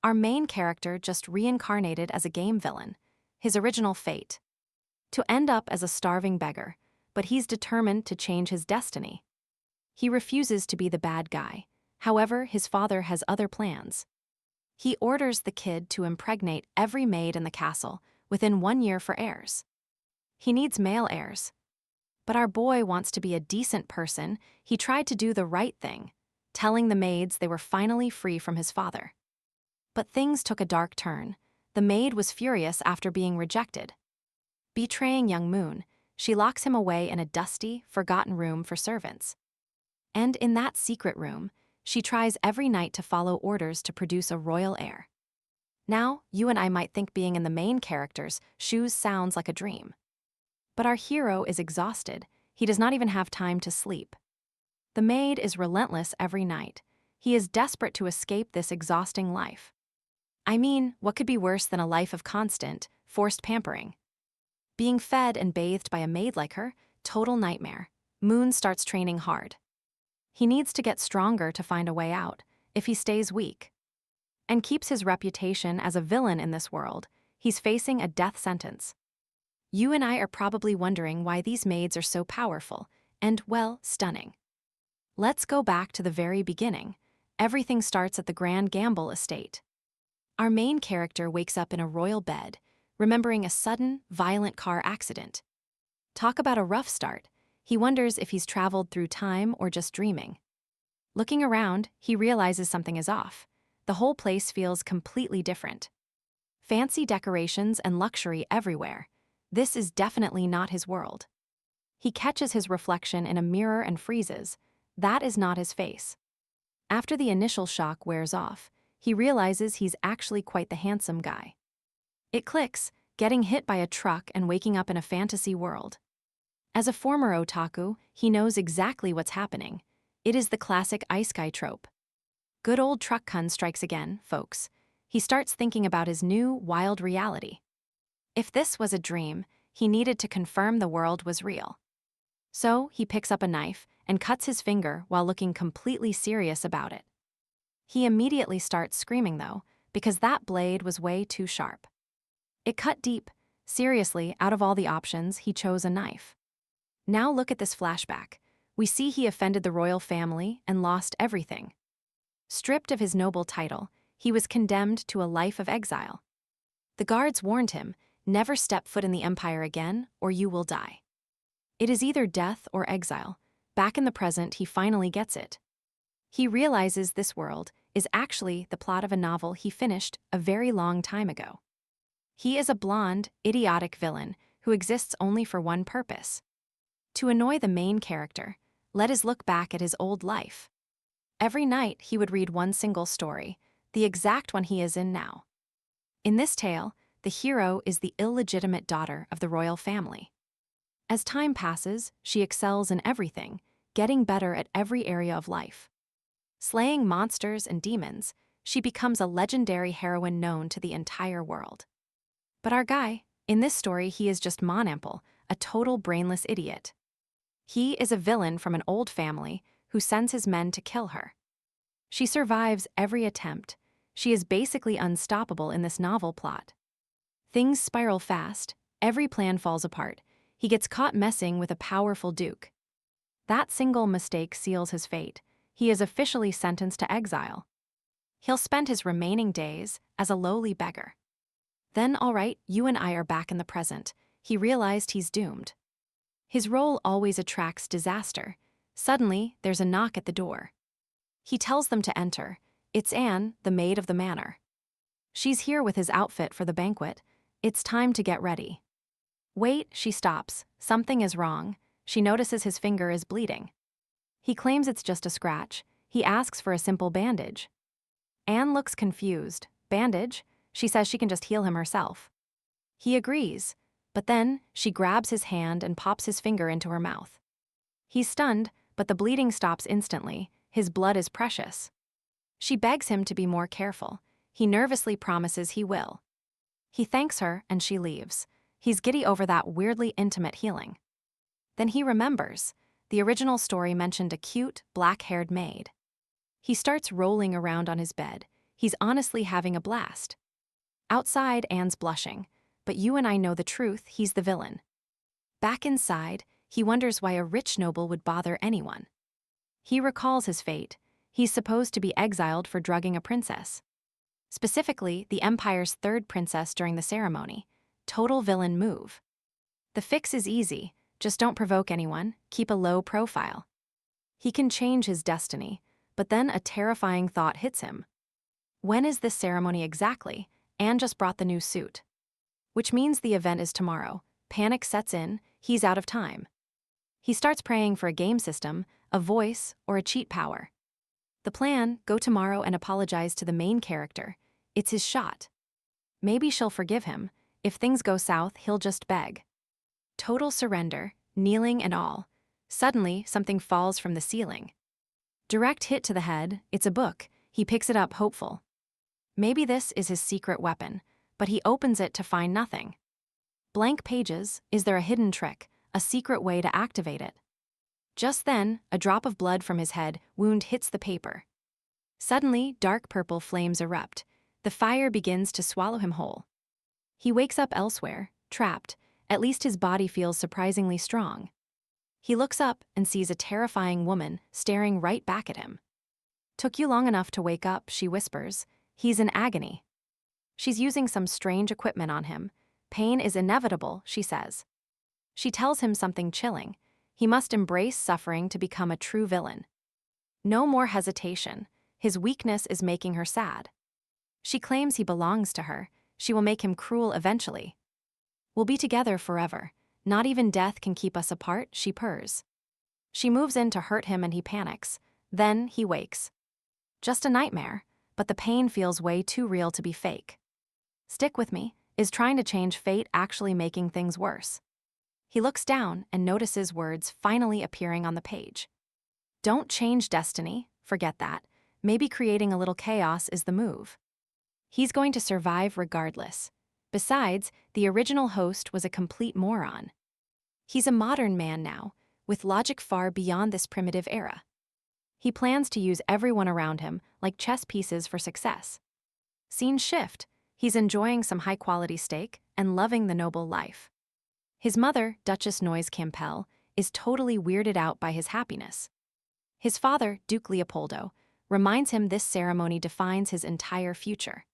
Our main character just reincarnated as a game villain, his original fate. To end up as a starving beggar, but he's determined to change his destiny. He refuses to be the bad guy. However, his father has other plans. He orders the kid to impregnate every maid in the castle within 1 year for heirs. He needs male heirs. But our boy wants to be a decent person. He tried to do the right thing, telling the maids they were finally free from his father. But things took a dark turn. The maid was furious after being rejected. Betraying young Moon, she locks him away in a dusty, forgotten room for servants. And in that secret room, she tries every night to follow orders to produce a royal heir. Now, you and I might think being in the main character's shoes sounds like a dream. But our hero is exhausted. He does not even have time to sleep. The maid is relentless every night. He is desperate to escape this exhausting life. I mean, what could be worse than a life of constant, forced pampering? Being fed and bathed by a maid like her, total nightmare. Moon starts training hard. He needs to get stronger to find a way out, if he stays weak. And keeps his reputation as a villain in this world, he's facing a death sentence. You and I are probably wondering why these maids are so powerful and, well, stunning. Let's go back to the very beginning. Everything starts at the Grand Gamble estate. Our main character wakes up in a royal bed, remembering a sudden, violent car accident. Talk about a rough start. He wonders if he's traveled through time or just dreaming. Looking around, he realizes something is off. The whole place feels completely different. Fancy decorations and luxury everywhere. This is definitely not his world. He catches his reflection in a mirror and freezes. That is not his face. After the initial shock wears off, he realizes he's actually quite the handsome guy. It clicks, getting hit by a truck and waking up in a fantasy world. As a former otaku, he knows exactly what's happening. It is the classic isekai trope. Good old truck kun strikes again, folks. He starts thinking about his new, wild reality. If this was a dream, he needed to confirm the world was real. So he picks up a knife and cuts his finger while looking completely serious about it. He immediately starts screaming, though, because that blade was way too sharp. It cut deep. Seriously, out of all the options, he chose a knife. Now look at this flashback. We see he offended the royal family and lost everything. Stripped of his noble title, he was condemned to a life of exile. The guards warned him, never step foot in the empire again, or you will die. It is either death or exile. Back in the present, he finally gets it. He realizes this world is actually the plot of a novel he finished a very long time ago. He is a blonde, idiotic villain who exists only for one purpose: to annoy the main character. Let us look back at his old life. Every night he would read one single story, the exact one he is in now. In this tale, the hero is the illegitimate daughter of the royal family. As time passes, she excels in everything, getting better at every area of life. Slaying monsters and demons, she becomes a legendary heroine known to the entire world. But our guy, in this story, he is just Monample, a total brainless idiot. He is a villain from an old family who sends his men to kill her. She survives every attempt. She is basically unstoppable in this novel plot. Things spiral fast, every plan falls apart. He gets caught messing with a powerful duke. That single mistake seals his fate. He is officially sentenced to exile. He'll spend his remaining days as a lowly beggar. Then, all right, you and I are back in the present. He realized he's doomed. His role always attracts disaster. Suddenly, there's a knock at the door. He tells them to enter. It's Anne, the maid of the manor. She's here with his outfit for the banquet. It's time to get ready. Wait, she stops. Something is wrong. She notices his finger is bleeding. He claims it's just a scratch. He asks for a simple bandage. Anne looks confused. Bandage? She says she can just heal him herself. He agrees, but then she grabs his hand and pops his finger into her mouth. He's stunned, but the bleeding stops instantly. His blood is precious. She begs him to be more careful. He nervously promises he will. He thanks her and she leaves. He's giddy over that weirdly intimate healing. Then he remembers. The original story mentioned a cute, black-haired maid. He starts rolling around on his bed. he's honestly having a blast. Outside, Anne's blushing, but you and I know the truth, he's the villain. Back inside, he wonders why a rich noble would bother anyone. He recalls his fate. He's supposed to be exiled for drugging a princess. Specifically, the Empire's third princess during the ceremony. Total villain move. The fix is easy, just don't provoke anyone, keep a low profile. He can change his destiny, but then a terrifying thought hits him. When is this ceremony exactly? Anne just brought the new suit. Which means the event is tomorrow. Panic sets in, he's out of time. He starts praying for a game system, a voice, or a cheat power. The plan, go tomorrow and apologize to the main character. It's his shot. Maybe she'll forgive him. If things go south, he'll just beg. Total surrender, kneeling and all. Suddenly, something falls from the ceiling. Direct hit to the head, it's a book. He picks it up hopeful. Maybe this is his secret weapon, but he opens it to find nothing. Blank pages, is there a hidden trick, a secret way to activate it? Just then, a drop of blood from his head wound hits the paper. Suddenly, dark purple flames erupt. The fire begins to swallow him whole. He wakes up elsewhere, trapped. At least his body feels surprisingly strong. He looks up and sees a terrifying woman staring right back at him. Took you long enough to wake up, she whispers. He's in agony. She's using some strange equipment on him. Pain is inevitable, she says. She tells him something chilling. He must embrace suffering to become a true villain. No more hesitation. His weakness is making her sad. She claims he belongs to her. She will make him cruel eventually. We'll be together forever. Not even death can keep us apart, she purrs. She moves in to hurt him and he panics. Then he wakes. Just a nightmare, but the pain feels way too real to be fake. Stick with me. Is trying to change fate actually making things worse? He looks down and notices words finally appearing on the page. Don't change destiny, forget that. Maybe creating a little chaos is the move. He's going to survive regardless. Besides, the original host was a complete moron. He's a modern man now, with logic far beyond this primitive era. He plans to use everyone around him like chess pieces for success. Scene shift. He's enjoying some high-quality steak and loving the noble life. His mother, Duchess Noise Campbell, is totally weirded out by his happiness. His father, Duke Leopoldo, reminds him this ceremony defines his entire future.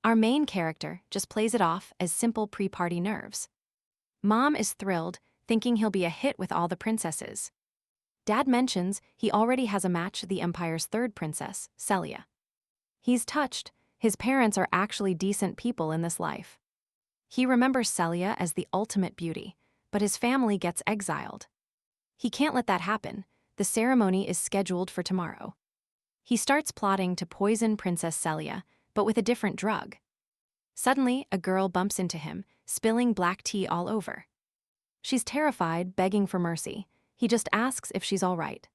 Our main character just plays it off as simple pre-party nerves. Mom is thrilled, thinking he'll be a hit with all the princesses. Dad mentions he already has a match the Empire's third princess, Celia. He's touched. His parents are actually decent people in this life. He remembers Celia as the ultimate beauty, but his family gets exiled. He can't let that happen. The ceremony is scheduled for tomorrow. He starts plotting to poison Princess Celia, but with a different drug. Suddenly, a girl bumps into him, spilling black tea all over. She's terrified, begging for mercy. He just asks if she's all right.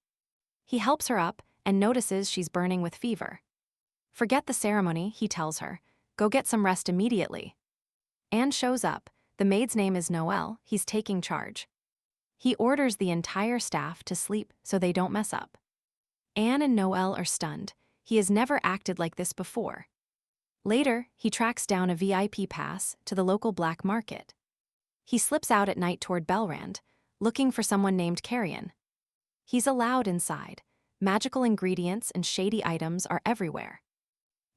He helps her up and notices she's burning with fever. Forget the ceremony, he tells her. Go get some rest immediately. Anne shows up. The maid's name is Noelle. He's taking charge. He orders the entire staff to sleep so they don't mess up. Anne and Noelle are stunned. He has never acted like this before. Later, he tracks down a VIP pass to the local black market. He slips out at night toward Belrand, looking for someone named Carrion. He's allowed inside. Magical ingredients and shady items are everywhere.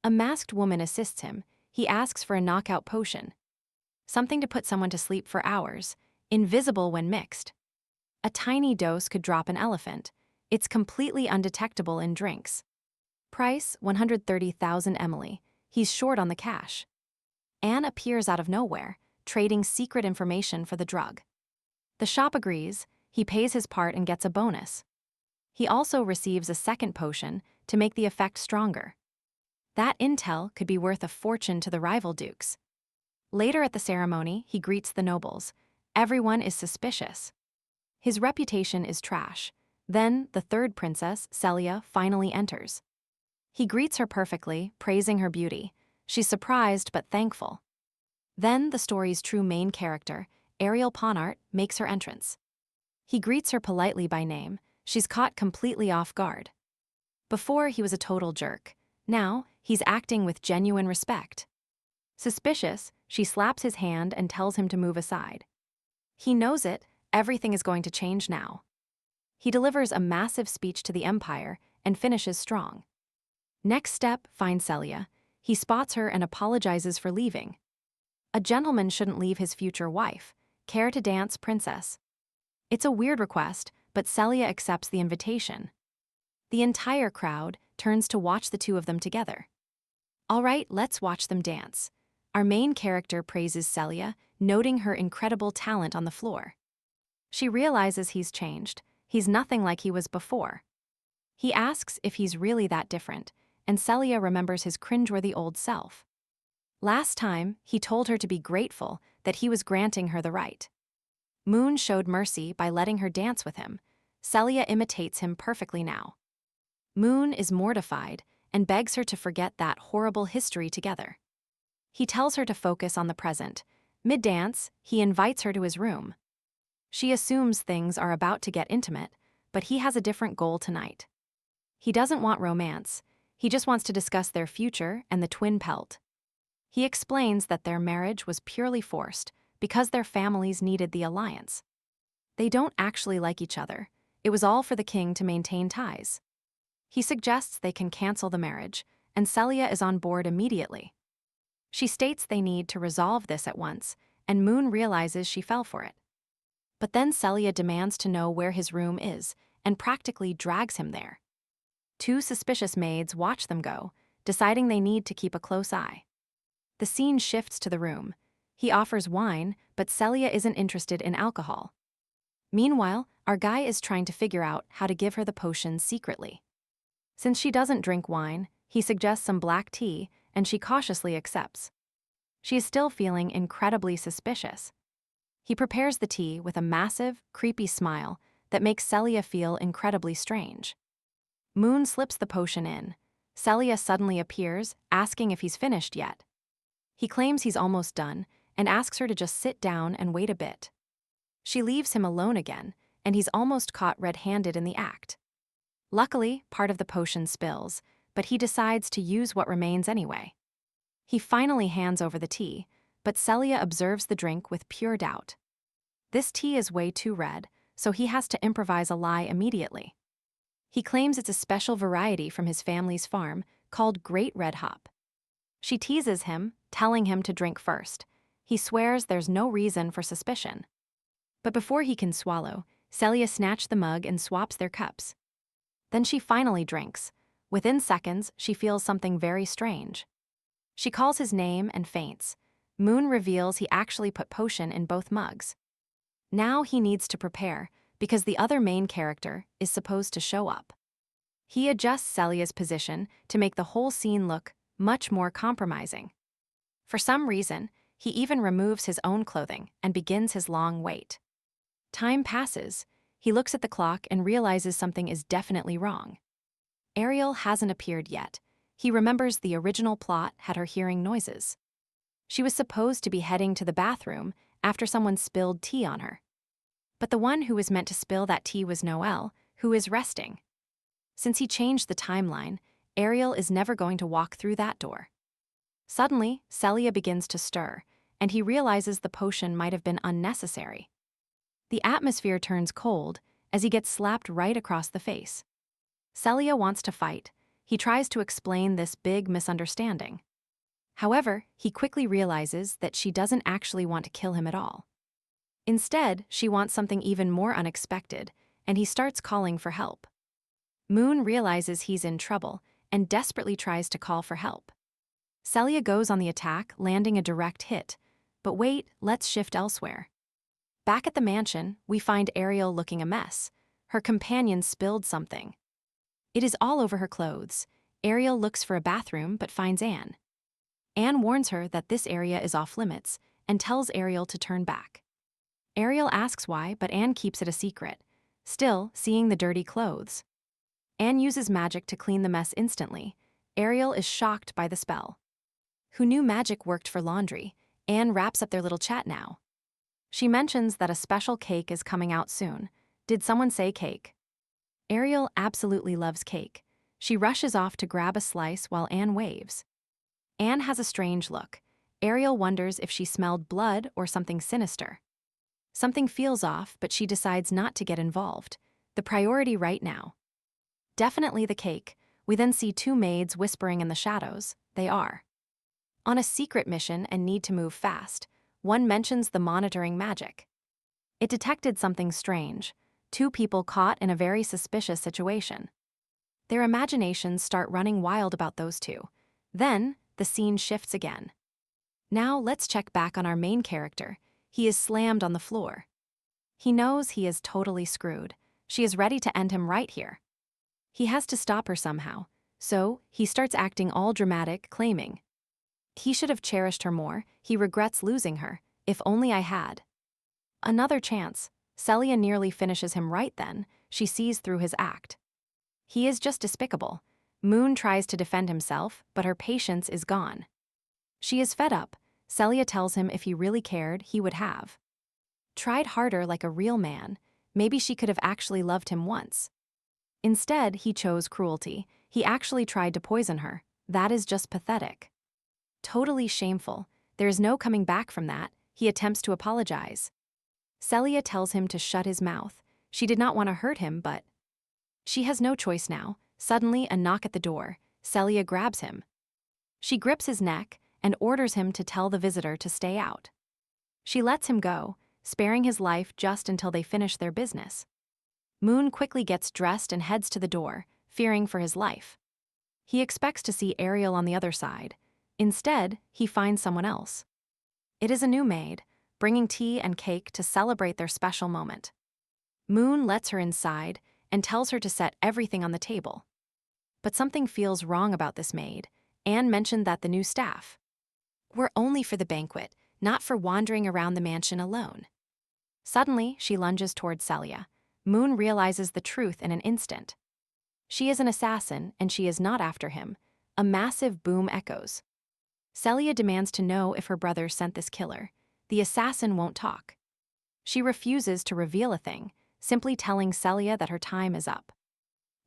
A masked woman assists him. He asks for a knockout potion. Something to put someone to sleep for hours, invisible when mixed. A tiny dose could drop an elephant. It's completely undetectable in drinks. Price, 130,000 Emily. He's short on the cash. Anne appears out of nowhere, trading secret information for the drug. The shop agrees. He pays his part and gets a bonus. He also receives a second potion to make the effect stronger. That intel could be worth a fortune to the rival dukes. Later at the ceremony, he greets the nobles. Everyone is suspicious. His reputation is trash. Then, the third princess, Celia, finally enters. He greets her perfectly, praising her beauty. She's surprised but thankful. Then, the story's true main character, Ariel Ponart, makes her entrance. He greets her politely by name. She's caught completely off guard. Before, he was a total jerk. Now, he's acting with genuine respect. Suspicious, she slaps his hand and tells him to move aside. He knows it, everything is going to change now. He delivers a massive speech to the Empire and finishes strong. Next step, finds Celia. He spots her and apologizes for leaving. A gentleman shouldn't leave his future wife. Care to dance, princess? It's a weird request, but Celia accepts the invitation. The entire crowd turns to watch the two of them together. All right, let's watch them dance. Our main character praises Celia, noting her incredible talent on the floor. She realizes he's changed. He's nothing like he was before. He asks if he's really that different, and Celia remembers his cringeworthy old self. Last time, he told her to be grateful that he was granting her the right. Moon showed mercy by letting her dance with him. Celia imitates him perfectly now. Moon is mortified and begs her to forget that horrible history together. He tells her to focus on the present. Mid-dance, he invites her to his room. She assumes things are about to get intimate, but he has a different goal tonight. He doesn't want romance. He just wants to discuss their future and the twin pelt. He explains that their marriage was purely forced because their families needed the alliance. They don't actually like each other. It was all for the king to maintain ties. He suggests they can cancel the marriage, and Celia is on board immediately. She states they need to resolve this at once, and Moon realizes she fell for it. But then Celia demands to know where his room is and practically drags him there. Two suspicious maids watch them go, deciding they need to keep a close eye. The scene shifts to the room. He offers wine, but Celia isn't interested in alcohol. Meanwhile, our guy is trying to figure out how to give her the potion secretly. Since she doesn't drink wine, he suggests some black tea, and she cautiously accepts. She is still feeling incredibly suspicious. He prepares the tea with a massive, creepy smile that makes Celia feel incredibly strange. Moon slips the potion in. Celia suddenly appears, asking if he's finished yet. He claims he's almost done and asks her to just sit down and wait a bit. She leaves him alone again, and he's almost caught red-handed in the act. Luckily, part of the potion spills, but he decides to use what remains anyway. He finally hands over the tea, but Celia observes the drink with pure doubt. This tea is way too red, so he has to improvise a lie immediately. He claims it's a special variety from his family's farm called Great Red Hop. She teases him, telling him to drink first. He swears there's no reason for suspicion. But before he can swallow, Celia snatches the mug and swaps their cups. Then she finally drinks. Within seconds, she feels something very strange. She calls his name and faints. Moon reveals he actually put potion in both mugs. Now he needs to prepare, because the other main character is supposed to show up. He adjusts Celia's position to make the whole scene look much more compromising. For some reason, he even removes his own clothing and begins his long wait. Time passes. He looks at the clock and realizes something is definitely wrong. Ariel hasn't appeared yet. He remembers the original plot had her hearing noises. She was supposed to be heading to the bathroom after someone spilled tea on her. But the one who was meant to spill that tea was Noelle, who is resting. Since he changed the timeline, Ariel is never going to walk through that door. Suddenly, Celia begins to stir, and he realizes the potion might have been unnecessary. The atmosphere turns cold as he gets slapped right across the face. Celia wants to fight. He tries to explain this big misunderstanding. However, he quickly realizes that she doesn't actually want to kill him at all. Instead, she wants something even more unexpected, and he starts calling for help. Moon realizes he's in trouble and desperately tries to call for help. Celia goes on the attack, landing a direct hit. But wait, let's shift elsewhere. Back at the mansion, we find Ariel looking a mess. Her companion spilled something. It is all over her clothes. Ariel looks for a bathroom but finds Anne. Anne warns her that this area is off limits and tells Ariel to turn back. Ariel asks why, but Anne keeps it a secret, still seeing the dirty clothes. Anne uses magic to clean the mess instantly. Ariel is shocked by the spell. Who knew magic worked for laundry? Anne wraps up their little chat now. She mentions that a special cake is coming out soon. Did someone say cake? Ariel absolutely loves cake. She rushes off to grab a slice while Anne waves. Anne has a strange look. Ariel wonders if she smelled blood or something sinister. Something feels off, but she decides not to get involved. The priority right now. Definitely the cake. We then see two maids whispering in the shadows. They are on a secret mission and need to move fast. One mentions the monitoring magic. It detected something strange. Two people caught in a very suspicious situation. Their imaginations start running wild about those two. Then, the scene shifts again. Now let's check back on our main character. He is slammed on the floor. He knows he is totally screwed. She is ready to end him right here. He has to stop her somehow, so he starts acting all dramatic, claiming he should have cherished her more. He regrets losing her. If only I had another chance. Celia nearly finishes him right then. She sees through his act. He is just despicable. Moon tries to defend himself, but her patience is gone. She is fed up. Celia tells him if he really cared, he would have tried harder like a real man. Maybe she could have actually loved him once. Instead, he chose cruelty. He actually tried to poison her. That is just pathetic. Totally shameful. There is no coming back from that. He attempts to apologize. Celia tells him to shut his mouth. She did not want to hurt him, but she has no choice now. Suddenly, a knock at the door. Celia grabs him. She grips his neck and orders him to tell the visitor to stay out. She lets him go, sparing his life just until they finish their business. Moon quickly gets dressed and heads to the door, fearing for his life. He expects to see Ariel on the other side. Instead, he finds someone else. It is a new maid, bringing tea and cake to celebrate their special moment. Moon lets her inside and tells her to set everything on the table. But something feels wrong about this maid. Anne mentioned that the new staff were only for the banquet, not for wandering around the mansion alone. Suddenly, she lunges toward Celia. Moon realizes the truth in an instant. She is an assassin, and she is not after him. A massive boom echoes. Celia demands to know if her brother sent this killer. The assassin won't talk. She refuses to reveal a thing, simply telling Celia that her time is up.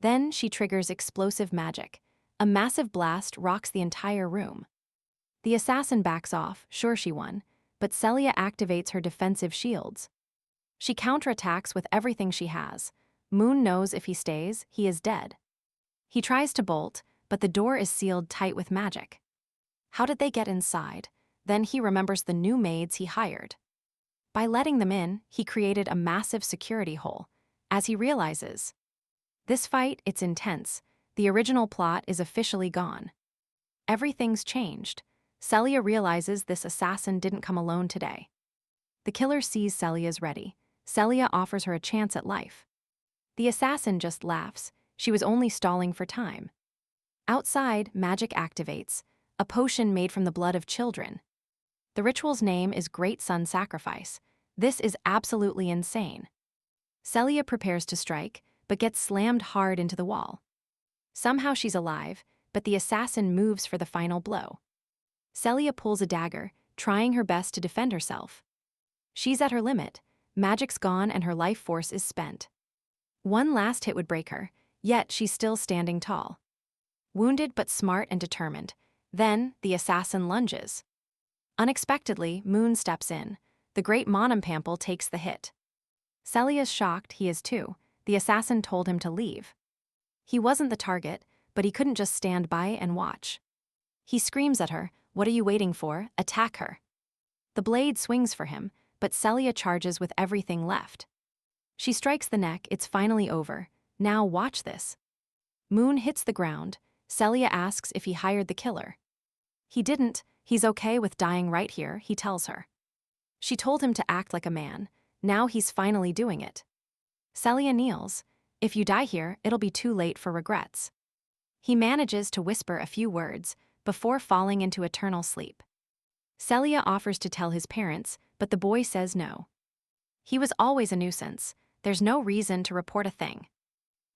Then she triggers explosive magic. A massive blast rocks the entire room. The assassin backs off, sure she won, but Celia activates her defensive shields. She counterattacks with everything she has. Moon knows if he stays, he is dead. He tries to bolt, but the door is sealed tight with magic. How did they get inside? Then he remembers the new maids he hired. By letting them in, he created a massive security hole. As he realizes, this fight, it's intense. The original plot is officially gone. Everything's changed. Celia realizes this assassin didn't come alone today. The killer sees Celia's ready. Celia offers her a chance at life. The assassin just laughs. She was only stalling for time. Outside, magic activates, a potion made from the blood of children. The ritual's name is Great Sun Sacrifice. This is absolutely insane. Celia prepares to strike, but gets slammed hard into the wall. Somehow she's alive, but the assassin moves for the final blow. Celia pulls a dagger, trying her best to defend herself. She's at her limit. Magic's gone and her life force is spent. One last hit would break her, yet she's still standing tall. Wounded but smart and determined. Then, the assassin lunges. Unexpectedly, Moon steps in. The great Monompample takes the hit. Celia's shocked, he is too. The assassin told him to leave. He wasn't the target, but he couldn't just stand by and watch. He screams at her, "What are you waiting for? Attack her." The blade swings for him, but Celia charges with everything left. She strikes the neck, it's finally over. Now watch this. Moon hits the ground. Celia asks if he hired the killer. He didn't, he's okay with dying right here, he tells her. She told him to act like a man. Now he's finally doing it. Celia kneels. If you die here, it'll be too late for regrets. He manages to whisper a few words before falling into eternal sleep. Celia offers to tell his parents, but the boy says no. He was always a nuisance. There's no reason to report a thing.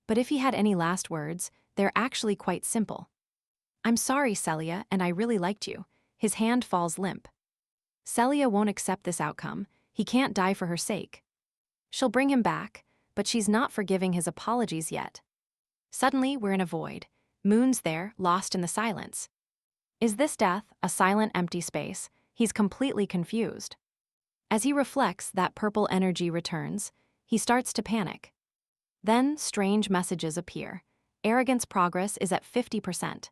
But if he had any last words, they're actually quite simple. "I'm sorry, Celia, and I really liked you." His hand falls limp. Celia won't accept this outcome. He can't die for her sake. She'll bring him back, but she's not forgiving his apologies yet. Suddenly, we're in a void. Moon's there, lost in the silence. Is this death a silent, empty space? He's completely confused. As he reflects, that purple energy returns. He starts to panic. Then, strange messages appear. Arrogance progress is at 50%.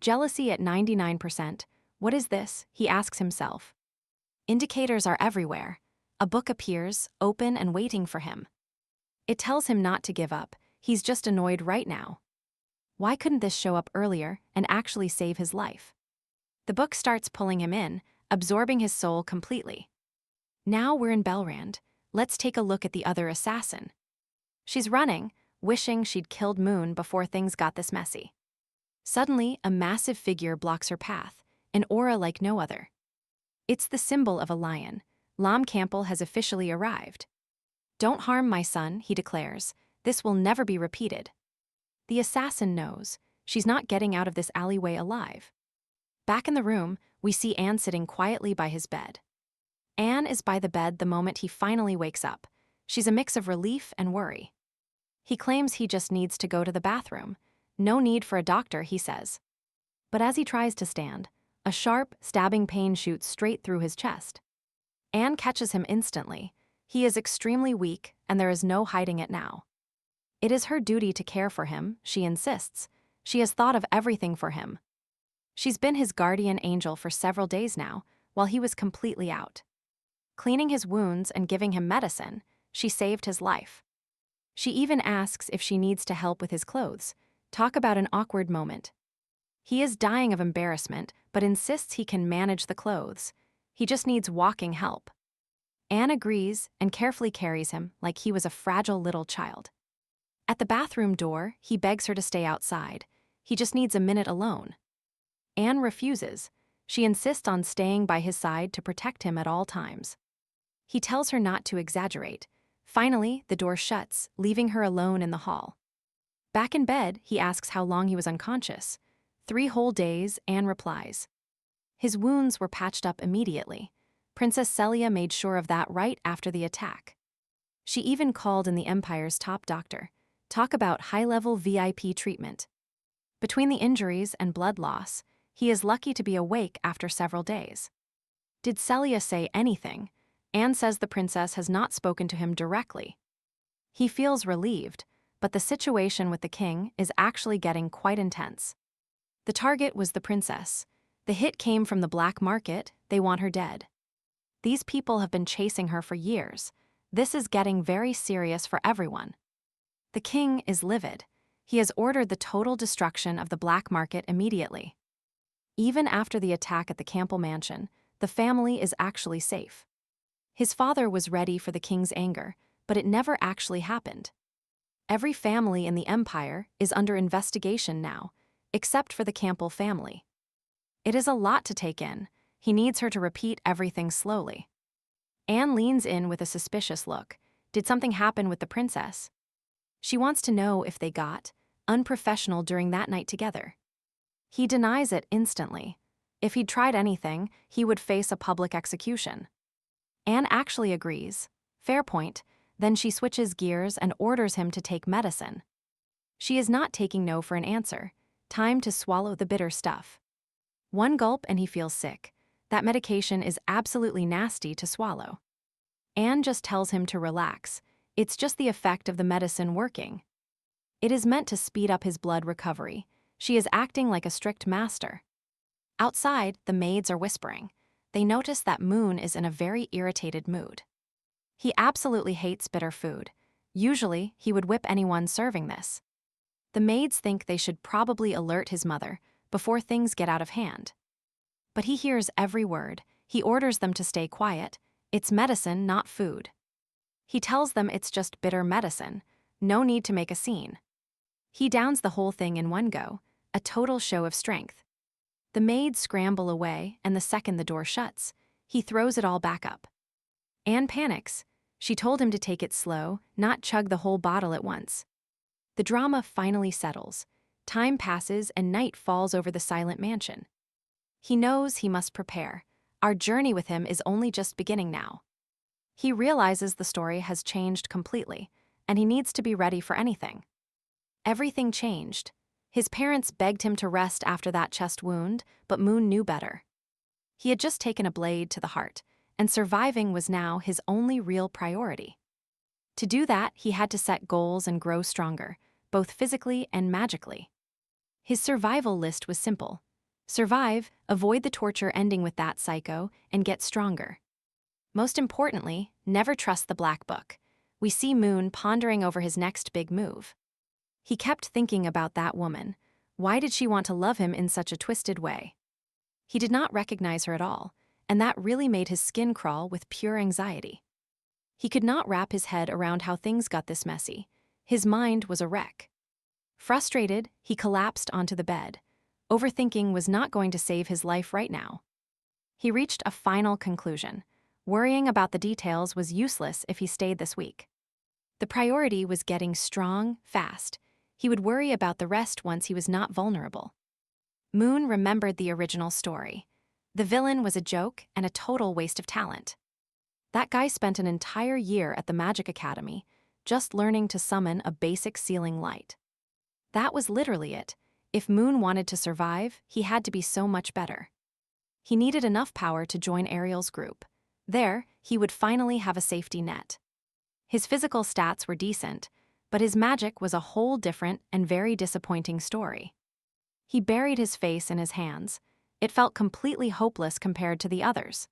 Jealousy at 99%. What is this? He asks himself. Indicators are everywhere. A book appears, open and waiting for him. It tells him not to give up. He's just annoyed right now. Why couldn't this show up earlier and actually save his life? The book starts pulling him in, absorbing his soul completely. Now we're in Belrand. Let's take a look at the other assassin. She's running, wishing she'd killed Moon before things got this messy. Suddenly, a massive figure blocks her path, an aura like no other. It's the symbol of a lion. Lam Campbell has officially arrived. Don't harm my son, he declares. This will never be repeated. The assassin knows. She's not getting out of this alleyway alive. Back in the room, we see Anne sitting quietly by his bed. Anne is by the bed the moment he finally wakes up. She's a mix of relief and worry. He claims he just needs to go to the bathroom. No need for a doctor, he says. But as he tries to stand, a sharp, stabbing pain shoots straight through his chest. Anne catches him instantly. He is extremely weak, and there is no hiding it now. It is her duty to care for him, she insists. She has thought of everything for him. She's been his guardian angel for several days now, while he was completely out. Cleaning his wounds and giving him medicine, she saved his life. She even asks if she needs to help with his clothes. Talk about an awkward moment. He is dying of embarrassment, but insists he can manage the clothes. He just needs walking help. Anne agrees and carefully carries him like he was a fragile little child. At the bathroom door, he begs her to stay outside. He just needs a minute alone. Anne refuses. She insists on staying by his side to protect him at all times. He tells her not to exaggerate. Finally, the door shuts, leaving her alone in the hall. Back in bed, he asks how long he was unconscious. 3 whole days, Anne replies. His wounds were patched up immediately. Princess Celia made sure of that right after the attack. She even called in the Empire's top doctor. Talk about high-level VIP treatment. Between the injuries and blood loss, he is lucky to be awake after several days. Did Celia say anything? Anne says the princess has not spoken to him directly. He feels relieved, but the situation with the king is actually getting quite intense. The target was the princess. The hit came from the black market. They want her dead. These people have been chasing her for years. This is getting very serious for everyone. The king is livid. He has ordered the total destruction of the black market immediately. Even after the attack at the Campbell mansion, the family is actually safe. His father was ready for the king's anger, but it never actually happened. Every family in the empire is under investigation now, except for the Campbell family. It is a lot to take in. He needs her to repeat everything slowly. Anne leans in with a suspicious look. Did something happen with the princess? She wants to know if they got unprofessional during that night together. He denies it instantly. If he'd tried anything, he would face a public execution. Anne actually agrees. Fair point. Then she switches gears and orders him to take medicine. She is not taking no for an answer. Time to swallow the bitter stuff. 1 gulp and he feels sick. That medication is absolutely nasty to swallow. Anne just tells him to relax. It's just the effect of the medicine working. It is meant to speed up his blood recovery. She is acting like a strict master. Outside, the maids are whispering. They notice that Moon is in a very irritated mood. He absolutely hates bitter food. Usually, he would whip anyone serving this. The maids think they should probably alert his mother before things get out of hand. But he hears every word. He orders them to stay quiet. It's medicine, not food. He tells them it's just bitter medicine. No need to make a scene. He downs the whole thing in one go, a total show of strength. The maids scramble away, and the second the door shuts, he throws it all back up. Anne panics. She told him to take it slow, not chug the whole bottle at once. The drama finally settles. Time passes and night falls over the silent mansion. He knows he must prepare. Our journey with him is only just beginning now. He realizes the story has changed completely, and he needs to be ready for anything. Everything changed. His parents begged him to rest after that chest wound, but Moon knew better. He had just taken a blade to the heart, and surviving was now his only real priority. To do that, he had to set goals and grow stronger, both physically and magically. His survival list was simple. Survive, avoid the torture ending with that psycho, and get stronger. Most importantly, never trust the Black Book. We see Moon pondering over his next big move. He kept thinking about that woman. Why did she want to love him in such a twisted way? He did not recognize her at all, and that really made his skin crawl with pure anxiety. He could not wrap his head around how things got this messy. His mind was a wreck. Frustrated, he collapsed onto the bed. Overthinking was not going to save his life right now. He reached a final conclusion. Worrying about the details was useless if he stayed this week. The priority was getting strong, fast. He would worry about the rest once he was not vulnerable. Moon remembered the original story. The villain was a joke and a total waste of talent. That guy spent an entire year at the Magic Academy, just learning to summon a basic ceiling light. That was literally it. If Moon wanted to survive, he had to be so much better. He needed enough power to join Ariel's group. There, he would finally have a safety net. His physical stats were decent, but his magic was a whole different and very disappointing story. He buried his face in his hands. It felt completely hopeless compared to the others.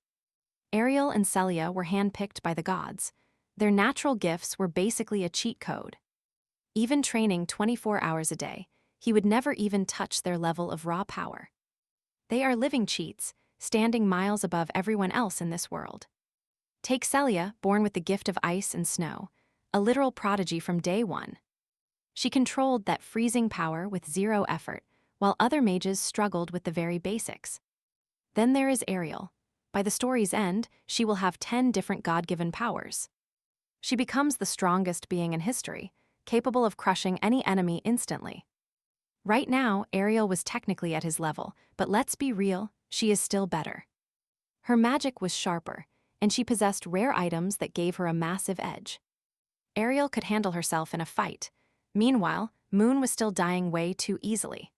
Ariel and Celia were handpicked by the gods. Their natural gifts were basically a cheat code. Even training 24 hours a day, he would never even touch their level of raw power. They are living cheats, standing miles above everyone else in this world. Take Celia, born with the gift of ice and snow, a literal prodigy from day one. She controlled that freezing power with zero effort, while other mages struggled with the very basics. Then there is Ariel. By the story's end, she will have 10 different God-given powers. She becomes the strongest being in history, capable of crushing any enemy instantly. Right now, Ariel was technically at his level, but let's be real, she is still better. Her magic was sharper, and she possessed rare items that gave her a massive edge. Ariel could handle herself in a fight. Meanwhile, Moon was still dying way too easily.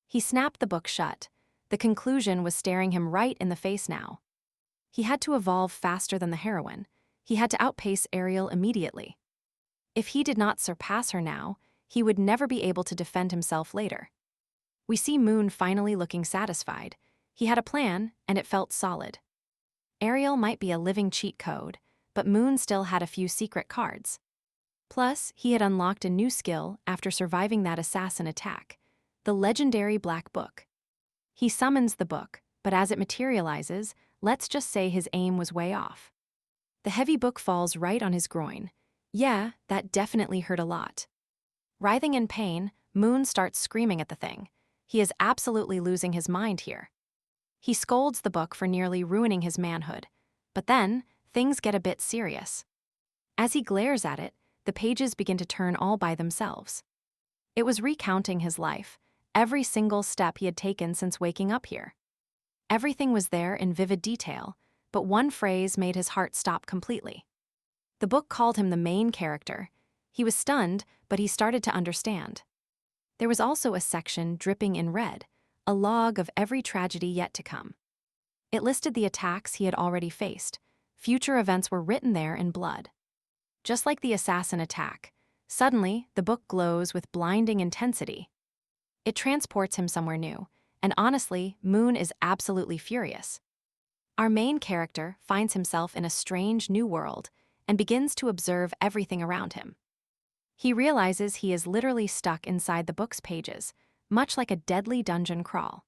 He snapped the book shut. The conclusion was staring him right in the face now. He had to evolve faster than the heroine. He had to outpace Ariel immediately. If he did not surpass her now, he would never be able to defend himself later. We see Moon finally looking satisfied. He had a plan, and it felt solid. Ariel might be a living cheat code, but Moon still had a few secret cards. Plus, he had unlocked a new skill after surviving that assassin attack, the legendary Black Book. He summons the book, but as it materializes, let's just say his aim was way off. The heavy book falls right on his groin. Yeah, that definitely hurt a lot. Writhing in pain, Moon starts screaming at the thing. He is absolutely losing his mind here. He scolds the book for nearly ruining his manhood. But then, things get a bit serious. As he glares at it, the pages begin to turn all by themselves. It was recounting his life, every single step he had taken since waking up here. Everything was there in vivid detail, but one phrase made his heart stop completely. The book called him the main character. He was stunned, but he started to understand. There was also a section dripping in red, a log of every tragedy yet to come. It listed the attacks he had already faced. Future events were written there in blood. Just like the assassin attack, suddenly the book glows with blinding intensity. It transports him somewhere new, and honestly, Moon is absolutely furious. Our main character finds himself in a strange new world and begins to observe everything around him. He realizes he is literally stuck inside the book's pages, much like a deadly dungeon crawl.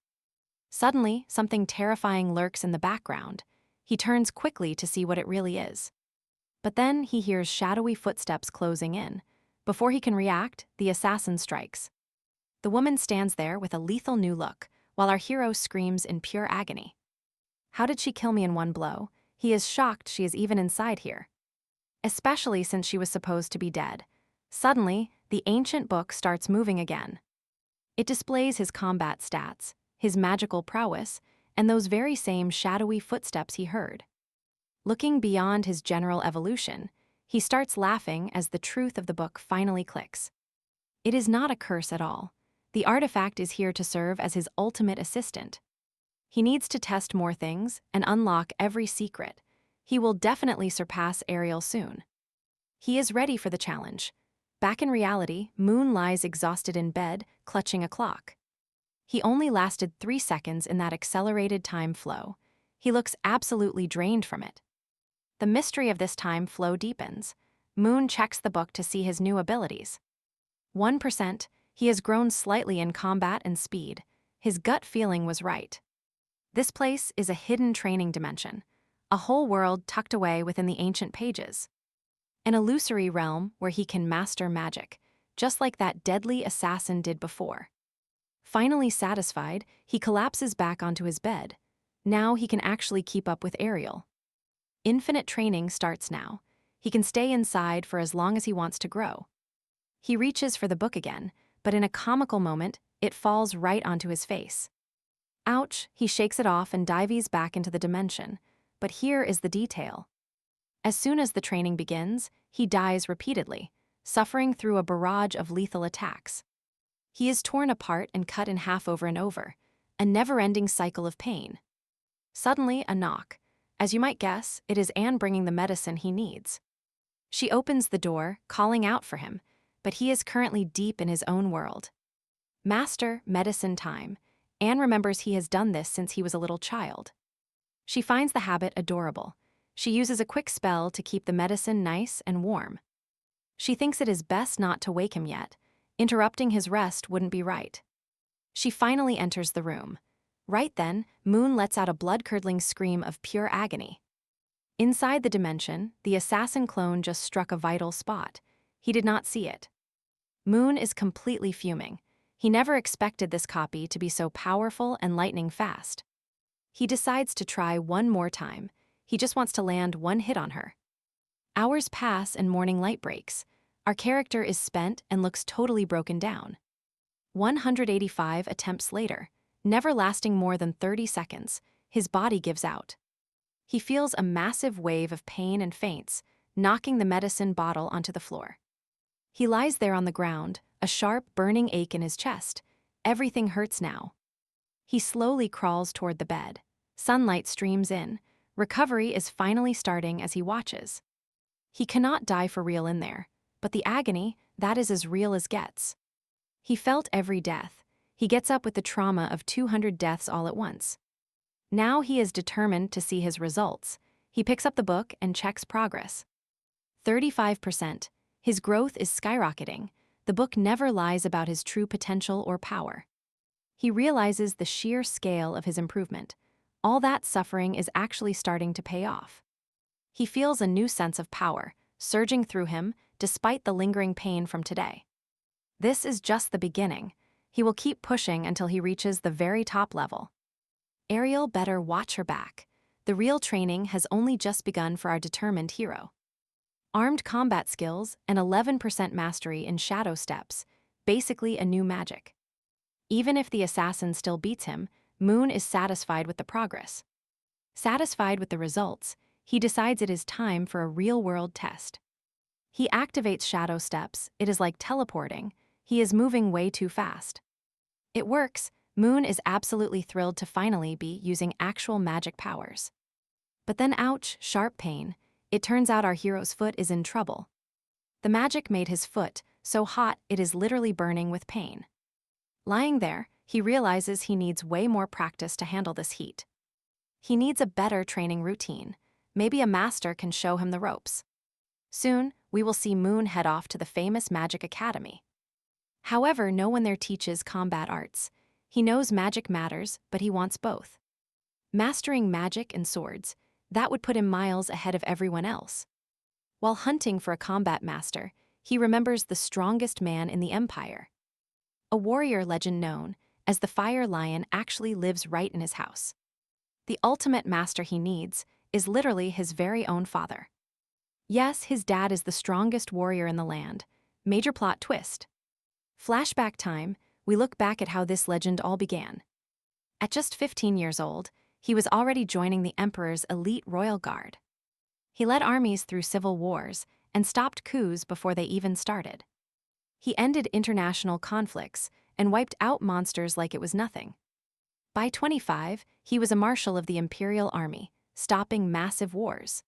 Suddenly, something terrifying lurks in the background. He turns quickly to see what it really is. But then he hears shadowy footsteps closing in. Before he can react, the assassin strikes. The woman stands there with a lethal new look, while our hero screams in pure agony. How did she kill me in one blow? He is shocked she is even inside here. Especially since she was supposed to be dead. Suddenly, the ancient book starts moving again. It displays his combat stats, his magical prowess, and those very same shadowy footsteps he heard. Looking beyond his general evolution, he starts laughing as the truth of the book finally clicks. It is not a curse at all. The artifact is here to serve as his ultimate assistant. He needs to test more things and unlock every secret. He will definitely surpass Ariel soon. He is ready for the challenge. Back in reality, Moon lies exhausted in bed, clutching a clock. He only lasted 3 seconds in that accelerated time flow. He looks absolutely drained from it. The mystery of this time flow deepens. Moon checks the book to see his new abilities. 1%, he has grown slightly in combat and speed. His gut feeling was right. This place is a hidden training dimension, a whole world tucked away within the ancient pages. An illusory realm where he can master magic, just like that deadly assassin did before. Finally satisfied, he collapses back onto his bed. Now he can actually keep up with Ariel. Infinite training starts now. He can stay inside for as long as he wants to grow. He reaches for the book again, but in a comical moment, it falls right onto his face. Ouch, he shakes it off and dives back into the dimension. But here is the detail. As soon as the training begins, he dies repeatedly, suffering through a barrage of lethal attacks. He is torn apart and cut in half over and over, a never-ending cycle of pain. Suddenly, a knock. As you might guess, it is Anne bringing the medicine he needs. She opens the door, calling out for him, but he is currently deep in his own world. Master, medicine time. Anne remembers he has done this since he was a little child. She finds the habit adorable. She uses a quick spell to keep the medicine nice and warm. She thinks it is best not to wake him yet. Interrupting his rest wouldn't be right. She finally enters the room. Right then, Moon lets out a blood-curdling scream of pure agony. Inside the dimension, the assassin clone just struck a vital spot. He did not see it. Moon is completely fuming. He never expected this copy to be so powerful and lightning fast. He decides to try one more time. He just wants to land one hit on her. Hours pass and morning light breaks. Our character is spent and looks totally broken down. 185 attempts later, never lasting more than 30 seconds, his body gives out. He feels a massive wave of pain and faints, knocking the medicine bottle onto the floor. He lies there on the ground, a sharp, burning ache in his chest. Everything hurts now. He slowly crawls toward the bed. Sunlight streams in. Recovery is finally starting as he watches. He cannot die for real in there, but the agony, that is as real as gets. He felt every death. He gets up with the trauma of 200 deaths all at once. Now he is determined to see his results. He picks up the book and checks progress. 35%. His growth is skyrocketing. The book never lies about his true potential or power. He realizes the sheer scale of his improvement. All that suffering is actually starting to pay off. He feels a new sense of power, surging through him despite the lingering pain from today. This is just the beginning. He will keep pushing until he reaches the very top level. Ariel better watch her back. The real training has only just begun for our determined hero. Armed combat skills and 11% mastery in shadow steps, basically a new magic. Even if the assassin still beats him, Moon is satisfied with the progress. Satisfied with the results, he decides it is time for a real-world test. He activates shadow steps. It is like teleporting. He is moving way too fast. It works. Moon is absolutely thrilled to finally be using actual magic powers. But then ouch, sharp pain. It turns out our hero's foot is in trouble. The magic made his foot so hot it is literally burning with pain. Lying there, he realizes he needs way more practice to handle this heat. He needs a better training routine. Maybe a master can show him the ropes. Soon, we will see Moon head off to the famous Magic Academy. However, no one there teaches combat arts. He knows magic matters, but he wants both. Mastering magic and swords, that would put him miles ahead of everyone else. While hunting for a combat master, he remembers the strongest man in the Empire. A warrior legend known as the Fire Lion actually lives right in his house. The ultimate master he needs is literally his very own father. Yes, his dad is the strongest warrior in the land. Major plot twist. Flashback time, we look back at how this legend all began. At just 15 years old, he was already joining the Emperor's elite royal guard. He led armies through civil wars and stopped coups before they even started. He ended international conflicts and wiped out monsters like it was nothing. By 25, he was a marshal of the Imperial Army, stopping massive wars.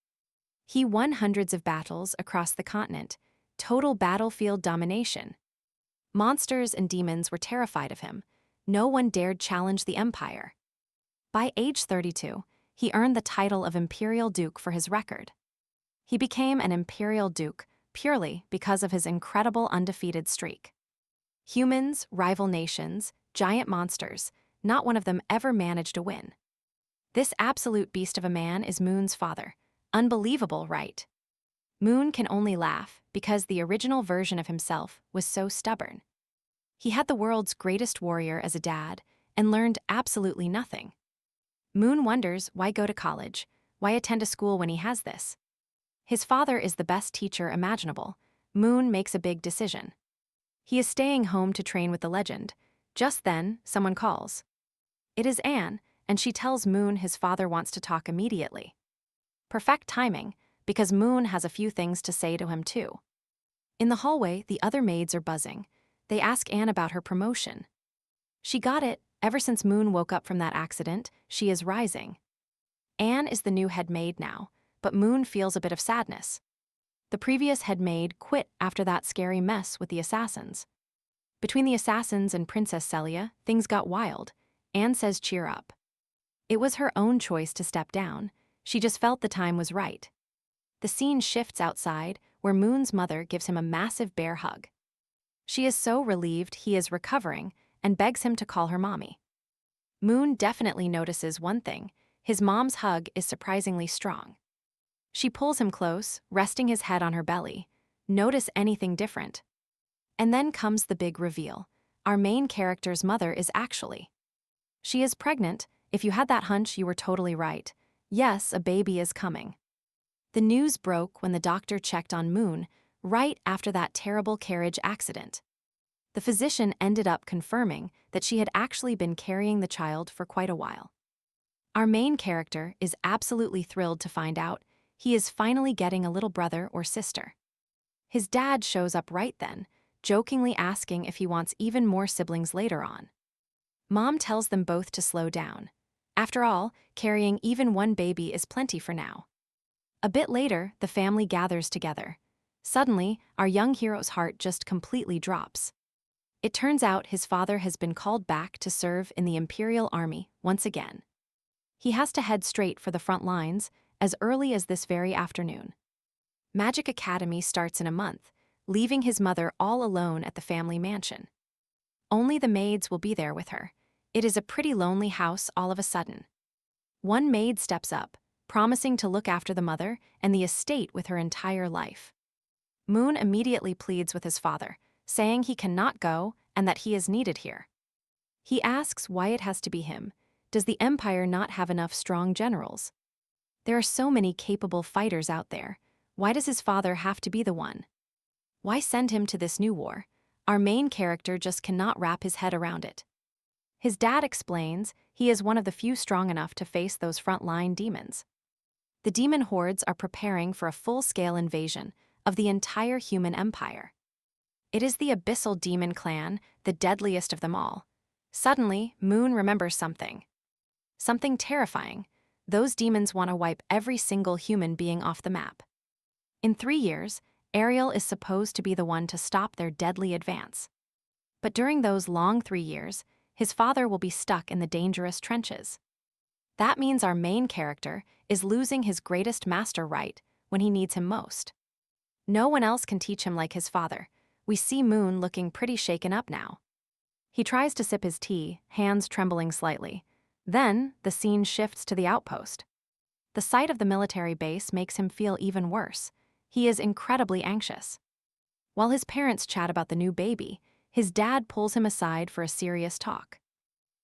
He won hundreds of battles across the continent, total battlefield domination. Monsters and demons were terrified of him. No one dared challenge the Empire. By age 32, he earned the title of Imperial Duke for his record. He became an Imperial Duke purely because of his incredible undefeated streak. Humans, rival nations, giant monsters, not one of them ever managed to win. This absolute beast of a man is Moon's father. Unbelievable, right? Moon can only laugh because the original version of himself was so stubborn. He had the world's greatest warrior as a dad and learned absolutely nothing. Moon wonders why go to college, why attend a school when he has this. His father is the best teacher imaginable. Moon makes a big decision. He is staying home to train with the legend. Just then, someone calls. It is Anne, and she tells Moon his father wants to talk immediately. Perfect timing, because Moon has a few things to say to him too. In the hallway, the other maids are buzzing. They ask Anne about her promotion. She got it. Ever since Moon woke up from that accident, she is rising. Anne is the new head maid now, but Moon feels a bit of sadness. The previous head maid quit after that scary mess with the assassins. Between the assassins and Princess Celia, things got wild. Anne says cheer up. It was her own choice to step down. She just felt the time was right. The scene shifts outside, where Moon's mother gives him a massive bear hug. She is so relieved he is recovering and begs him to call her mommy. Moon definitely notices one thing: his mom's hug is surprisingly strong. She pulls him close, resting his head on her belly. Notice anything different? And then comes the big reveal. Our main character's mother is actually. She is pregnant. If you had that hunch, you were totally right. Yes, a baby is coming. The news broke when the doctor checked on Moon, right after that terrible carriage accident. The physician ended up confirming that she had actually been carrying the child for quite a while. Our main character is absolutely thrilled to find out he is finally getting a little brother or sister. His dad shows up right then, jokingly asking if he wants even more siblings later on. Mom tells them both to slow down. After all, carrying even one baby is plenty for now. A bit later, the family gathers together. Suddenly, our young hero's heart just completely drops. It turns out his father has been called back to serve in the Imperial Army once again. He has to head straight for the front lines as early as this very afternoon. Magic Academy starts in a month, leaving his mother all alone at the family mansion. Only the maids will be there with her. It is a pretty lonely house all of a sudden. One maid steps up, promising to look after the mother and the estate with her entire life. Moon immediately pleads with his father, saying he cannot go and that he is needed here. He asks why it has to be him. Does the Empire not have enough strong generals? There are so many capable fighters out there. Why does his father have to be the one? Why send him to this new war? Our main character just cannot wrap his head around it. His dad explains he is one of the few strong enough to face those front-line demons. The demon hordes are preparing for a full-scale invasion of the entire human empire. It is the abyssal demon clan, the deadliest of them all. Suddenly, Moon remembers something. Something terrifying. Those demons want to wipe every single human being off the map. In 3 years, Ariel is supposed to be the one to stop their deadly advance. But during those long 3 years, his father will be stuck in the dangerous trenches. That means our main character is losing his greatest master right when he needs him most. No one else can teach him like his father. We see Moon looking pretty shaken up now. He tries to sip his tea, hands trembling slightly. Then, the scene shifts to the outpost. The sight of the military base makes him feel even worse. He is incredibly anxious. While his parents chat about the new baby, his dad pulls him aside for a serious talk.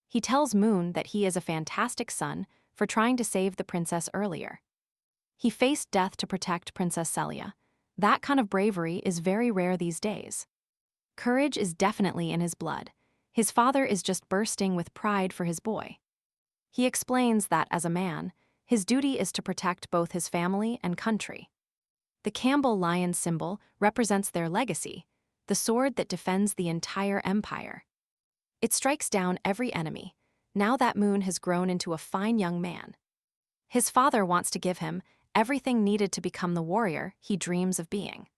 He tells Moon that he is a fantastic son for trying to save the princess earlier. He faced death to protect Princess Celia. That kind of bravery is very rare these days. Courage is definitely in his blood. His father is just bursting with pride for his boy. He explains that, as a man, his duty is to protect both his family and country. The Campbell lion symbol represents their legacy, the sword that defends the entire empire. It strikes down every enemy. Now that Moon has grown into a fine young man. His father wants to give him everything needed to become the warrior he dreams of being.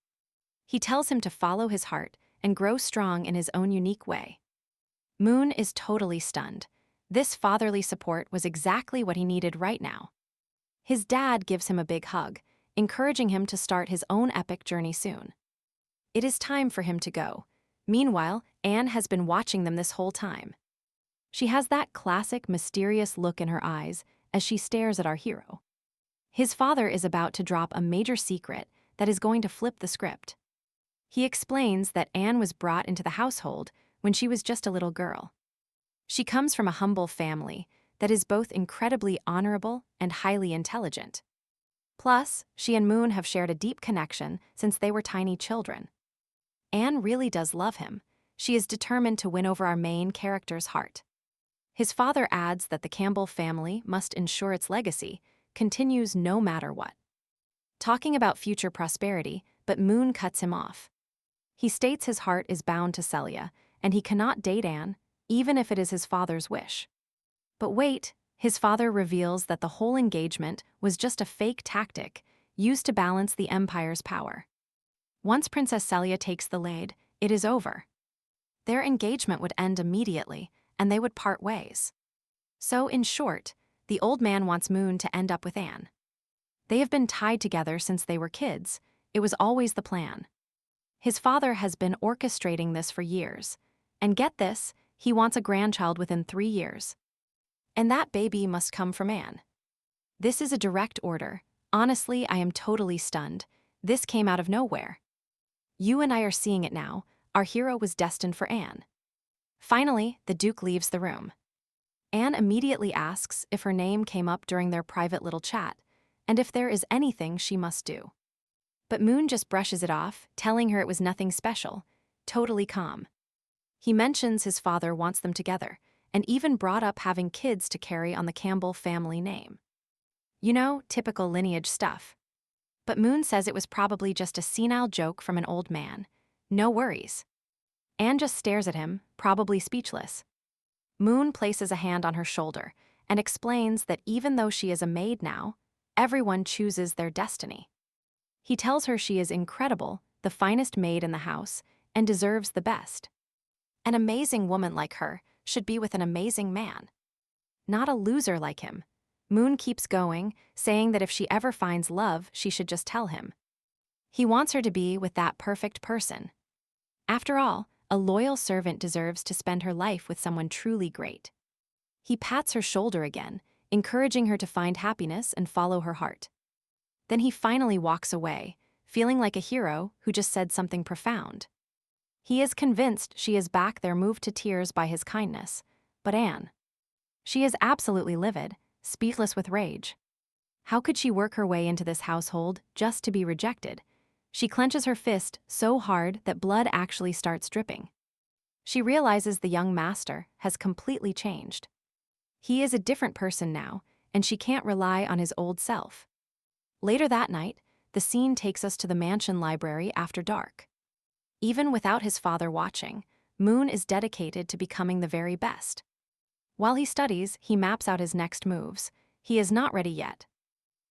He tells him to follow his heart and grow strong in his own unique way. Moon is totally stunned. This fatherly support was exactly what he needed right now. His dad gives him a big hug, encouraging him to start his own epic journey soon. It is time for him to go. Meanwhile, Anne has been watching them this whole time. She has that classic mysterious look in her eyes as she stares at our hero. His father is about to drop a major secret that is going to flip the script. He explains that Anne was brought into the household when she was just a little girl. She comes from a humble family that is both incredibly honorable and highly intelligent. Plus, she and Moon have shared a deep connection since they were tiny children. Anne really does love him. She is determined to win over our main character's heart. His father adds that the Campbell family must ensure its legacy continues no matter what. Talking about future prosperity, but Moon cuts him off. He states his heart is bound to Celia, and he cannot date Anne, even if it is his father's wish. But wait, his father reveals that the whole engagement was just a fake tactic used to balance the Empire's power. Once Princess Celia takes the lead, it is over. Their engagement would end immediately, and they would part ways. So, in short, the old man wants Moon to end up with Anne. They have been tied together since they were kids. It was always the plan. His father has been orchestrating this for years. And get this, he wants a grandchild within 3 years. And that baby must come from Anne. This is a direct order. Honestly, I am totally stunned. This came out of nowhere. You and I are seeing it now. Our hero was destined for Anne. Finally, the Duke leaves the room. Anne immediately asks if her name came up during their private little chat, and if there is anything she must do. But Moon just brushes it off, telling her it was nothing special, totally calm. He mentions his father wants them together, and even brought up having kids to carry on the Campbell family name. You know, typical lineage stuff. But Moon says it was probably just a senile joke from an old man. No worries. Anne just stares at him, probably speechless. Moon places a hand on her shoulder and explains that even though she is a maid now, everyone chooses their destiny. He tells her she is incredible, the finest maid in the house, and deserves the best. An amazing woman like her should be with an amazing man. Not a loser like him. Moon keeps going, saying that if she ever finds love, she should just tell him. He wants her to be with that perfect person. After all, a loyal servant deserves to spend her life with someone truly great. He pats her shoulder again, encouraging her to find happiness and follow her heart. Then he finally walks away, feeling like a hero who just said something profound. He is convinced she is back there, moved to tears by his kindness. But Anne? She is absolutely livid, speechless with rage. How could she work her way into this household just to be rejected? She clenches her fist so hard that blood actually starts dripping. She realizes the young master has completely changed. He is a different person now, and she can't rely on his old self. Later that night, the scene takes us to the mansion library after dark. Even without his father watching, Moon is dedicated to becoming the very best. While he studies, he maps out his next moves. He is not ready yet.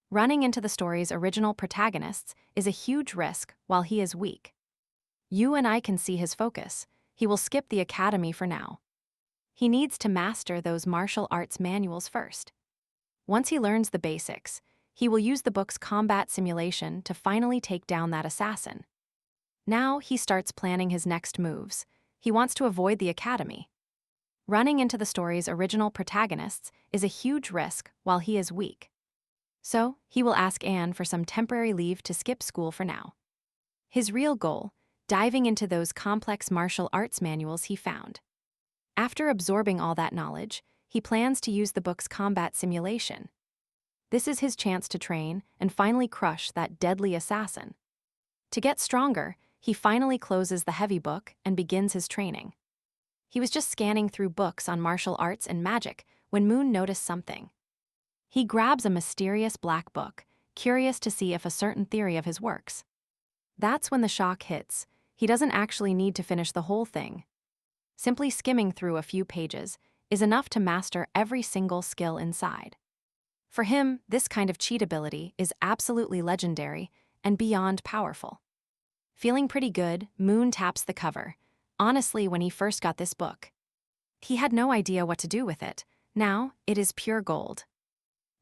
Running into the story's original protagonists is a huge risk while he is weak. You and I can see his focus. He will skip the academy for now. He needs to master those martial arts manuals first. Once he learns the basics, he will use the book's combat simulation to finally take down that assassin. Now he starts planning his next moves. He wants to avoid the academy. Running into the story's original protagonists is a huge risk while he is weak. So, he will ask Anne for some temporary leave to skip school for now. His real goal, diving into those complex martial arts manuals he found. After absorbing all that knowledge, he plans to use the book's combat simulation. This is his chance to train and finally crush that deadly assassin. To get stronger, he finally closes the heavy book and begins his training. He was just scanning through books on martial arts and magic when Moon noticed something. He grabs a mysterious black book, curious to see if a certain theory of his works. That's when the shock hits. He doesn't actually need to finish the whole thing. Simply skimming through a few pages is enough to master every single skill inside. For him, this kind of cheat ability is absolutely legendary and beyond powerful. Feeling pretty good, Moon taps the cover. Honestly, when he first got this book, he had no idea what to do with it. Now, it is pure gold.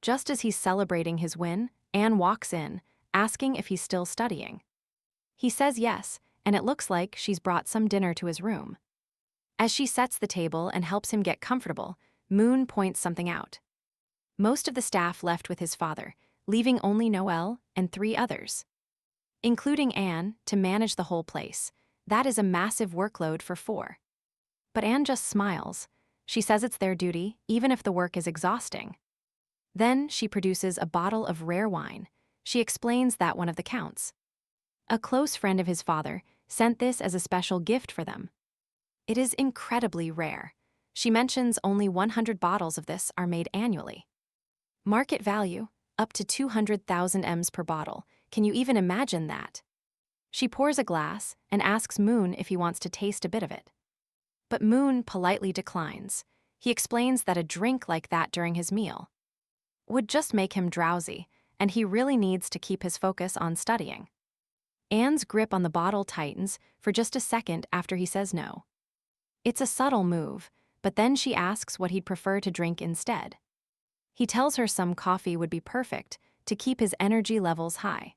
Just as he's celebrating his win, Anne walks in, asking if he's still studying. He says yes, and it looks like she's brought some dinner to his room. As she sets the table and helps him get comfortable, Moon points something out. Most of the staff left with his father, leaving only Noelle and 3 others, including Anne, to manage the whole place. That is a massive workload for 4. But Anne just smiles. She says it's their duty, even if the work is exhausting. Then she produces a bottle of rare wine. She explains that one of the counts. A close friend of his father sent this as a special gift for them. It is incredibly rare. She mentions only 100 bottles of this are made annually. Market value, up to 200,000 Ms per bottle. Can you even imagine that? She pours a glass and asks Moon if he wants to taste a bit of it. But Moon politely declines. He explains that a drink like that during his meal would just make him drowsy, and he really needs to keep his focus on studying. Anne's grip on the bottle tightens for just a second after he says no. It's a subtle move, but then she asks what he'd prefer to drink instead. He tells her some coffee would be perfect to keep his energy levels high.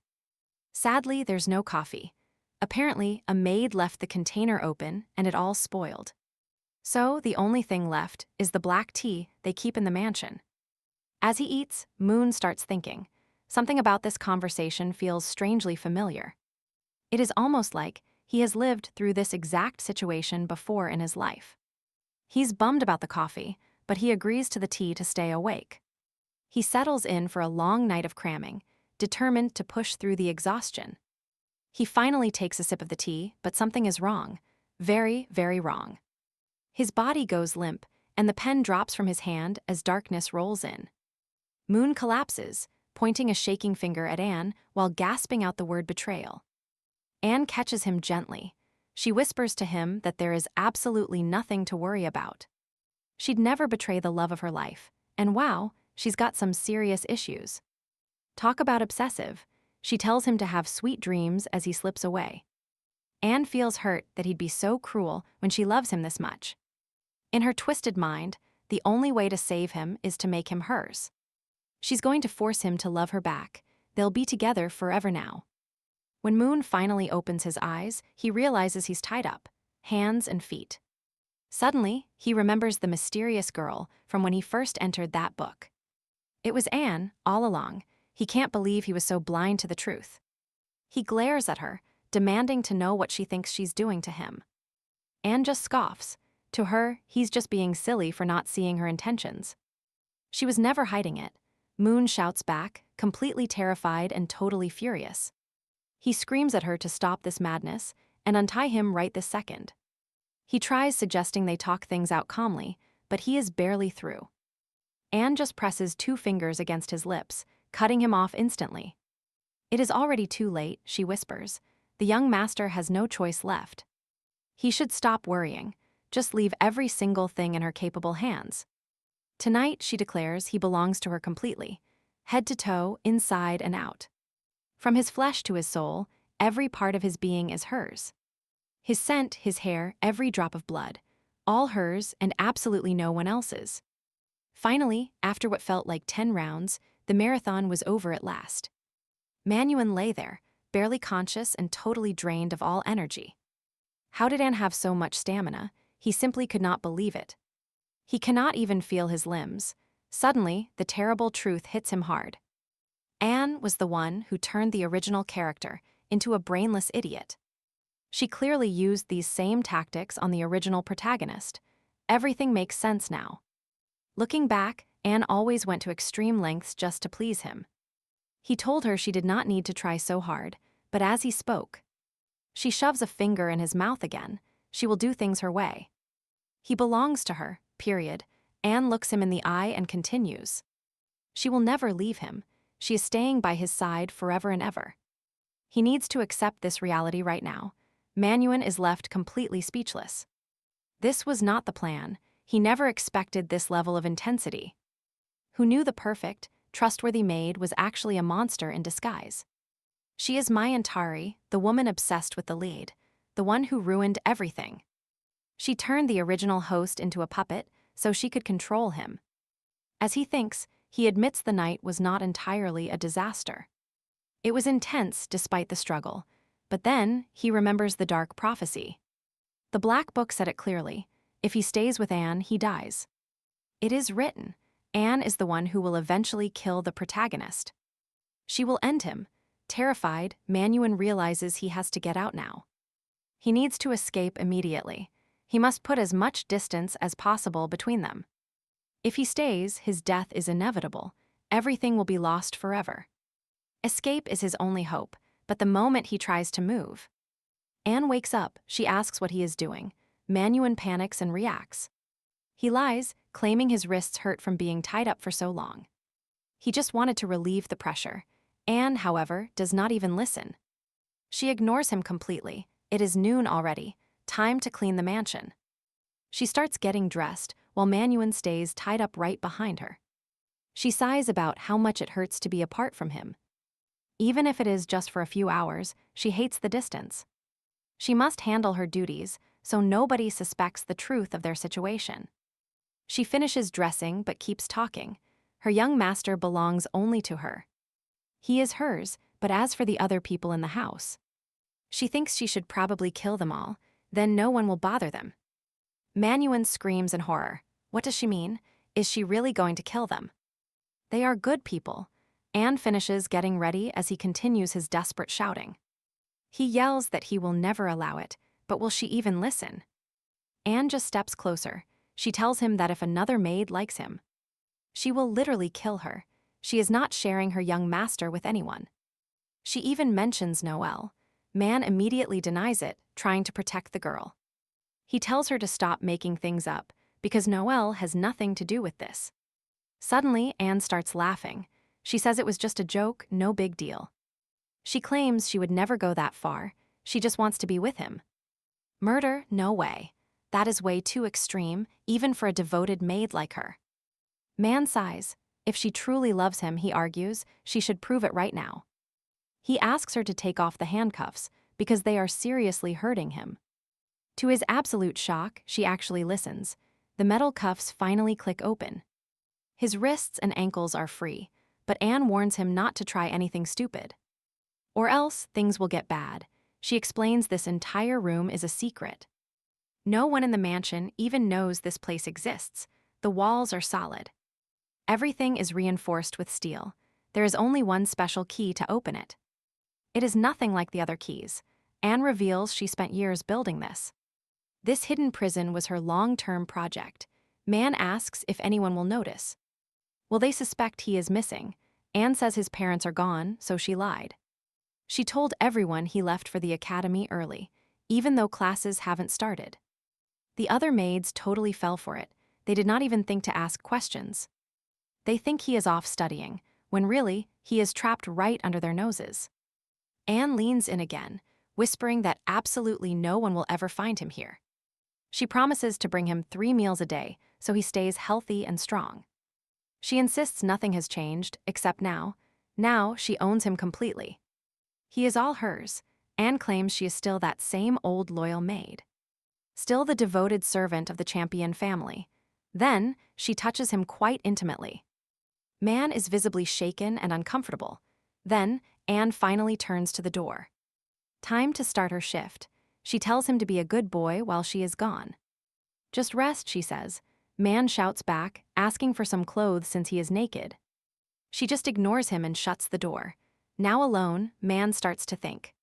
Sadly, there's no coffee. Apparently, a maid left the container open and it all spoiled. So the only thing left is the black tea they keep in the mansion. As he eats, Moon starts thinking. Something about this conversation feels strangely familiar. It is almost like he has lived through this exact situation before in his life. He's bummed about the coffee, but he agrees to the tea to stay awake. He settles in for a long night of cramming, determined to push through the exhaustion. He finally takes a sip of the tea, but something is wrong. Very, very wrong. His body goes limp, and the pen drops from his hand as darkness rolls in. Moon collapses, pointing a shaking finger at Anne while gasping out the word betrayal. Anne catches him gently. She whispers to him that there is absolutely nothing to worry about. She'd never betray the love of her life, and wow, she's got some serious issues. Talk about obsessive. She tells him to have sweet dreams as he slips away. Anne feels hurt that he'd be so cruel when she loves him this much. In her twisted mind, the only way to save him is to make him hers. She's going to force him to love her back. They'll be together forever now. When Moon finally opens his eyes, he realizes he's tied up, hands and feet. Suddenly, he remembers the mysterious girl from when he first entered that book. It was Anne, all along. He can't believe he was so blind to the truth. He glares at her, demanding to know what she thinks she's doing to him. Anne just scoffs. To her, he's just being silly for not seeing her intentions. She was never hiding it. Moon shouts back, completely terrified and totally furious. He screams at her to stop this madness and untie him right this second. He tries suggesting they talk things out calmly, but he is barely through. Anne just presses 2 fingers against his lips, cutting him off instantly. It is already too late, she whispers. The young master has no choice left. He should stop worrying, just leave every single thing in her capable hands. Tonight, she declares, he belongs to her completely, head to toe, inside and out. From his flesh to his soul, every part of his being is hers. His scent, his hair, every drop of blood, all hers and absolutely no one else's. Finally, after what felt like 10 rounds, the marathon was over at last. Manhwa lay there, barely conscious and totally drained of all energy. How did Anne have so much stamina? He simply could not believe it. He cannot even feel his limbs. Suddenly, the terrible truth hits him hard. Anne was the one who turned the original character into a brainless idiot. She clearly used these same tactics on the original protagonist. Everything makes sense now. Looking back, Anne always went to extreme lengths just to please him. He told her she did not need to try so hard, but as he spoke, she shoves a finger in his mouth again. She will do things her way. He belongs to her, period. Anne looks him in the eye and continues. She will never leave him. She is staying by his side forever and ever. He needs to accept this reality right now. Manhwa is left completely speechless. This was not the plan. He never expected this level of intensity. Who knew the perfect, trustworthy maid was actually a monster in disguise? She is Mai Antari, the woman obsessed with the lead, the one who ruined everything. She turned the original host into a puppet so she could control him. As he thinks, he admits the night was not entirely a disaster. It was intense despite the struggle, but then he remembers the dark prophecy. The Black Book said it clearly: if he stays with Anne, he dies. It is written, Anne is the one who will eventually kill the protagonist. She will end him. Terrified, Manhwa realizes he has to get out now. He needs to escape immediately. He must put as much distance as possible between them. If he stays, his death is inevitable. Everything will be lost forever. Escape is his only hope, but the moment he tries to move, Anne wakes up. She asks what he is doing. Manhwa panics and reacts. He lies, claiming his wrists hurt from being tied up for so long. He just wanted to relieve the pressure. Anne, however, does not even listen. She ignores him completely. It is noon already. Time to clean the mansion. She starts getting dressed, while Manhwa stays tied up right behind her. She sighs about how much it hurts to be apart from him. Even if it is just for a few hours, she hates the distance. She must handle her duties, so nobody suspects the truth of their situation. She finishes dressing but keeps talking. Her young master belongs only to her. He is hers, but as for the other people in the house, she thinks she should probably kill them all, then no one will bother them. Manhwa screams in horror. What does she mean? Is she really going to kill them? They are good people. Anne finishes getting ready as he continues his desperate shouting. He yells that he will never allow it, but will she even listen? Anne just steps closer. She tells him that if another maid likes him, she will literally kill her. She is not sharing her young master with anyone. She even mentions Noel. Man immediately denies it, trying to protect the girl. He tells her to stop making things up, because Noel has nothing to do with this. Suddenly, Anne starts laughing. She says it was just a joke, no big deal. She claims she would never go that far. She just wants to be with him. Murder? No way. That is way too extreme, even for a devoted maid like her. Man sighs. If she truly loves him, he argues, she should prove it right now. He asks her to take off the handcuffs, because they are seriously hurting him. To his absolute shock, she actually listens. The metal cuffs finally click open. His wrists and ankles are free, but Anne warns him not to try anything stupid. Or else, things will get bad. She explains this entire room is a secret. No one in the mansion even knows this place exists. The walls are solid. Everything is reinforced with steel. There is only one special key to open it. It is nothing like the other keys. Anne reveals she spent years building this. This hidden prison was her long-term project. Man asks if anyone will notice. Will they suspect he is missing? Anne says his parents are gone, so she lied. She told everyone he left for the academy early, even though classes haven't started. The other maids totally fell for it. They did not even think to ask questions. They think he is off studying, when really, he is trapped right under their noses. Anne leans in again, whispering that absolutely no one will ever find him here. She promises to bring him 3 meals a day, so he stays healthy and strong. She insists nothing has changed, except now. Now, she owns him completely. He is all hers. Anne claims she is still that same old loyal maid. Still the devoted servant of the champion family. Then, she touches him quite intimately. Man is visibly shaken and uncomfortable. Then, Anne finally turns to the door. Time to start her shift. She tells him to be a good boy while she is gone. Just rest, she says. Man shouts back, asking for some clothes since he is naked. She just ignores him and shuts the door. Now alone, Man starts to think.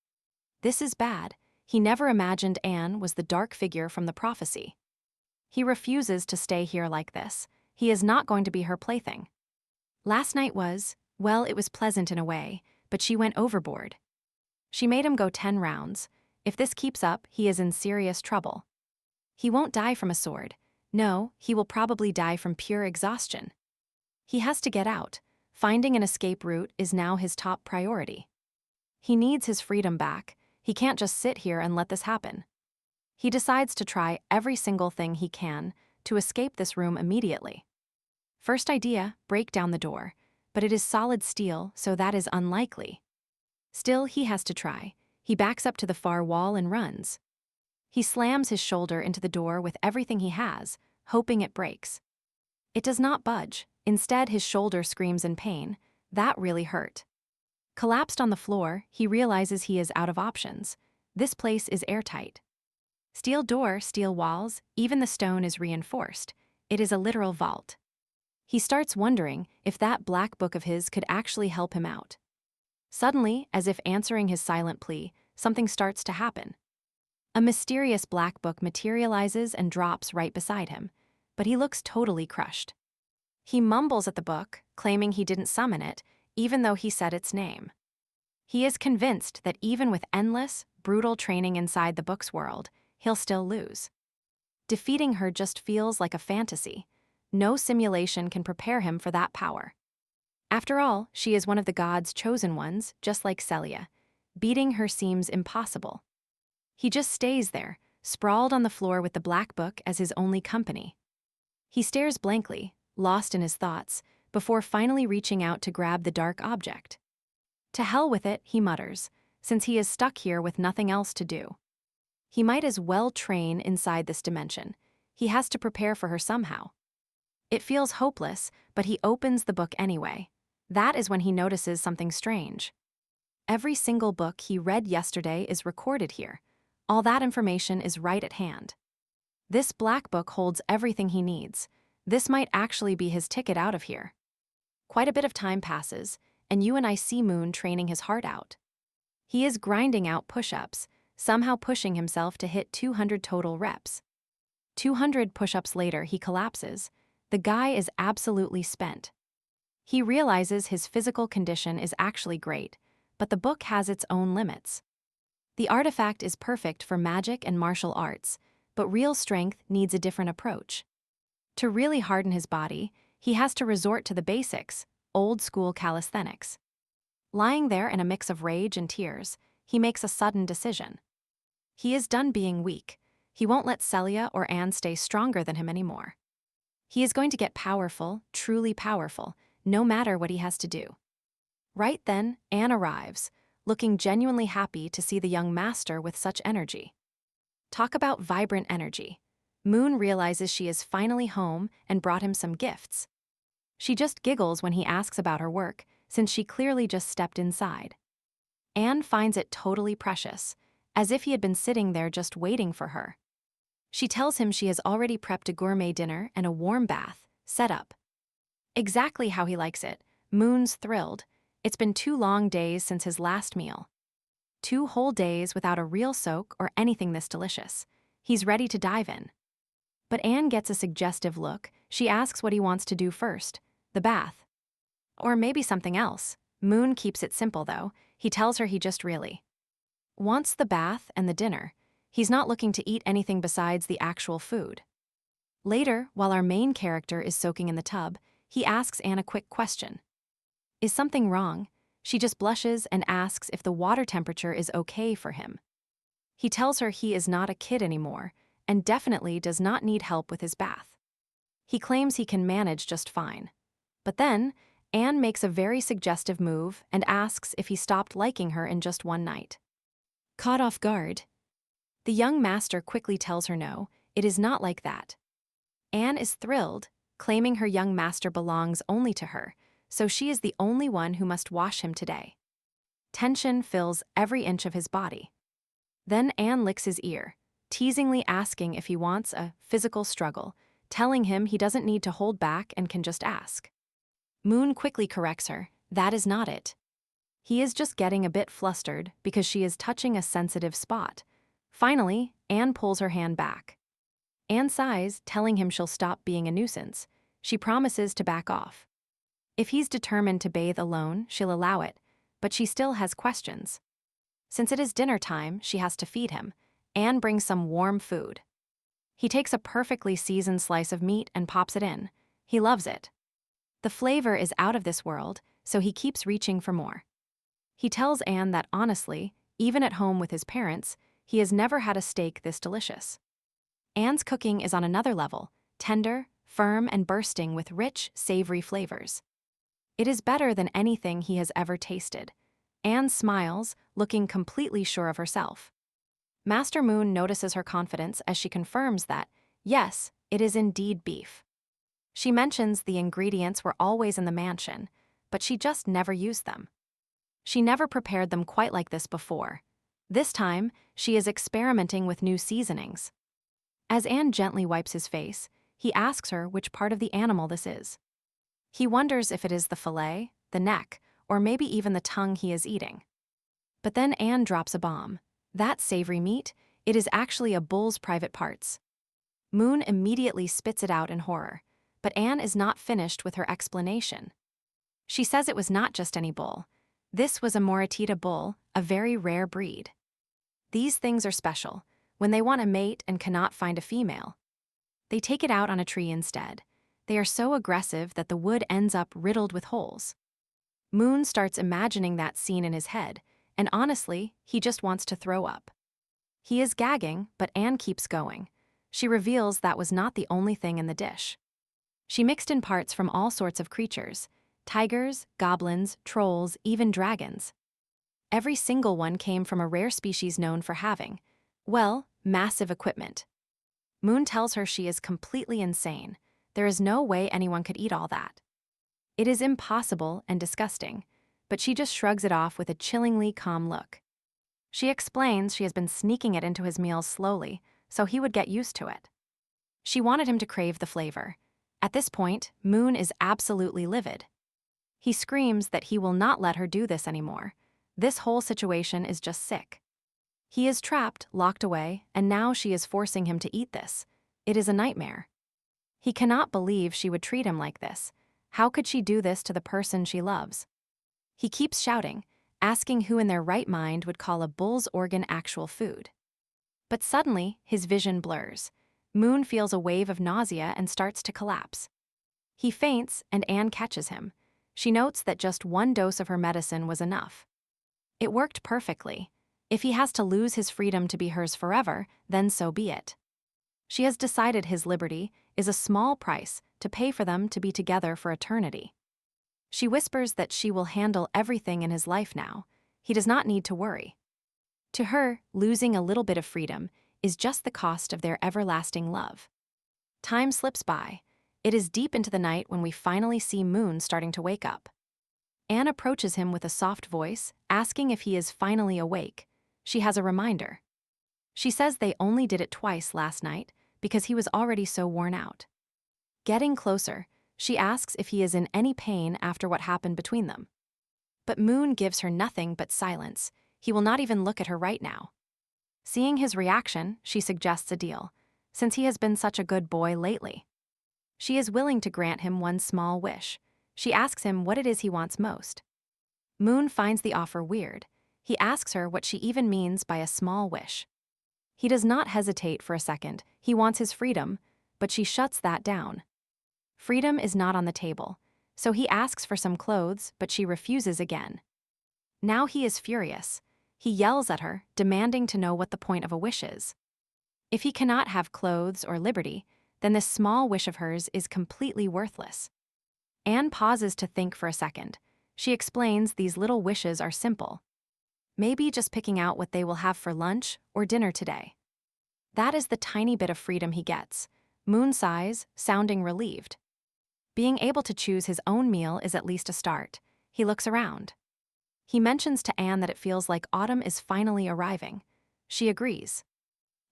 This is bad. He never imagined Anne was the dark figure from the prophecy. He refuses to stay here like this. He is not going to be her plaything. Last night was, well, it was pleasant in a way, but she went overboard. She made him go 10 rounds. If this keeps up, he is in serious trouble. He won't die from a sword. No, he will probably die from pure exhaustion. He has to get out. Finding an escape route is now his top priority. He needs his freedom back. He can't just sit here and let this happen. He decides to try every single thing he can to escape this room immediately. First idea, break down the door, but it is solid steel, so that is unlikely. Still, he has to try. He backs up to the far wall and runs. He slams his shoulder into the door with everything he has, hoping it breaks. It does not budge. Instead, his shoulder screams in pain. That really hurt. Collapsed on the floor, he realizes he is out of options. This place is airtight. Steel door, steel walls, even the stone is reinforced. It is a literal vault. He starts wondering if that black book of his could actually help him out. Suddenly, as if answering his silent plea, something starts to happen. A mysterious black book materializes and drops right beside him, but he looks totally crushed. He mumbles at the book, claiming he didn't summon it, even though he said its name. He is convinced that even with endless, brutal training inside the book's world, he'll still lose. Defeating her just feels like a fantasy. No simulation can prepare him for that power. After all, she is one of the gods' chosen ones, just like Celia. Beating her seems impossible. He just stays there, sprawled on the floor with the black book as his only company. He stares blankly, lost in his thoughts, before finally reaching out to grab the dark object. To hell with it, he mutters, since he is stuck here with nothing else to do. He might as well train inside this dimension. He has to prepare for her somehow. It feels hopeless, but he opens the book anyway. That is when he notices something strange. Every single book he read yesterday is recorded here. All that information is right at hand. This black book holds everything he needs. This might actually be his ticket out of here. Quite a bit of time passes, and you and I see Moon training his heart out. He is grinding out push-ups, somehow pushing himself to hit 200 total reps. 200 push-ups later, he collapses. The guy is absolutely spent. He realizes his physical condition is actually great, but the book has its own limits. The artifact is perfect for magic and martial arts, but real strength needs a different approach. To really harden his body, he has to resort to the basics, old-school calisthenics. Lying there in a mix of rage and tears, he makes a sudden decision. He is done being weak. He won't let Celia or Anne stay stronger than him anymore. He is going to get powerful, truly powerful, no matter what he has to do. Right then, Anne arrives, looking genuinely happy to see the young master with such energy. Talk about vibrant energy. Moon realizes she is finally home and brought him some gifts. She just giggles when he asks about her work, since she clearly just stepped inside. Anne finds it totally precious, as if he had been sitting there just waiting for her. She tells him she has already prepped a gourmet dinner and a warm bath, set up. Exactly how he likes it. Moon's thrilled. It's been 2 long days since his last meal. 2 whole days without a real soak or anything this delicious. He's ready to dive in. But Anne gets a suggestive look. She asks what he wants to do first, the bath. Or maybe something else. Moon keeps it simple though. He tells her he just really wants the bath and the dinner. He's not looking to eat anything besides the actual food. Later, while our main character is soaking in the tub, he asks Anne a quick question. Is something wrong? She just blushes and asks if the water temperature is okay for him. He tells her he is not a kid anymore and definitely does not need help with his bath. He claims he can manage just fine. But then, Anne makes a very suggestive move and asks if he stopped liking her in just one night. Caught off guard, the young master quickly tells her no, it is not like that. Anne is thrilled, claiming her young master belongs only to her, so she is the only one who must wash him today. Tension fills every inch of his body. Then Anne licks his ear, teasingly asking if he wants a physical struggle, telling him he doesn't need to hold back and can just ask. Moon quickly corrects her, that is not it. He is just getting a bit flustered because she is touching a sensitive spot. Finally, Anne pulls her hand back. Anne sighs, telling him she'll stop being a nuisance. She promises to back off. If he's determined to bathe alone, she'll allow it, but she still has questions. Since it is dinner time, she has to feed him. Anne brings some warm food. He takes a perfectly seasoned slice of meat and pops it in. He loves it. The flavor is out of this world, so he keeps reaching for more. He tells Anne that honestly, even at home with his parents, he has never had a steak this delicious. Anne's cooking is on another level, tender, firm, and bursting with rich, savory flavors. It is better than anything he has ever tasted. Anne smiles, looking completely sure of herself. Master Moon notices her confidence as she confirms that, yes, it is indeed beef. She mentions the ingredients were always in the mansion, but she just never used them. She never prepared them quite like this before. This time, she is experimenting with new seasonings. As Anne gently wipes his face, he asks her which part of the animal this is. He wonders if it is the fillet, the neck, or maybe even the tongue he is eating. But then Anne drops a bomb. That savory meat, it is actually a bull's private parts. Moon immediately spits it out in horror, but Anne is not finished with her explanation. She says it was not just any bull. This was a Moritita bull, a very rare breed. These things are special, when they want a mate and cannot find a female. They take it out on a tree instead. They are so aggressive that the wood ends up riddled with holes. Moon starts imagining that scene in his head, and honestly, he just wants to throw up. He is gagging, but Anne keeps going. She reveals that was not the only thing in the dish. She mixed in parts from all sorts of creatures: tigers, goblins, trolls, even dragons. Every single one came from a rare species known for having, well, massive equipment. Moon tells her she is completely insane. There is no way anyone could eat all that. It is impossible and disgusting, but she just shrugs it off with a chillingly calm look. She explains she has been sneaking it into his meals slowly, so he would get used to it. She wanted him to crave the flavor. At this point, Moon is absolutely livid. He screams that he will not let her do this anymore. This whole situation is just sick. He is trapped, locked away, and now she is forcing him to eat this. It is a nightmare. He cannot believe she would treat him like this. How could she do this to the person she loves? He keeps shouting, asking who in their right mind would call a bull's organ actual food. But suddenly, his vision blurs. Moon feels a wave of nausea and starts to collapse. He faints, and Anne catches him. She notes that just one dose of her medicine was enough. It worked perfectly. If he has to lose his freedom to be hers forever, then so be it. She has decided his liberty is a small price to pay for them to be together for eternity. She whispers that she will handle everything in his life now. He does not need to worry. To her, losing a little bit of freedom is just the cost of their everlasting love. Time slips by. It is deep into the night when we finally see Moon starting to wake up. Anne approaches him with a soft voice, asking if he is finally awake. She has a reminder. She says they only did it twice last night because he was already so worn out. Getting closer, she asks if he is in any pain after what happened between them. But Moon gives her nothing but silence. He will not even look at her right now. Seeing his reaction, she suggests a deal, since he has been such a good boy lately. She is willing to grant him one small wish. She asks him what it is he wants most. Moon finds the offer weird. He asks her what she even means by a small wish. He does not hesitate for a second. He wants his freedom, but she shuts that down. Freedom is not on the table, so he asks for some clothes, but she refuses again. Now he is furious. He yells at her, demanding to know what the point of a wish is. If he cannot have clothes or liberty, then this small wish of hers is completely worthless. Anne pauses to think for a second. She explains these little wishes are simple. Maybe just picking out what they will have for lunch or dinner today. That is the tiny bit of freedom he gets. Moon sighs, sounding relieved. Being able to choose his own meal is at least a start. He looks around. He mentions to Anne that it feels like autumn is finally arriving. She agrees.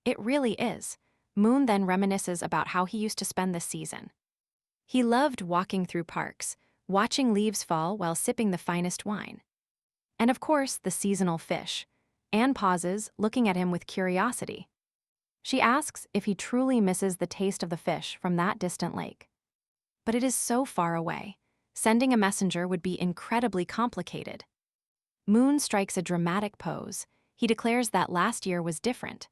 It really is. Moon then reminisces about how he used to spend this season. He loved walking through parks, watching leaves fall while sipping the finest wine. And of course, the seasonal fish. Anne pauses, looking at him with curiosity. She asks if he truly misses the taste of the fish from that distant lake. But it is so far away. Sending a messenger would be incredibly complicated. Moon strikes a dramatic pose. He declares that last year was different.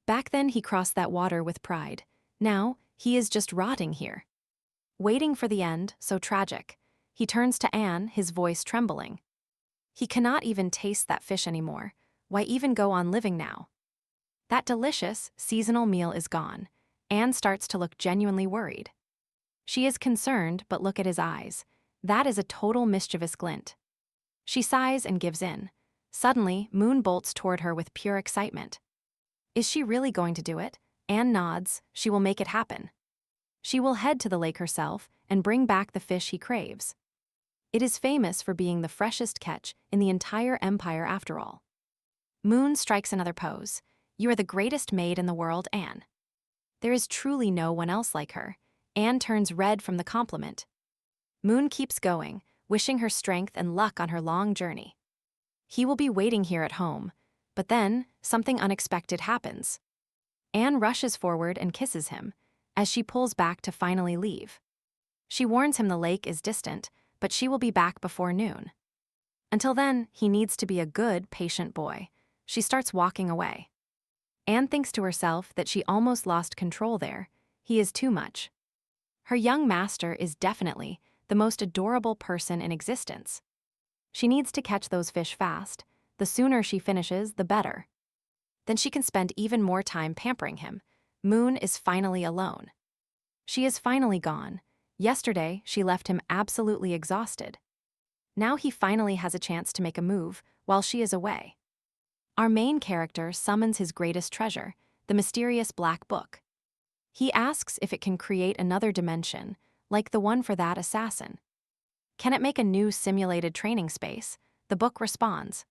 Back then he crossed that water with pride. Now, he is just rotting here. Waiting for the end, so tragic. He turns to Anne, his voice trembling. He cannot even taste that fish anymore. Why even go on living now? That delicious, seasonal meal is gone. Anne starts to look genuinely worried. She is concerned, but look at his eyes. That is a total mischievous glint. She sighs and gives in. Suddenly, Moon bolts toward her with pure excitement. Is she really going to do it? Anne nods. She will make it happen. She will head to the lake herself and bring back the fish he craves. It is famous for being the freshest catch in the entire empire after all. Moon strikes another pose. You are the greatest maid in the world, Anne. There is truly no one else like her. Anne turns red from the compliment. Moon keeps going, wishing her strength and luck on her long journey. He will be waiting here at home, but then something unexpected happens. Anne rushes forward and kisses him, as she pulls back to finally leave. She warns him the lake is distant, but she will be back before noon. Until then, he needs to be a good, patient boy. She starts walking away. Anne thinks to herself that she almost lost control there. He is too much. Her young master is definitely the most adorable person in existence. She needs to catch those fish fast. The sooner she finishes, the better. Then she can spend even more time pampering him. Moon is finally alone. She is finally gone. Yesterday, she left him absolutely exhausted. Now he finally has a chance to make a move while she is away. Our main character summons his greatest treasure, the mysterious black book. He asks if it can create another dimension, like the one for that assassin. Can it make a new simulated training space? The book responds.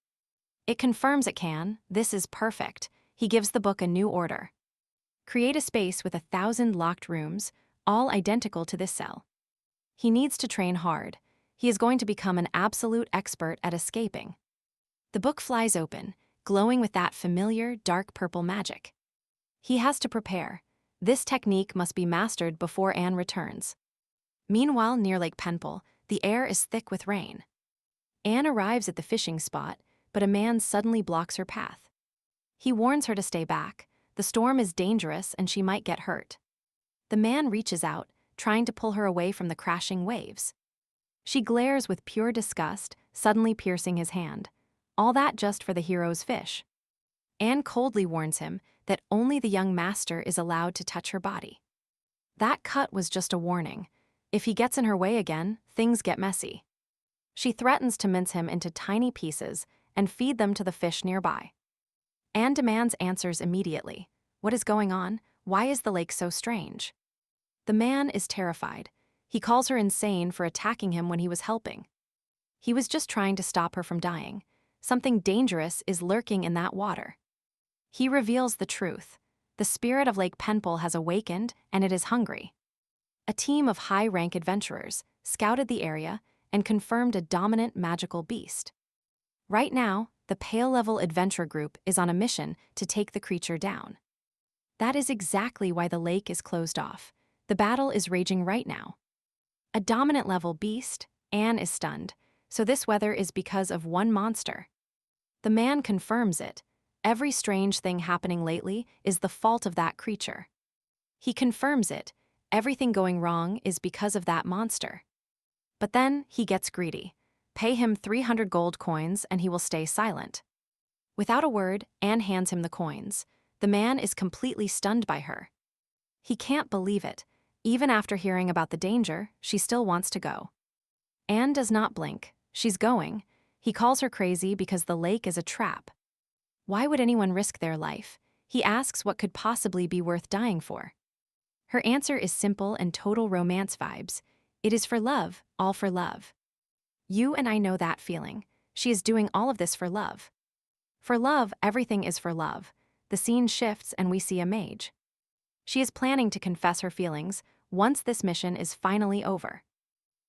It confirms it can. This is perfect. He gives the book a new order. Create a space with 1,000 locked rooms, all identical to this cell. He needs to train hard. He is going to become an absolute expert at escaping. The book flies open, glowing with that familiar dark purple magic. He has to prepare. This technique must be mastered before Anne returns. Meanwhile, near Lake Penpal, the air is thick with rain. Anne arrives at the fishing spot, but a man suddenly blocks her path. He warns her to stay back. The storm is dangerous and she might get hurt. The man reaches out, trying to pull her away from the crashing waves. She glares with pure disgust, suddenly piercing his hand. All that just for the hero's fish. Anne coldly warns him that only the young master is allowed to touch her body. That cut was just a warning. If he gets in her way again, things get messy. She threatens to mince him into tiny pieces and feed them to the fish nearby. Anne demands answers immediately. What is going on? Why is the lake so strange? The man is terrified. He calls her insane for attacking him when he was helping. He was just trying to stop her from dying. Something dangerous is lurking in that water. He reveals the truth. The spirit of Lake Penpal has awakened and it is hungry. A team of high-rank adventurers scouted the area and confirmed a dominant magical beast. Right now, the Pale-level adventure group is on a mission to take the creature down. That is exactly why the lake is closed off. The battle is raging right now. A dominant-level beast, Anne is stunned, so this weather is because of one monster. The man confirms it. Every strange thing happening lately is the fault of that creature. He confirms it. Everything going wrong is because of that monster. But then he gets greedy. Pay him 300 gold coins and he will stay silent. Without a word, Anne hands him the coins. The man is completely stunned by her. He can't believe it. Even after hearing about the danger, she still wants to go. Anne does not blink. She's going. He calls her crazy because the lake is a trap. Why would anyone risk their life? He asks what could possibly be worth dying for. Her answer is simple and total romance vibes. It is for love, all for love. You and I know that feeling. She is doing all of this for love. For love, everything is for love. The scene shifts and we see a mage. She is planning to confess her feelings once this mission is finally over.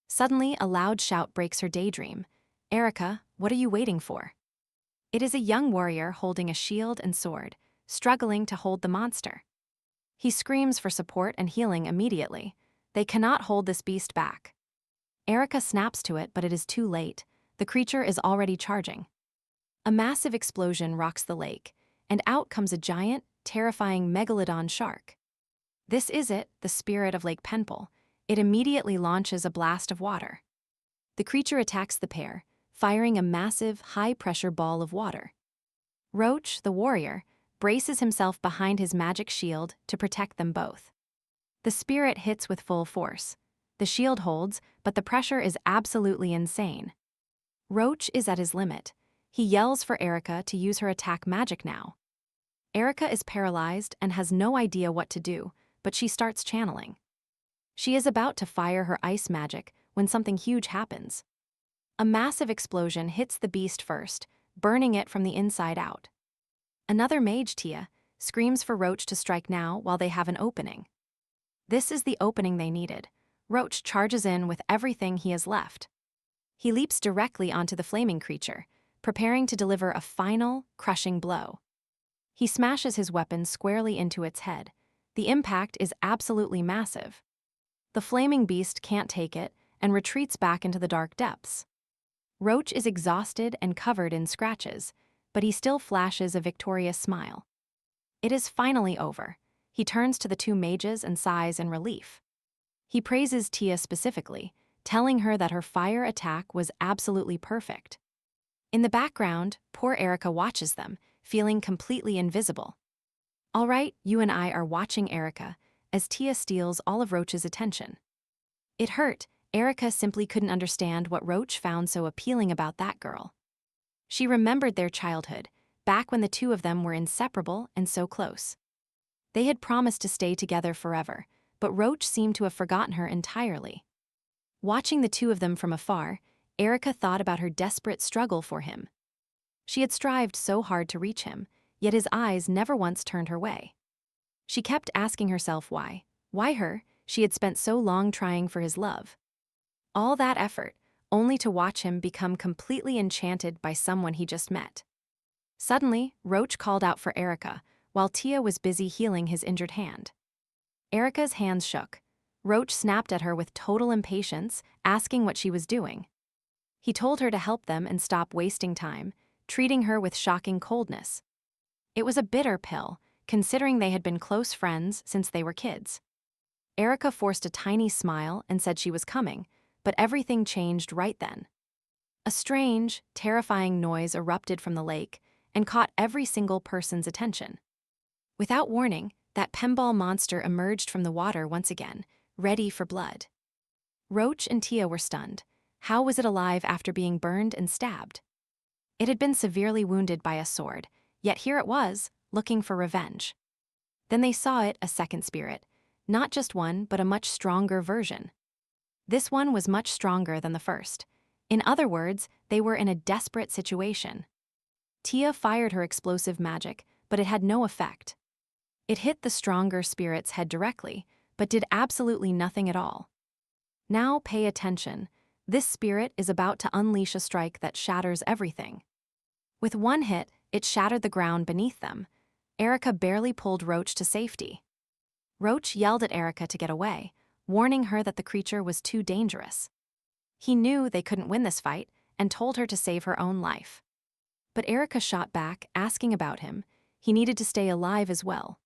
Suddenly, a loud shout breaks her daydream. Erica, what are you waiting for? It is a young warrior holding a shield and sword, struggling to hold the monster. He screams for support and healing immediately. They cannot hold this beast back. Erica snaps to it, but it is too late. The creature is already charging. A massive explosion rocks the lake, and out comes a giant, terrifying megalodon shark. This is it, the spirit of Lake Penpal. It immediately launches a blast of water. The creature attacks the pair, firing a massive, high-pressure ball of water. Roach, the warrior, braces himself behind his magic shield to protect them both. The spirit hits with full force. The shield holds, but the pressure is absolutely insane. Roach is at his limit. He yells for Erica to use her attack magic now. Erica is paralyzed and has no idea what to do, but she starts channeling. She is about to fire her ice magic when something huge happens. A massive explosion hits the beast first, burning it from the inside out. Another mage, Tia, screams for Roach to strike now while they have an opening. This is the opening they needed. Roach charges in with everything he has left. He leaps directly onto the flaming creature, preparing to deliver a final, crushing blow. He smashes his weapon squarely into its head. The impact is absolutely massive. The flaming beast can't take it and retreats back into the dark depths. Roach is exhausted and covered in scratches, but he still flashes a victorious smile. It is finally over. He turns to the two mages and sighs in relief. He praises Tia specifically, telling her that her fire attack was absolutely perfect. In the background, poor Erica watches them, feeling completely invisible. All right, you and I are watching Erica, as Tia steals all of Roach's attention. It hurt. Erica simply couldn't understand what Roach found so appealing about that girl. She remembered their childhood, back when the two of them were inseparable and so close. They had promised to stay together forever, but Roach seemed to have forgotten her entirely. Watching the two of them from afar, Erica thought about her desperate struggle for him. She had strived so hard to reach him, yet his eyes never once turned her way. She kept asking herself why. Why her? She had spent so long trying for his love. All that effort, only to watch him become completely enchanted by someone he just met. Suddenly, Roach called out for Erica, while Tia was busy healing his injured hand. Erica's hands shook. Roach snapped at her with total impatience, asking what she was doing. He told her to help them and stop wasting time, treating her with shocking coldness. It was a bitter pill, considering they had been close friends since they were kids. Erica forced a tiny smile and said she was coming, but everything changed right then. A strange, terrifying noise erupted from the lake and caught every single person's attention. Without warning, that pinball monster emerged from the water once again, ready for blood. Roach and Tia were stunned. How was it alive after being burned and stabbed? It had been severely wounded by a sword, yet here it was, looking for revenge. Then they saw it, a second spirit. Not just one, but a much stronger version. This one was much stronger than the first. In other words, they were in a desperate situation. Tia fired her explosive magic, but it had no effect. It hit the stronger spirit's head directly, but did absolutely nothing at all. Now pay attention. This spirit is about to unleash a strike that shatters everything. With one hit, it shattered the ground beneath them. Erica barely pulled Roach to safety. Roach yelled at Erica to get away, warning her that the creature was too dangerous. He knew they couldn't win this fight and told her to save her own life. But Erica shot back, asking about him. He needed to stay alive as well.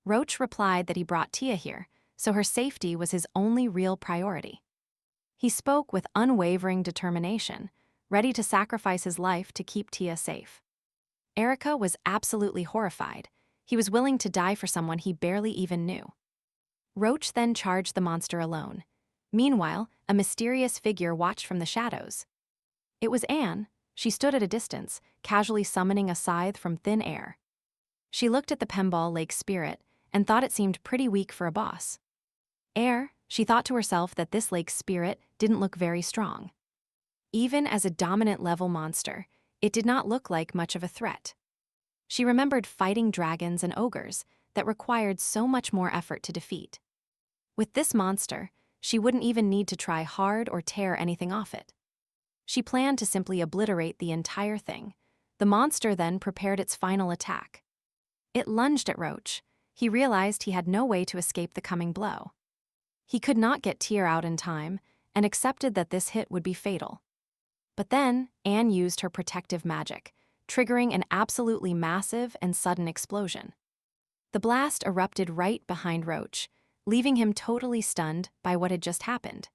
Roach replied that he brought Tia here, so her safety was his only real priority. He spoke with unwavering determination, ready to sacrifice his life to keep Tia safe. Erica was absolutely horrified. He was willing to die for someone he barely even knew. Roach then charged the monster alone. Meanwhile, a mysterious figure watched from the shadows. It was Anne. She stood at a distance, casually summoning a scythe from thin air. She looked at the Pemball Lake spirit and thought it seemed pretty weak for a boss. She thought to herself that this lake spirit didn't look very strong. Even as a dominant-level monster, it did not look like much of a threat. She remembered fighting dragons and ogres that required so much more effort to defeat. With this monster, she wouldn't even need to try hard or tear anything off it. She planned to simply obliterate the entire thing. The monster then prepared its final attack. It lunged at Roach. He realized he had no way to escape the coming blow. He could not get Tia out in time and accepted that this hit would be fatal. But then, Anne used her protective magic, triggering an absolutely massive and sudden explosion. The blast erupted right behind Roach, leaving him totally stunned by what had just happened.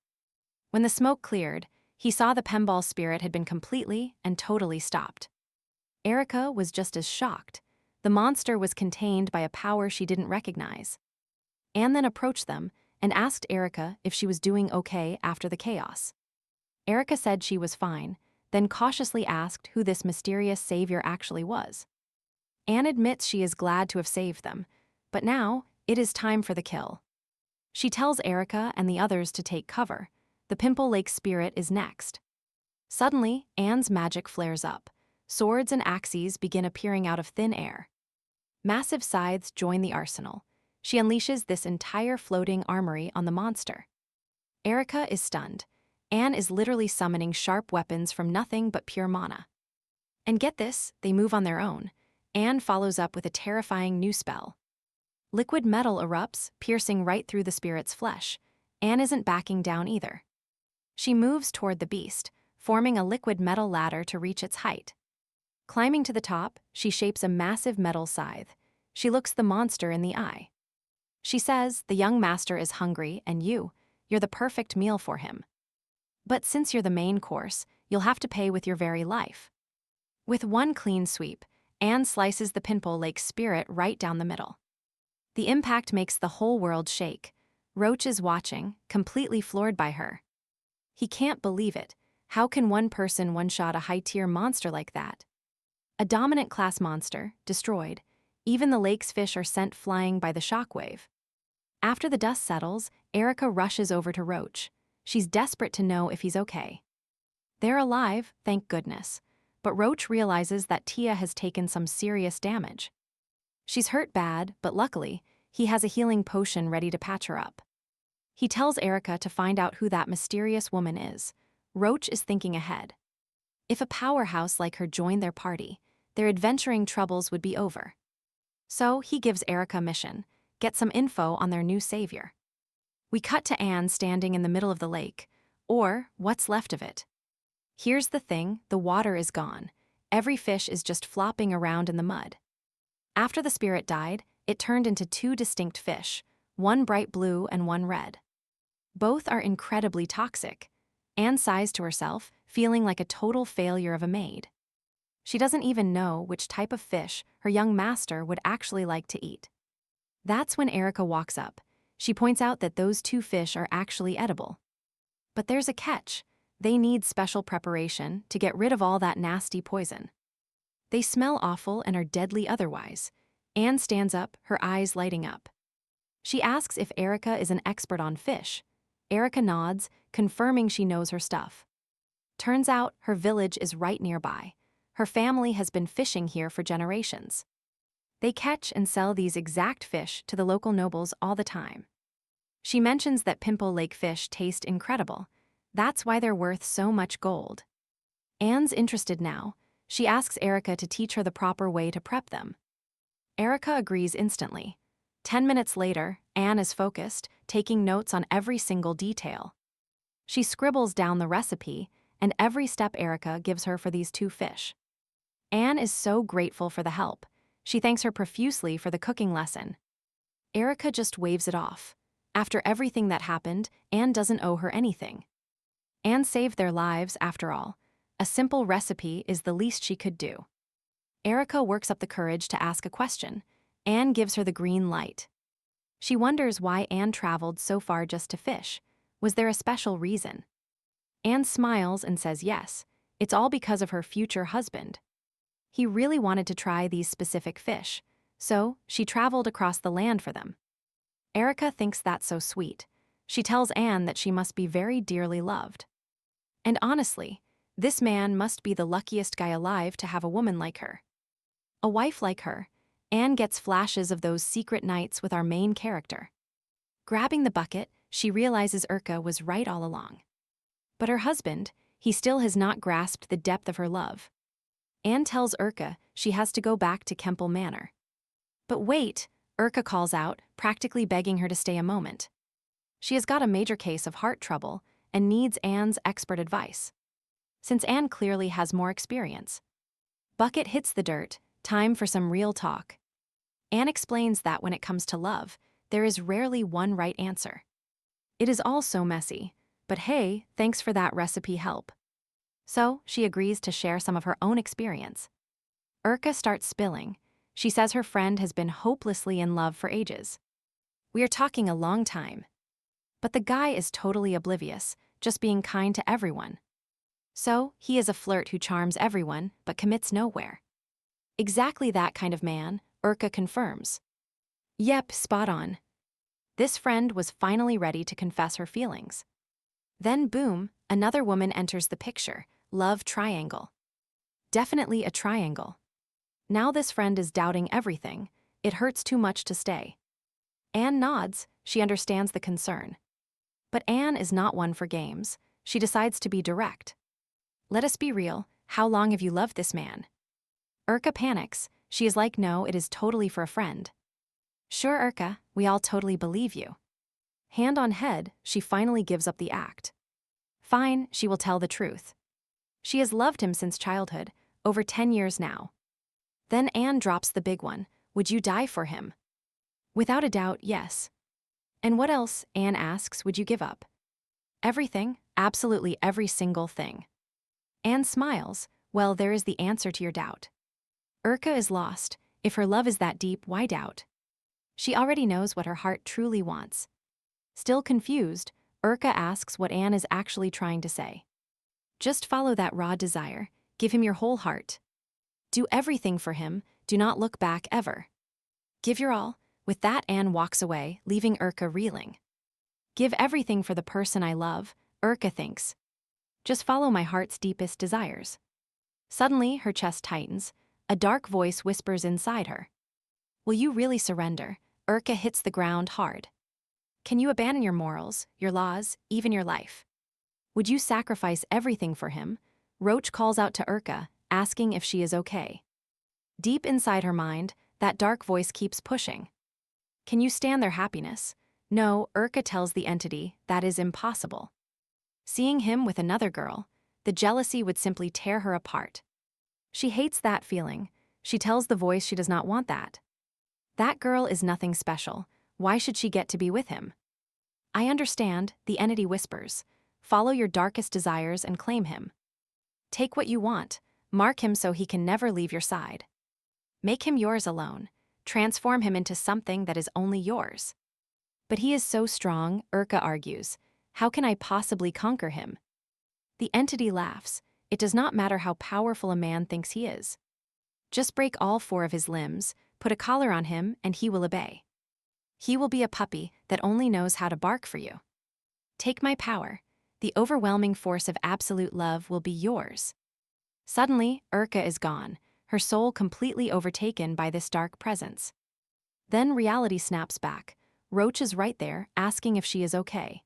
When the smoke cleared, he saw the Pemball spirit had been completely and totally stopped. Erica was just as shocked. The monster was contained by a power she didn't recognize. Anne then approached them and asked Erica if she was doing okay after the chaos. Erica said she was fine, then cautiously asked who this mysterious savior actually was. Anne admits she is glad to have saved them, but now it is time for the kill. She tells Erica and the others to take cover. The Pimple Lake spirit is next. Suddenly, Anne's magic flares up. Swords and axes begin appearing out of thin air. Massive scythes join the arsenal. She unleashes this entire floating armory on the monster. Erica is stunned. Anne is literally summoning sharp weapons from nothing but pure mana. And get this, they move on their own. Anne follows up with a terrifying new spell. Liquid metal erupts, piercing right through the spirit's flesh. Anne isn't backing down either. She moves toward the beast, forming a liquid metal ladder to reach its height. Climbing to the top, she shapes a massive metal scythe. She looks the monster in the eye. She says, "The young master is hungry, and you're the perfect meal for him. But since you're the main course, you'll have to pay with your very life." With one clean sweep, Anne slices the Pimple Lake spirit right down the middle. The impact makes the whole world shake. Roach is watching, completely floored by her. He can't believe it. How can one person one-shot a high-tier monster like that? A dominant class monster, destroyed. Even the lake's fish are sent flying by the shockwave. After the dust settles, Erica rushes over to Roach. She's desperate to know if he's okay. They're alive, thank goodness. But Roach realizes that Tia has taken some serious damage. She's hurt bad, but luckily, he has a healing potion ready to patch her up. He tells Erica to find out who that mysterious woman is. Roach is thinking ahead. If a powerhouse like her joined their party, their adventuring troubles would be over. So he gives Erica a mission: get some info on their new savior. We cut to Anne standing in the middle of the lake, or what's left of it. Here's the thing, the water is gone. Every fish is just flopping around in the mud. After the spirit died, it turned into two distinct fish, one bright blue and one red. Both are incredibly toxic. Anne sighs to herself, feeling like a total failure of a maid. She doesn't even know which type of fish her young master would actually like to eat. That's when Erica walks up. She points out that those two fish are actually edible. But there's a catch. They need special preparation to get rid of all that nasty poison. They smell awful and are deadly otherwise. Anne stands up, her eyes lighting up. She asks if Erica is an expert on fish. Erica nods, confirming she knows her stuff. Turns out her village is right nearby. Her family has been fishing here for generations. They catch and sell these exact fish to the local nobles all the time. She mentions that Pimple Lake fish taste incredible. That's why they're worth so much gold. Anne's interested now. She asks Erica to teach her the proper way to prep them. Erica agrees instantly. 10 minutes later, Anne is focused, taking notes on every single detail. She scribbles down the recipe and every step Erica gives her for these two fish. Anne is so grateful for the help. She thanks her profusely for the cooking lesson. Erica just waves it off. After everything that happened, Anne doesn't owe her anything. Anne saved their lives, after all. A simple recipe is the least she could do. Erica works up the courage to ask a question. Anne gives her the green light. She wonders why Anne traveled so far just to fish. Was there a special reason? Anne smiles and says yes. It's all because of her future husband. He really wanted to try these specific fish, so she traveled across the land for them. Erica thinks that's so sweet. She tells Anne that she must be very dearly loved. And honestly, this man must be the luckiest guy alive to have a woman like her. A wife like her. Anne gets flashes of those secret nights with our main character. Grabbing the bucket, she realizes Urka was right all along. But her husband, he still has not grasped the depth of her love. Anne tells Urka she has to go back to Kemple Manor. But wait, Urka calls out, practically begging her to stay a moment. She has got a major case of heart trouble and needs Anne's expert advice. Since Anne clearly has more experience. Bucket hits the dirt, time for some real talk. Anne explains that when it comes to love, there is rarely one right answer. It is all so messy, but hey, thanks for that recipe help. So she agrees to share some of her own experience. Urka starts spilling. She says her friend has been hopelessly in love for ages. We are talking a long time. But the guy is totally oblivious, just being kind to everyone. So, he is a flirt who charms everyone but commits nowhere. Exactly that kind of man, Urka confirms. Yep, spot on. This friend was finally ready to confess her feelings. Then boom, another woman enters the picture. Love triangle. Definitely a triangle. Now this friend is doubting everything. It hurts too much to stay. Anne nods, she understands the concern. But Anne is not one for games. She decides to be direct. Let us be real, how long have you loved this man? Urka panics. She is like, no, it is totally for a friend. Sure, Urka, we all totally believe you. Hand on head, she finally gives up the act. Fine, she will tell the truth. She has loved him since childhood, over 10 years now. Then Anne drops the big one. Would you die for him? Without a doubt, yes. And what else, Anne asks, would you give up? Everything, absolutely every single thing. Anne smiles. Well, there is the answer to your doubt. Urka is lost. If her love is that deep, why doubt? She already knows what her heart truly wants. Still confused, Urka asks what Anne is actually trying to say. Just follow that raw desire. Give him your whole heart. Do everything for him. Do not look back ever. Give your all. With that, Anne walks away, leaving Urka reeling. Give everything for the person I love, Urka thinks. Just follow my heart's deepest desires. Suddenly, her chest tightens. A dark voice whispers inside her. Will you really surrender? Urka hits the ground hard. Can you abandon your morals, your laws, even your life? Would you sacrifice everything for him? Roach calls out to Urka, asking if she is okay. Deep inside her mind, that dark voice keeps pushing. Can you stand their happiness? No, Urka tells the entity, that is impossible. Seeing him with another girl, the jealousy would simply tear her apart. She hates that feeling. She tells the voice she does not want that. That girl is nothing special. Why should she get to be with him? I understand, the entity whispers. Follow your darkest desires and claim him. Take what you want. Mark him so he can never leave your side. Make him yours alone. Transform him into something that is only yours. But he is so strong, Urka argues. How can I possibly conquer him? The entity laughs. It does not matter how powerful a man thinks he is. Just break all 4 of his limbs, put a collar on him, and he will obey. He will be a puppy that only knows how to bark for you. Take my power. The overwhelming force of absolute love will be yours. Suddenly, Urka is gone, her soul completely overtaken by this dark presence. Then reality snaps back. Roach is right there, asking if she is okay.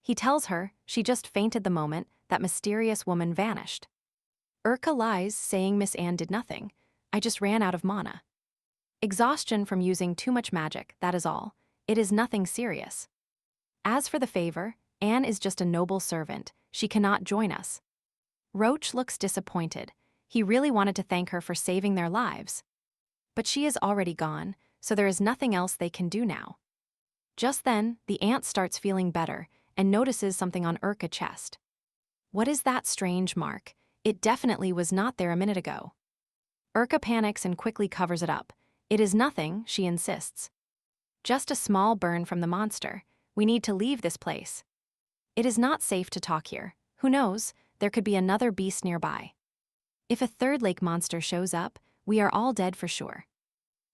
He tells her she just fainted the moment that mysterious woman vanished. Urka lies, saying Miss Anne did nothing. I just ran out of mana. Exhaustion from using too much magic, that is all. It is nothing serious. As for the favor, Anne is just a noble servant. She cannot join us. Roach looks disappointed. He really wanted to thank her for saving their lives. But she is already gone, so there is nothing else they can do now. Just then, the ant starts feeling better and notices something on Urka's chest. What is that strange mark? It definitely was not there a minute ago. Urka panics and quickly covers it up. It is nothing, she insists. Just a small burn from the monster. We need to leave this place. It is not safe to talk here. Who knows, there could be another beast nearby. If a third lake monster shows up, we are all dead for sure.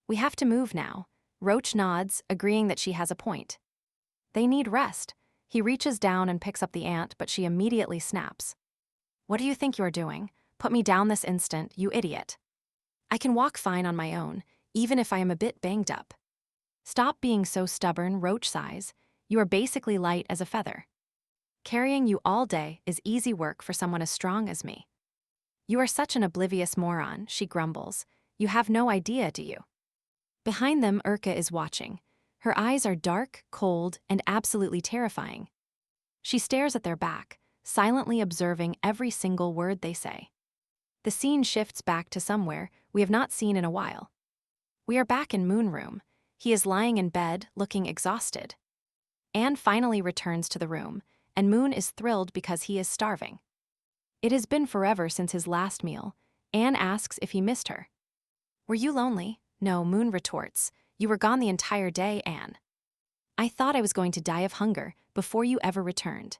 We have to move now. Roach nods, agreeing that she has a point. They need rest. He reaches down and picks up the ant, but she immediately snaps. What do you think you are doing? Put me down this instant, you idiot. I can walk fine on my own, even if I am a bit banged up. Stop being so stubborn, Roach sighs. You are basically light as a feather. Carrying you all day is easy work for someone as strong as me. You are such an oblivious moron, she grumbles. You have no idea, do you? Behind them, Urka is watching. Her eyes are dark, cold, and absolutely terrifying. She stares at their back, silently observing every single word they say. The scene shifts back to somewhere we have not seen in a while. We are back in Moon Room. He is lying in bed, looking exhausted. Anne finally returns to the room, and Moon is thrilled because he is starving. It has been forever since his last meal. Anne asks if he missed her. Were you lonely? No, Moon retorts. You were gone the entire day, Anne. I thought I was going to die of hunger before you ever returned.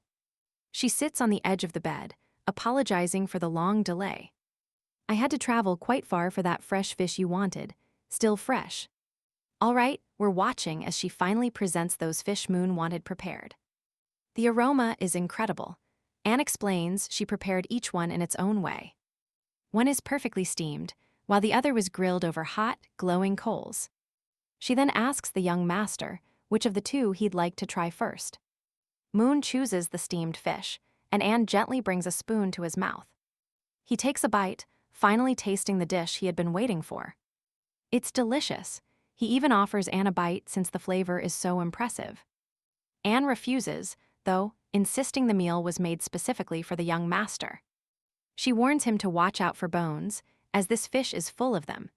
She sits on the edge of the bed, apologizing for the long delay. I had to travel quite far for that fresh fish you wanted, still fresh. All right, we're watching as she finally presents those fish Moon wanted prepared. The aroma is incredible. Anne explains she prepared each one in its own way. One is perfectly steamed, while the other was grilled over hot, glowing coals. She then asks the young master which of the two he'd like to try first. Moon chooses the steamed fish, and Anne gently brings a spoon to his mouth. He takes a bite, finally tasting the dish he had been waiting for. It's delicious. He even offers Anne a bite since the flavor is so impressive. Anne refuses, though, insisting the meal was made specifically for the young master. She warns him to watch out for bones, as this fish is full of them.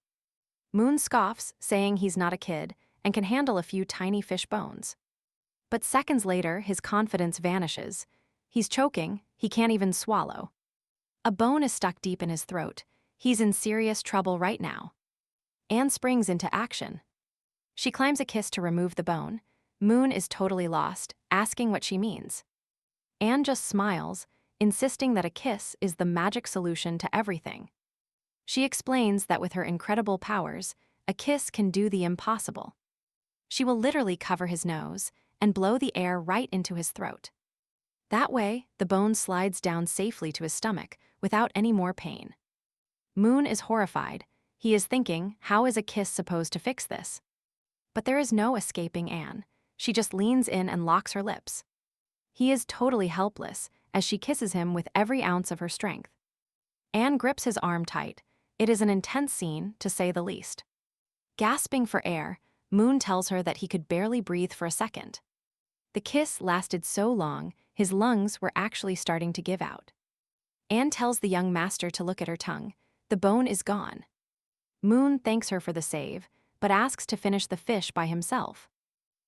Moon scoffs, saying he's not a kid and can handle a few tiny fish bones. But seconds later, his confidence vanishes. He's choking, he can't even swallow. A bone is stuck deep in his throat. He's in serious trouble right now. Anne springs into action. She climbs a kiss to remove the bone. Moon is totally lost, asking what she means. Anne just smiles, insisting that a kiss is the magic solution to everything. She explains that with her incredible powers, a kiss can do the impossible. She will literally cover his nose and blow the air right into his throat. That way, the bone slides down safely to his stomach without any more pain. Moon is horrified. He is thinking, how is a kiss supposed to fix this? But there is no escaping Anne. She just leans in and locks her lips. He is totally helpless as she kisses him with every ounce of her strength. Anne grips his arm tight. It is an intense scene, to say the least. Gasping for air, Moon tells her that he could barely breathe for a second. The kiss lasted so long, his lungs were actually starting to give out. Anne tells the young master to look at her tongue. The bone is gone. Moon thanks her for the save, but asks to finish the fish by himself.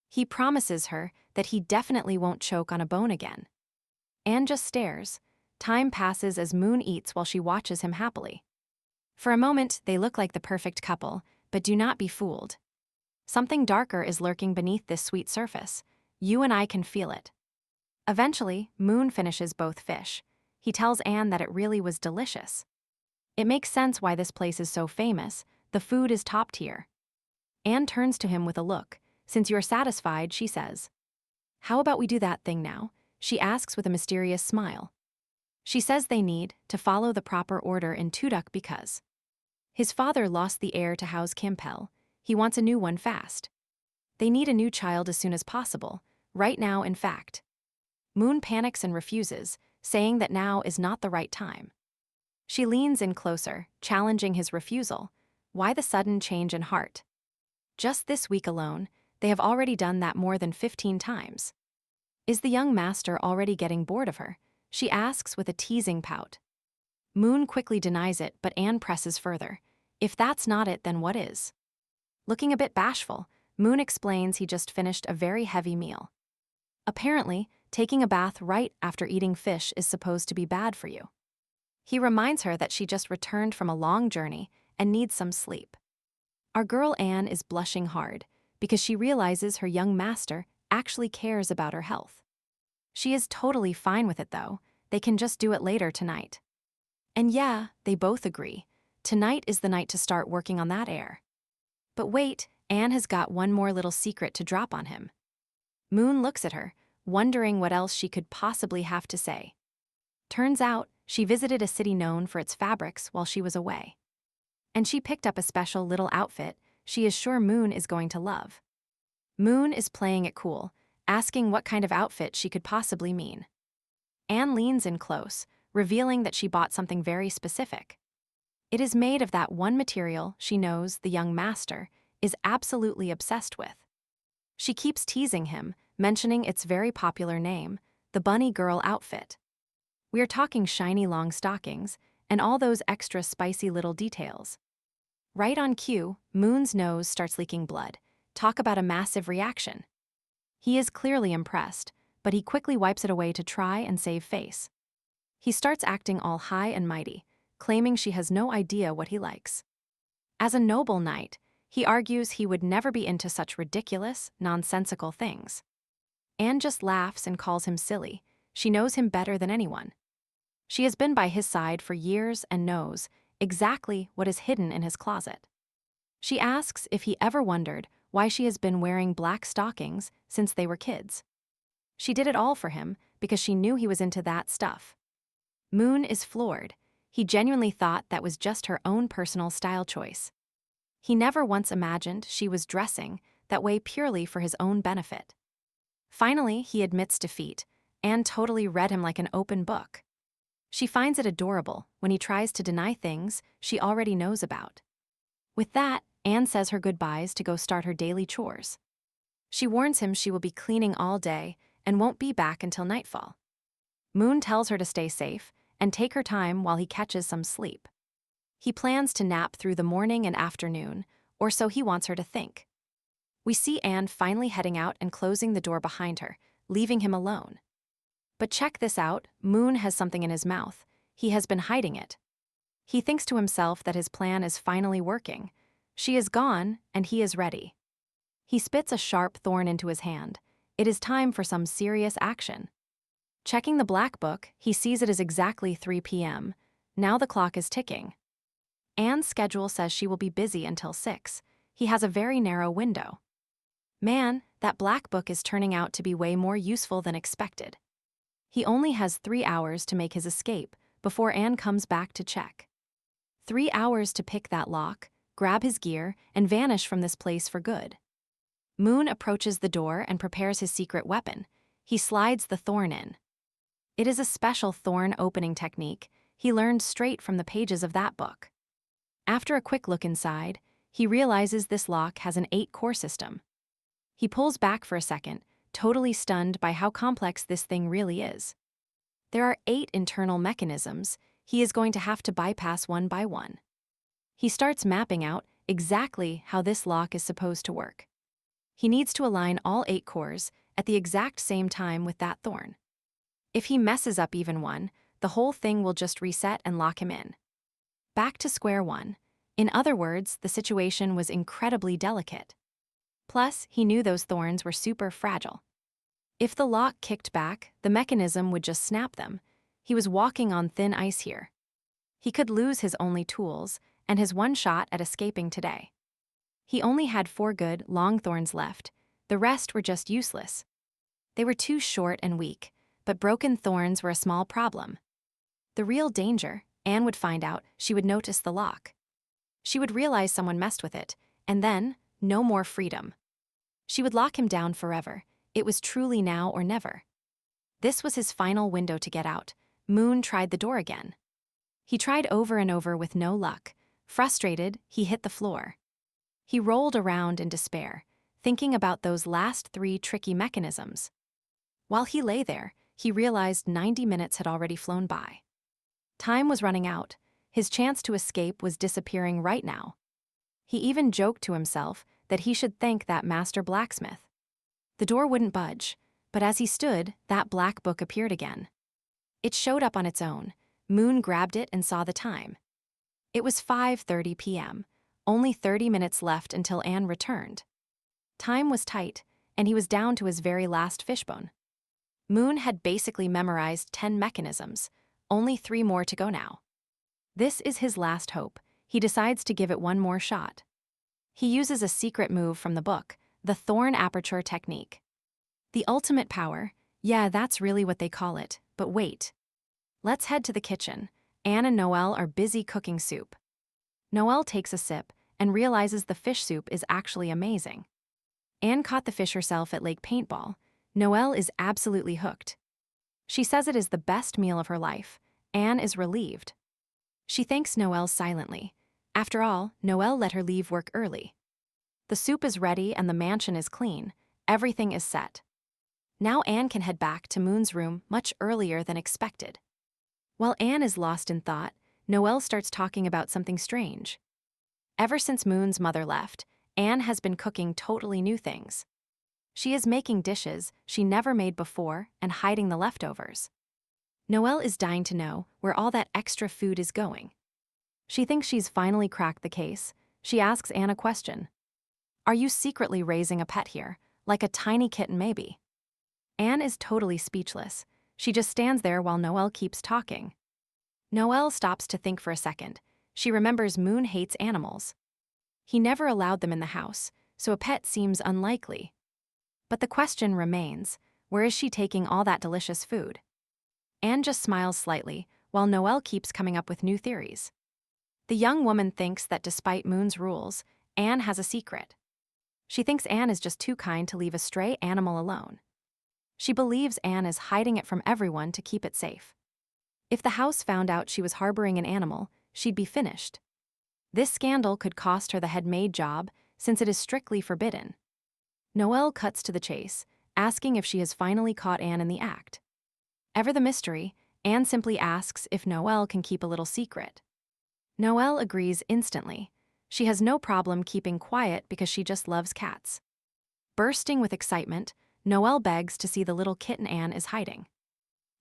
He promises her that he definitely won't choke on a bone again. Anne just stares. Time passes as Moon eats while she watches him happily. For a moment, they look like the perfect couple, but do not be fooled. Something darker is lurking beneath this sweet surface. You and I can feel it. Eventually, Moon finishes both fish. He tells Anne that it really was delicious. It makes sense why this place is so famous. The food is top tier. Anne turns to him with a look. Since you're satisfied, she says. How about we do that thing now? She asks with a mysterious smile. She says they need to follow the proper order in Tuduk because his father lost the heir to House Kimpel. He wants a new one fast. They need a new child as soon as possible, right now in fact. Moon panics and refuses, saying that now is not the right time. She leans in closer, challenging his refusal. Why the sudden change in heart? Just this week alone, they have already done that more than 15 times. Is the young master already getting bored of her? She asks with a teasing pout. Moon quickly denies it, but Anne presses further. If that's not it, then what is? Looking a bit bashful, Moon explains he just finished a very heavy meal. Apparently, taking a bath right after eating fish is supposed to be bad for you. He reminds her that she just returned from a long journey and needs some sleep. Our girl Anne is blushing hard because she realizes her young master actually cares about her health. She is totally fine with it though. They can just do it later tonight. And yeah, they both agree. Tonight is the night to start working on that heir. But wait, Anne has got one more little secret to drop on him. Moon looks at her, wondering what else she could possibly have to say. Turns out, she visited a city known for its fabrics while she was away. And she picked up a special little outfit she is sure Moon is going to love. Moon is playing it cool, asking what kind of outfit she could possibly mean. Anne leans in close, revealing that she bought something very specific. It is made of that one material she knows the young master is absolutely obsessed with. She keeps teasing him, mentioning its very popular name, the bunny girl outfit. We are talking shiny long stockings and all those extra spicy little details. Right on cue, Moon's nose starts leaking blood. Talk about a massive reaction. He is clearly impressed, but he quickly wipes it away to try and save face. He starts acting all high and mighty, claiming she has no idea what he likes. As a noble knight, He argues he would never be into such ridiculous, nonsensical things. Anne just laughs and calls him silly. She knows him better than anyone. She has been by his side for years and knows exactly what is hidden in his closet. She asks if he ever wondered why she has been wearing black stockings since they were kids. She did it all for him because she knew he was into that stuff. Moon is floored. He genuinely thought that was just her own personal style choice. He never once imagined she was dressing that way purely for his own benefit. Finally, he admits defeat. Anne totally read him like an open book. She finds it adorable when he tries to deny things she already knows about. With that, Anne says her goodbyes to go start her daily chores. She warns him she will be cleaning all day and won't be back until nightfall. Moon tells her to stay safe and take her time while he catches some sleep. He plans to nap through the morning and afternoon, or so he wants her to think. We see Anne finally heading out and closing the door behind her, leaving him alone. But check this out, Moon has something in his mouth. He has been hiding it. He thinks to himself that his plan is finally working. She is gone, and he is ready. He spits a sharp thorn into his hand. It is time for some serious action. Checking the black book, he sees it is exactly 3 p.m. Now the clock is ticking. Anne's schedule says she will be busy until 6. He has a very narrow window. Man, that black book is turning out to be way more useful than expected. He only has 3 hours to make his escape before Anne comes back to check. 3 hours to pick that lock, grab his gear, and vanish from this place for good. Moon approaches the door and prepares his secret weapon. He slides the thorn in. It is a special thorn opening technique he learned straight from the pages of that book. After a quick look inside, he realizes this lock has an 8-core system. He pulls back for a second, totally stunned by how complex this thing really is. There are 8 internal mechanisms he is going to have to bypass one by one. He starts mapping out exactly how this lock is supposed to work. He needs to align all 8 cores at the exact same time with that thorn. If he messes up even one, the whole thing will just reset and lock him in. Back to square one. In other words, the situation was incredibly delicate. Plus, he knew those thorns were super fragile. If the lock kicked back, the mechanism would just snap them. He was walking on thin ice here. He could lose his only tools and his one shot at escaping today. He only had 4 good, long thorns left. The rest were just useless. They were too short and weak, but broken thorns were a small problem. The real danger, Anne would find out, she would notice the lock. She would realize someone messed with it, and then, no more freedom. She would lock him down forever. It was truly now or never. This was his final window to get out. Moon tried the door again. He tried over and over with no luck. Frustrated, he hit the floor. He rolled around in despair, thinking about those last 3 tricky mechanisms. While he lay there, he realized 90 minutes had already flown by. Time was running out. His chance to escape was disappearing right now. He even joked to himself that he should thank that master blacksmith. The door wouldn't budge, but as he stood, that black book appeared again. It showed up on its own. Moon grabbed it and saw the time. It was 5:30 p.m., only 30 minutes left until Anne returned. Time was tight, and he was down to his very last fishbone. Moon had basically memorized 10 mechanisms, only 3 more to go now. This is his last hope. He decides to give it one more shot. He uses a secret move from the book, the thorn aperture technique. The ultimate power, yeah, that's really what they call it, but wait. Let's head to the kitchen. Anne and Noelle are busy cooking soup. Noelle takes a sip and realizes the fish soup is actually amazing. Anne caught the fish herself at Lake Paintball. Noelle is absolutely hooked. She says it is the best meal of her life. Anne is relieved. She thanks Noelle silently. After all, Noelle let her leave work early. The soup is ready and the mansion is clean. Everything is set. Now Anne can head back to Moon's room much earlier than expected. While Anne is lost in thought, Noelle starts talking about something strange. Ever since Moon's mother left, Anne has been cooking totally new things. She is making dishes she never made before and hiding the leftovers. Noelle is dying to know where all that extra food is going. She thinks she's finally cracked the case. She asks Anne a question. Are you secretly raising a pet here? Like a tiny kitten maybe? Anne is totally speechless. She just stands there while Noelle keeps talking. Noelle stops to think for a second. She remembers Moon hates animals. He never allowed them in the house, so a pet seems unlikely. But the question remains, where is she taking all that delicious food? Anne just smiles slightly, while Noelle keeps coming up with new theories. The young woman thinks that despite Moon's rules, Anne has a secret. She thinks Anne is just too kind to leave a stray animal alone. She believes Anne is hiding it from everyone to keep it safe. If the house found out she was harboring an animal, she'd be finished. This scandal could cost her the head maid job, since it is strictly forbidden. Noelle cuts to the chase, asking if she has finally caught Anne in the act. Ever the mystery, Anne simply asks if Noelle can keep a little secret. Noelle agrees instantly. She has no problem keeping quiet because she just loves cats. Bursting with excitement, Noelle begs to see the little kitten Anne is hiding.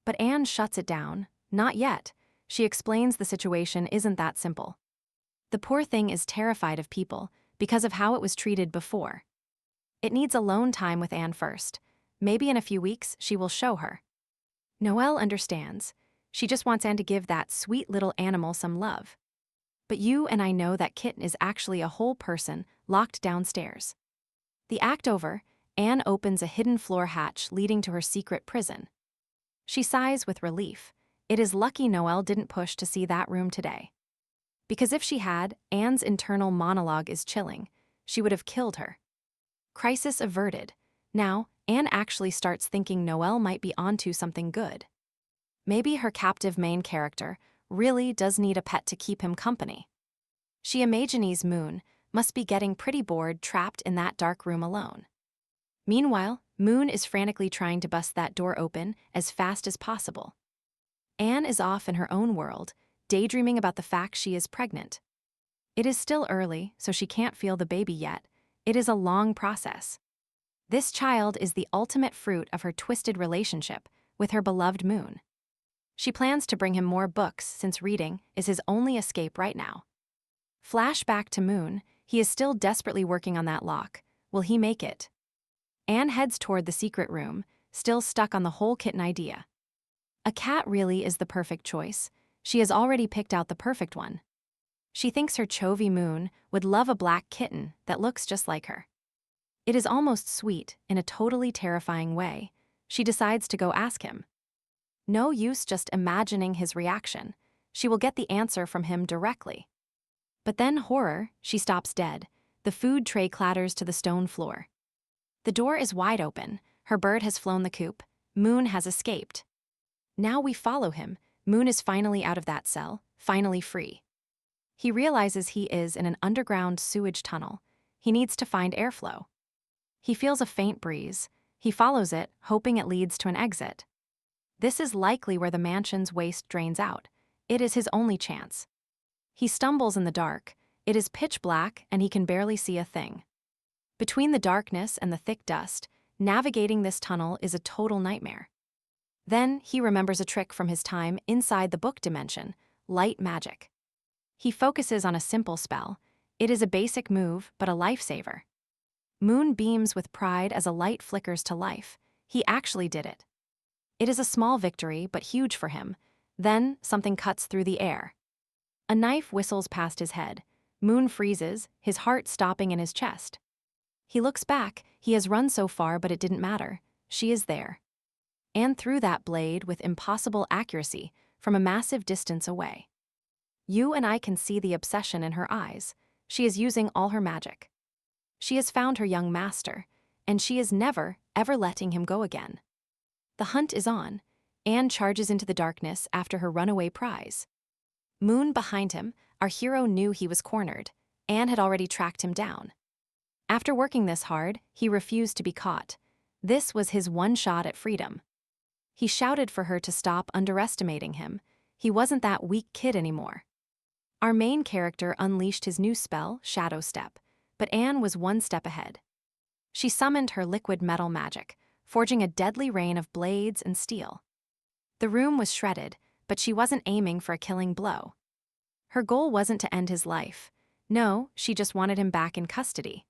But Anne shuts it down. Not yet. She explains the situation isn't that simple. The poor thing is terrified of people because of how it was treated before. It needs alone time with Anne first. Maybe in a few weeks she will show her. Noelle understands. She just wants Anne to give that sweet little animal some love. But you and I know that kitten is actually a whole person locked downstairs. The act over, Anne opens a hidden floor hatch leading to her secret prison. She sighs with relief. It is lucky Noelle didn't push to see that room today. Because if she had, Anne's internal monologue is chilling. She would have killed her. Crisis averted. Now, Anne actually starts thinking Noelle might be onto something good. Maybe her captive main character really does need a pet to keep him company. She imagines Moon must be getting pretty bored trapped in that dark room alone. Meanwhile, Moon is frantically trying to bust that door open as fast as possible. Anne is off in her own world, daydreaming about the fact she is pregnant. It is still early, so she can't feel the baby yet. It is a long process. This child is the ultimate fruit of her twisted relationship with her beloved Moon. She plans to bring him more books since reading is his only escape right now. Flashback to Moon, he is still desperately working on that lock. Will he make it? Anne heads toward the secret room, still stuck on the whole kitten idea. A cat really is the perfect choice. She has already picked out the perfect one. She thinks her chovy Moon would love a black kitten that looks just like her. It is almost sweet in a totally terrifying way. She decides to go ask him. No use just imagining his reaction. She will get the answer from him directly. But then horror, she stops dead. The food tray clatters to the stone floor. The door is wide open. Her bird has flown the coop. Moon has escaped. Now we follow him. Moon is finally out of that cell, finally free. He realizes he is in an underground sewage tunnel. He needs to find airflow. He feels a faint breeze. He follows it, hoping it leads to an exit. This is likely where the mansion's waste drains out. It is his only chance. He stumbles in the dark. It is pitch black and he can barely see a thing. Between the darkness and the thick dust, navigating this tunnel is a total nightmare. Then he remembers a trick from his time inside the book dimension, light magic. He focuses on a simple spell. It is a basic move, but a lifesaver. Moon beams with pride as a light flickers to life. He actually did it. It is a small victory, but huge for him. Then something cuts through the air. A knife whistles past his head. Moon freezes, his heart stopping in his chest. He looks back. He has run so far, but it didn't matter. She is there. And threw that blade with impossible accuracy from a massive distance away. You and I can see the obsession in her eyes. She is using all her magic. She has found her young master, and she is never, ever letting him go again. The hunt is on. Anne charges into the darkness after her runaway prize. Moon behind him, our hero knew he was cornered. Anne had already tracked him down. After working this hard, he refused to be caught. This was his one shot at freedom. He shouted for her to stop underestimating him. He wasn't that weak kid anymore. Our main character unleashed his new spell, Shadow Step, but Anne was one step ahead. She summoned her liquid metal magic, forging a deadly rain of blades and steel. The room was shredded, but she wasn't aiming for a killing blow. Her goal wasn't to end his life. No, she just wanted him back in custody.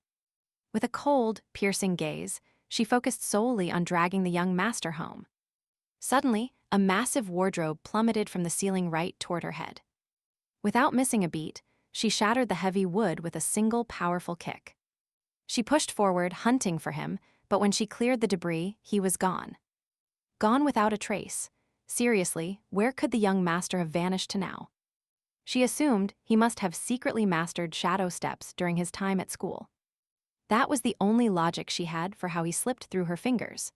With a cold, piercing gaze, she focused solely on dragging the young master home. Suddenly, a massive wardrobe plummeted from the ceiling right toward her head. Without missing a beat, she shattered the heavy wood with a single powerful kick. She pushed forward, hunting for him, but when she cleared the debris, he was gone. Gone without a trace. Seriously, where could the young master have vanished to now? She assumed he must have secretly mastered shadow steps during his time at school. That was the only logic she had for how he slipped through her fingers.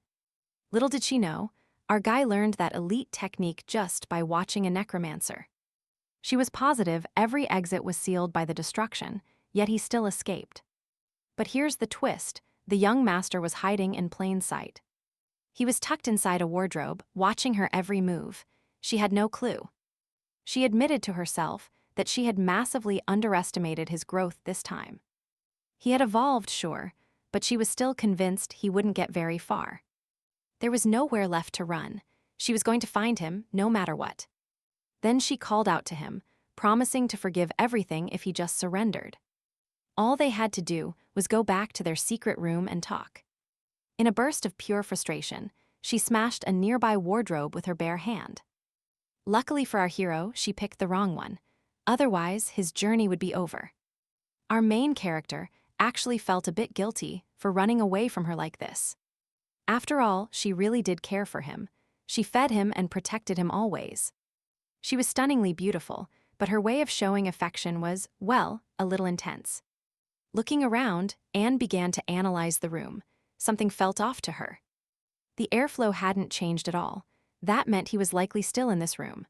Little did she know, our guy learned that elite technique just by watching a necromancer. She was positive every exit was sealed by the destruction, yet he still escaped. But here's the twist, the young master was hiding in plain sight. He was tucked inside a wardrobe, watching her every move. She had no clue. She admitted to herself that she had massively underestimated his growth this time. He had evolved, sure, but she was still convinced he wouldn't get very far. There was nowhere left to run. She was going to find him, no matter what. Then she called out to him, promising to forgive everything if he just surrendered. All they had to do was go back to their secret room and talk. In a burst of pure frustration, she smashed a nearby wardrobe with her bare hand. Luckily for our hero, she picked the wrong one. Otherwise, his journey would be over. Our main character actually felt a bit guilty for running away from her like this. After all, she really did care for him. She fed him and protected him always. She was stunningly beautiful, but her way of showing affection was, well, a little intense. Looking around, Anne began to analyze the room. Something felt off to her. The airflow hadn't changed at all. That meant he was likely still in this room.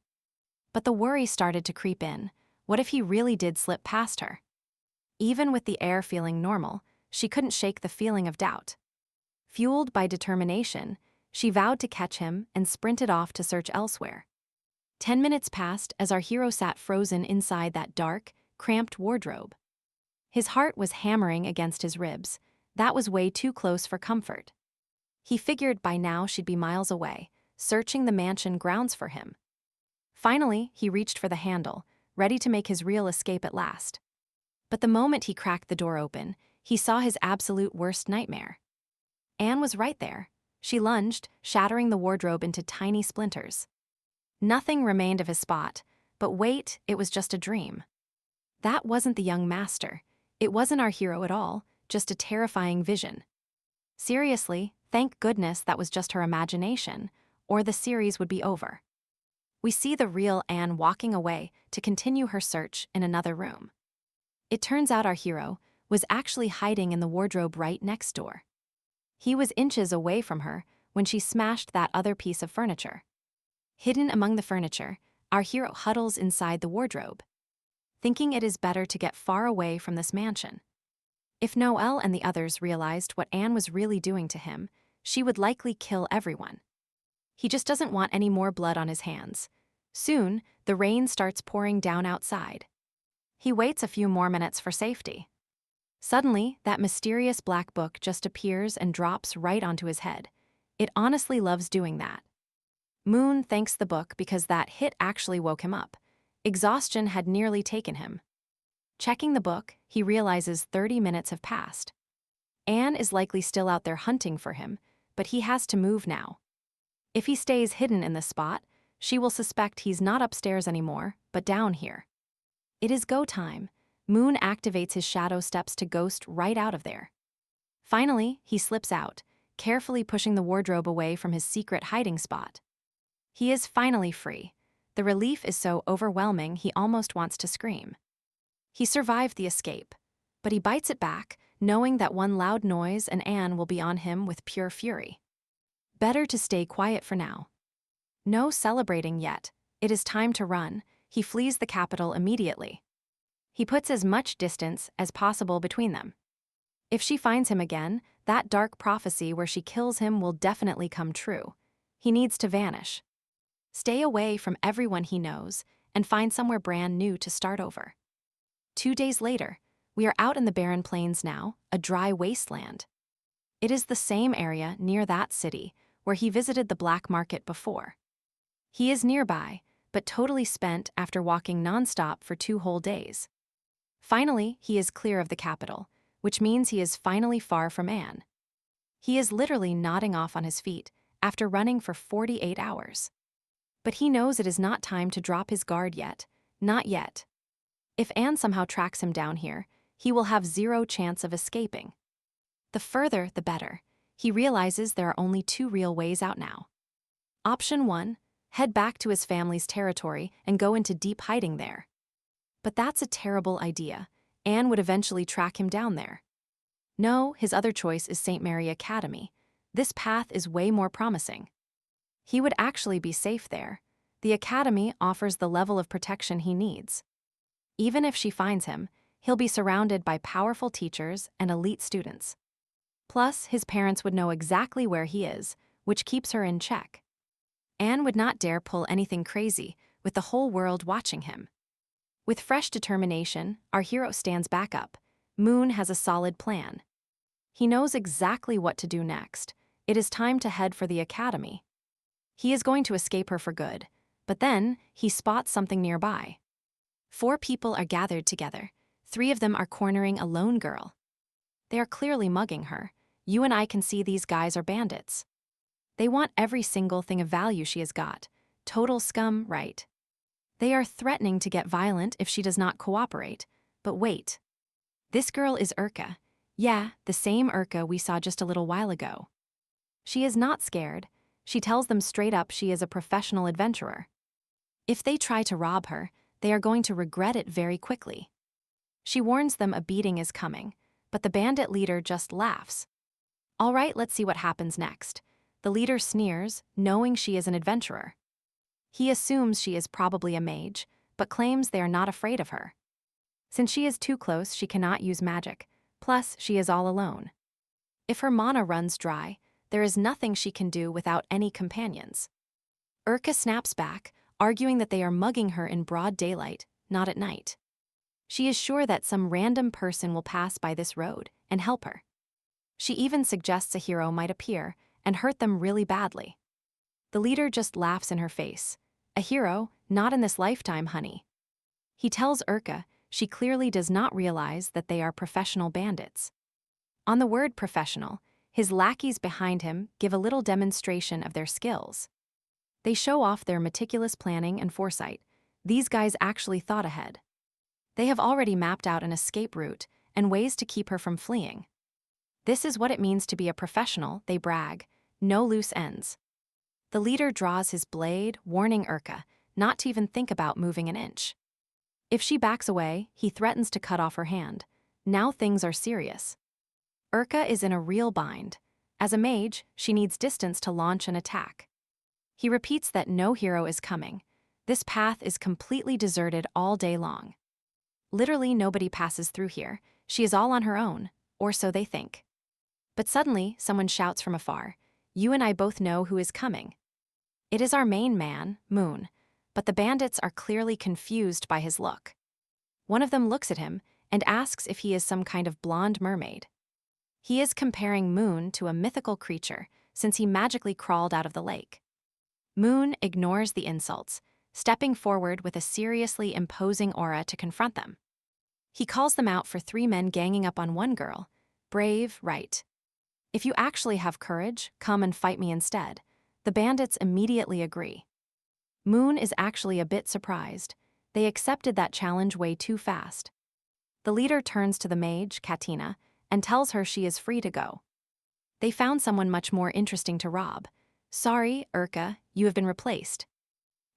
But the worry started to creep in. What if he really did slip past her? Even with the air feeling normal, she couldn't shake the feeling of doubt. Fueled by determination, she vowed to catch him and sprinted off to search elsewhere. 10 minutes passed as our hero sat frozen inside that dark, cramped wardrobe. His heart was hammering against his ribs. That was way too close for comfort. He figured by now she'd be miles away, searching the mansion grounds for him. Finally, he reached for the handle, ready to make his real escape at last. But the moment he cracked the door open, he saw his absolute worst nightmare. Anne was right there. She lunged, shattering the wardrobe into tiny splinters. Nothing remained of his spot, but wait, it was just a dream. That wasn't the young master. It wasn't our hero at all, just a terrifying vision. Seriously, thank goodness that was just her imagination, or the series would be over. We see the real Anne walking away to continue her search in another room. It turns out our hero was actually hiding in the wardrobe right next door. He was inches away from her when she smashed that other piece of furniture. Hidden among the furniture, our hero huddles inside the wardrobe, thinking it is better to get far away from this mansion. If Noelle and the others realized what Anne was really doing to him, she would likely kill everyone. He just doesn't want any more blood on his hands. Soon, the rain starts pouring down outside. He waits a few more minutes for safety. Suddenly, that mysterious black book just appears and drops right onto his head. It honestly loves doing that. Moon thanks the book because that hit actually woke him up. Exhaustion had nearly taken him. Checking the book, he realizes 30 minutes have passed. Anne is likely still out there hunting for him, but he has to move now. If he stays hidden in this spot, she will suspect he's not upstairs anymore, but down here. It is go time. Moon activates his shadow steps to ghost right out of there. Finally, he slips out, carefully pushing the wardrobe away from his secret hiding spot. He is finally free. The relief is so overwhelming he almost wants to scream. He survived the escape, but he bites it back, knowing that one loud noise and Anne will be on him with pure fury. Better to stay quiet for now. No celebrating yet. It is time to run. He flees the capital immediately. He puts as much distance as possible between them. If she finds him again, that dark prophecy where she kills him will definitely come true. He needs to vanish. Stay away from everyone he knows and find somewhere brand new to start over. 2 days later, we are out in the barren plains now, a dry wasteland. It is the same area near that city where he visited the black market before. He is nearby, but totally spent after walking nonstop for 2 whole days. Finally, he is clear of the capital, which means he is finally far from Anne. He is literally nodding off on his feet after running for 48 hours. But he knows it is not time to drop his guard yet, not yet. If Anne somehow tracks him down here, he will have zero chance of escaping. The further, the better. He realizes there are only two real ways out now. Option 1, head back to his family's territory and go into deep hiding there. But that's a terrible idea. Anne would eventually track him down there. No, his other choice is St. Mary Academy. This path is way more promising. He would actually be safe there. The academy offers the level of protection he needs. Even if she finds him, he'll be surrounded by powerful teachers and elite students. Plus, his parents would know exactly where he is, which keeps her in check. Anne would not dare pull anything crazy, with the whole world watching him. With fresh determination, our hero stands back up. Moon has a solid plan. He knows exactly what to do next. It is time to head for the academy. He is going to escape her for good, but then he spots something nearby. 4 people are gathered together. 3 of them are cornering a lone girl. They are clearly mugging her. You and I can see these guys are bandits. They want every single thing of value she has got. Total scum, right? They are threatening to get violent if she does not cooperate. But wait. This girl is Urka. Yeah, the same Urka we saw just a little while ago. She is not scared. She tells them straight up she is a professional adventurer. If they try to rob her, they are going to regret it very quickly. She warns them a beating is coming, but the bandit leader just laughs. All right, let's see what happens next. The leader sneers, knowing she is an adventurer. He assumes she is probably a mage, but claims they are not afraid of her. Since she is too close, she cannot use magic, plus she is all alone. If her mana runs dry, there is nothing she can do without any companions. Urka snaps back, arguing that they are mugging her in broad daylight, not at night. She is sure that some random person will pass by this road and help her. She even suggests a hero might appear and hurt them really badly. The leader just laughs in her face. A hero? Not in this lifetime, honey. He tells Urka she clearly does not realize that they are professional bandits. On the word professional, his lackeys behind him give a little demonstration of their skills. They show off their meticulous planning and foresight. These guys actually thought ahead. They have already mapped out an escape route and ways to keep her from fleeing. This is what it means to be a professional, they brag. No loose ends. The leader draws his blade, warning Urka not to even think about moving an inch. If she backs away, he threatens to cut off her hand. Now things are serious. Urka is in a real bind. As a mage, she needs distance to launch an attack. He repeats that no hero is coming. This path is completely deserted all day long. Literally nobody passes through here. She is all on her own, or so they think. But suddenly, someone shouts from afar, "You and I both know who is coming." It is our main man, Moon, but the bandits are clearly confused by his look. One of them looks at him and asks if he is some kind of blonde mermaid. He is comparing Moon to a mythical creature since he magically crawled out of the lake. Moon ignores the insults, stepping forward with a seriously imposing aura to confront them. He calls them out for 3 men ganging up on one girl. Brave, right? If you actually have courage, come and fight me instead. The bandits immediately agree. Moon is actually a bit surprised. They accepted that challenge way too fast. The leader turns to the mage, Katina, and tells her she is free to go. They found someone much more interesting to rob. Sorry, Urka, you have been replaced.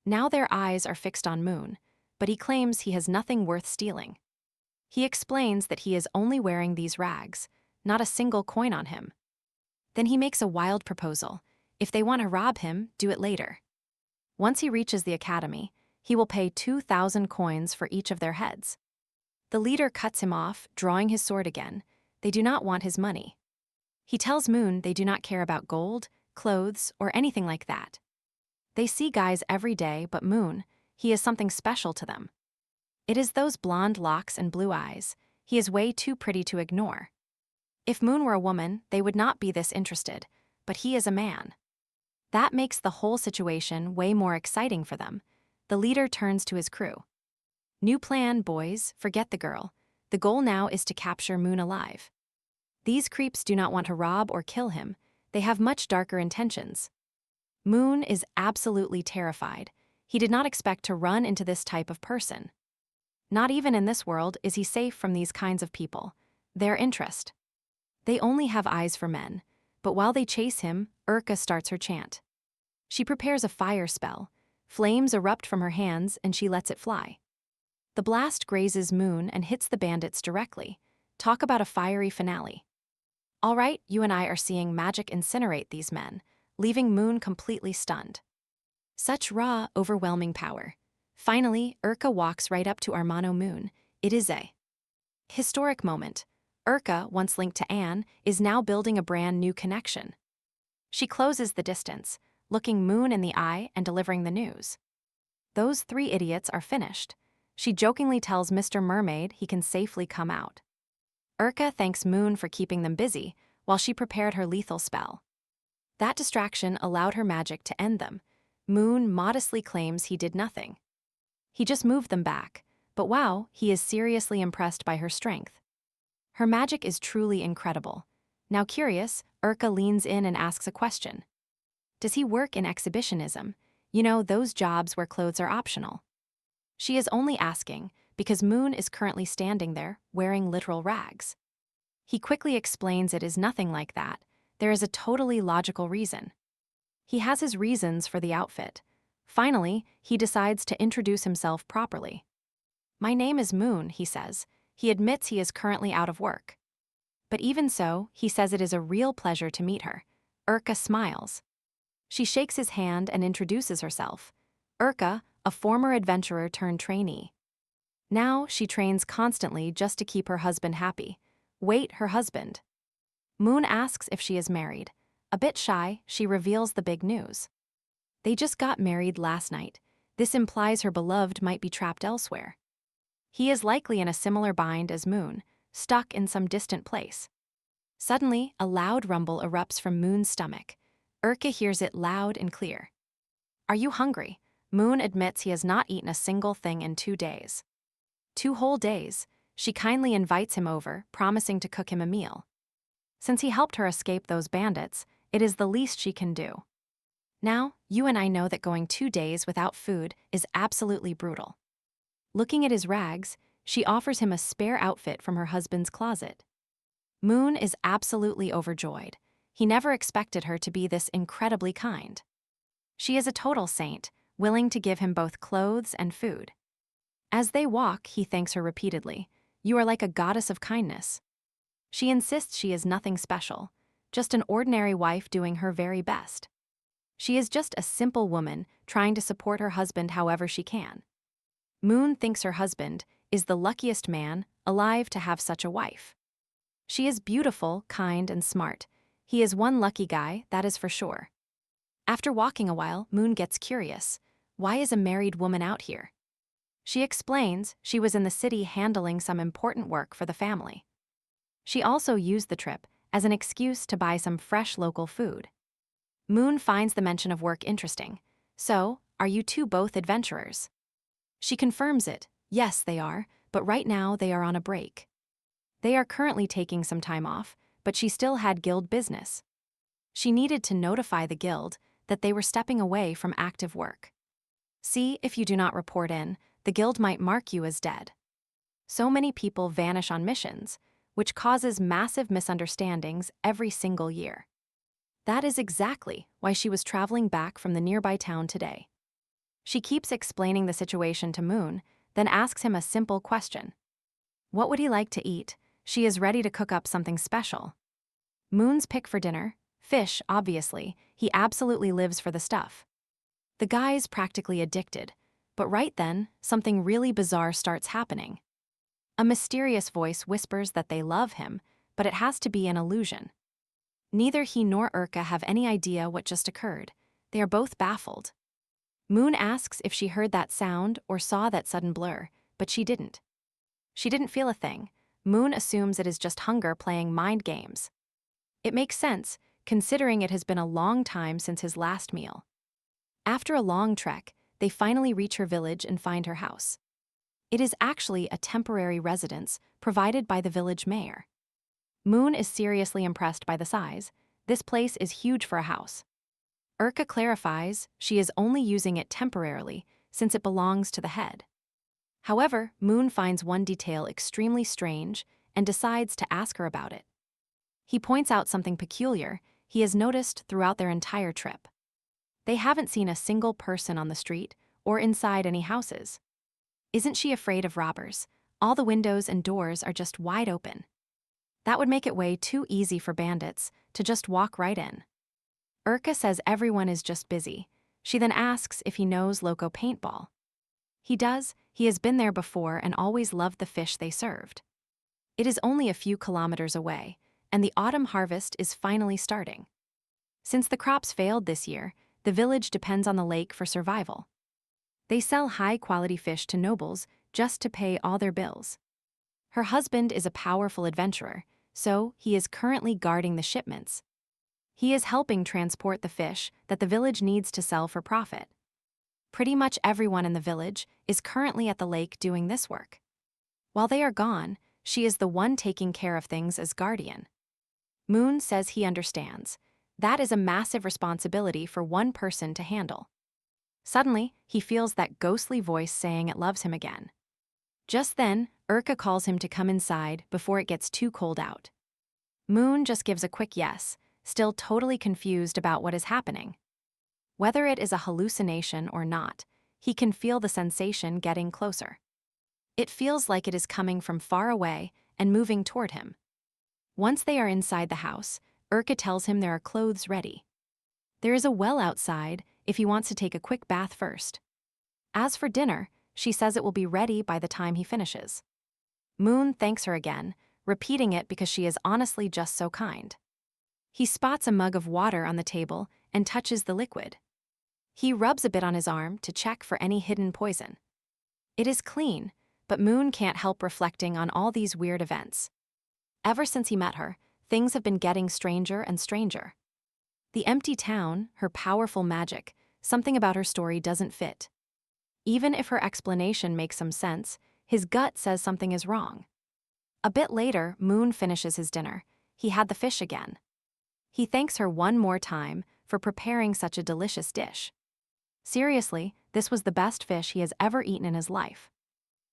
Now their eyes are fixed on Moon, but he claims he has nothing worth stealing. He explains that he is only wearing these rags, not a single coin on him. Then he makes a wild proposal. If they want to rob him, do it later. Once he reaches the academy, he will pay 2,000 coins for each of their heads. The leader cuts him off, drawing his sword again. They do not want his money. He tells Moon they do not care about gold, clothes, or anything like that. They see guys every day, but Moon, he is something special to them. It is those blonde locks and blue eyes. He is way too pretty to ignore. If Moon were a woman, they would not be this interested, but he is a man. That makes the whole situation way more exciting for them. The leader turns to his crew. New plan, boys, forget the girl. The goal now is to capture Moon alive. These creeps do not want to rob or kill him. They have much darker intentions. Moon is absolutely terrified. He did not expect to run into this type of person. Not even in this world is he safe from these kinds of people. Their interest. They only have eyes for men. But while they chase him, Urka starts her chant. She prepares a fire spell. Flames erupt from her hands and she lets it fly. The blast grazes Moon and hits the bandits directly. Talk about a fiery finale. All right, you and I are seeing magic incinerate these men, leaving Moon completely stunned. Such raw, overwhelming power. Finally, Urka walks right up to Armano Moon. It is a historic moment. Urka, once linked to Anne, is now building a brand new connection. She closes the distance, looking Moon in the eye and delivering the news. Those 3 idiots are finished. She jokingly tells Mr. Mermaid he can safely come out. Urka thanks Moon for keeping them busy while she prepared her lethal spell. That distraction allowed her magic to end them. Moon modestly claims he did nothing. He just moved them back, but wow, he is seriously impressed by her strength. Her magic is truly incredible. Now curious, Urka leans in and asks a question. Does he work in exhibitionism? You know, those jobs where clothes are optional. She is only asking because Moon is currently standing there, wearing literal rags. He quickly explains it is nothing like that. There is a totally logical reason. He has his reasons for the outfit. Finally, he decides to introduce himself properly. My name is Moon, he says. He admits he is currently out of work. But even so, he says it is a real pleasure to meet her. Urka smiles. She shakes his hand and introduces herself. Urka, a former adventurer turned trainee. Now she trains constantly just to keep her husband happy. Wait, her husband. Moon asks if she is married. A bit shy, she reveals the big news. They just got married last night. This implies her beloved might be trapped elsewhere. He is likely in a similar bind as Moon, stuck in some distant place. Suddenly, a loud rumble erupts from Moon's stomach. Urka hears it loud and clear. Are you hungry? Moon admits he has not eaten a single thing in 2 days. 2 whole days. She kindly invites him over, promising to cook him a meal. Since he helped her escape those bandits, it is the least she can do. Now, you and I know that going 2 days without food is absolutely brutal. Looking at his rags, she offers him a spare outfit from her husband's closet. Moon is absolutely overjoyed. He never expected her to be this incredibly kind. She is a total saint, willing to give him both clothes and food. As they walk, he thanks her repeatedly. You are like a goddess of kindness. She insists she is nothing special, just an ordinary wife doing her very best. She is just a simple woman trying to support her husband however she can. Moon thinks her husband is the luckiest man alive to have such a wife. She is beautiful, kind, and smart. He is one lucky guy, that is for sure. After walking a while, Moon gets curious. Why is a married woman out here? She explains she was in the city handling some important work for the family. She also used the trip as an excuse to buy some fresh local food. Moon finds the mention of work interesting. So, are you two both adventurers? She confirms it. Yes, they are, but right now they are on a break. They are currently taking some time off, but she still had guild business. She needed to notify the guild that they were stepping away from active work. See, if you do not report in, the guild might mark you as dead. So many people vanish on missions, which causes massive misunderstandings every single year. That is exactly why she was traveling back from the nearby town today. She keeps explaining the situation to Moon, then asks him a simple question. What would he like to eat? She is ready to cook up something special. Moon's pick for dinner? Fish, obviously. He absolutely lives for the stuff. The guy's practically addicted, but right then, something really bizarre starts happening. A mysterious voice whispers that they love him, but it has to be an illusion. Neither he nor Urka have any idea what just occurred. They are both baffled. Moon asks if she heard that sound or saw that sudden blur, but she didn't. She didn't feel a thing. Moon assumes it is just hunger playing mind games. It makes sense, considering it has been a long time since his last meal. After a long trek, they finally reach her village and find her house. It is actually a temporary residence provided by the village mayor. Moon is seriously impressed by the size. This place is huge for a house. Urka clarifies she is only using it temporarily since it belongs to the head. However, Moon finds one detail extremely strange and decides to ask her about it. He points out something peculiar he has noticed throughout their entire trip. They haven't seen a single person on the street or inside any houses. Isn't she afraid of robbers? All the windows and doors are just wide open. That would make it way too easy for bandits to just walk right in. Urka says everyone is just busy. She then asks if he knows Loco Paintball. He does. He has been there before and always loved the fish they served. It is only a few kilometers away, and the autumn harvest is finally starting. Since the crops failed this year, the village depends on the lake for survival. They sell high-quality fish to nobles just to pay all their bills. Her husband is a powerful adventurer, so he is currently guarding the shipments. He is helping transport the fish that the village needs to sell for profit. Pretty much everyone in the village is currently at the lake doing this work. While they are gone, she is the one taking care of things as guardian. Moon says he understands. That is a massive responsibility for one person to handle. Suddenly, he feels that ghostly voice saying it loves him again. Just then, Urka calls him to come inside before it gets too cold out. Moon just gives a quick yes, still totally confused about what is happening. Whether it is a hallucination or not, he can feel the sensation getting closer. It feels like it is coming from far away and moving toward him. Once they are inside the house, Urka tells him there are clothes ready. There is a well outside if he wants to take a quick bath first. As for dinner, she says it will be ready by the time he finishes. Moon thanks her again, repeating it because she is honestly just so kind. He spots a mug of water on the table and touches the liquid. He rubs a bit on his arm to check for any hidden poison. It is clean, but Moon can't help reflecting on all these weird events. Ever since he met her, things have been getting stranger and stranger. The empty town, her powerful magic, something about her story doesn't fit. Even if her explanation makes some sense, his gut says something is wrong. A bit later, Moon finishes his dinner. He had the fish again. He thanks her one more time for preparing such a delicious dish. Seriously, this was the best fish he has ever eaten in his life.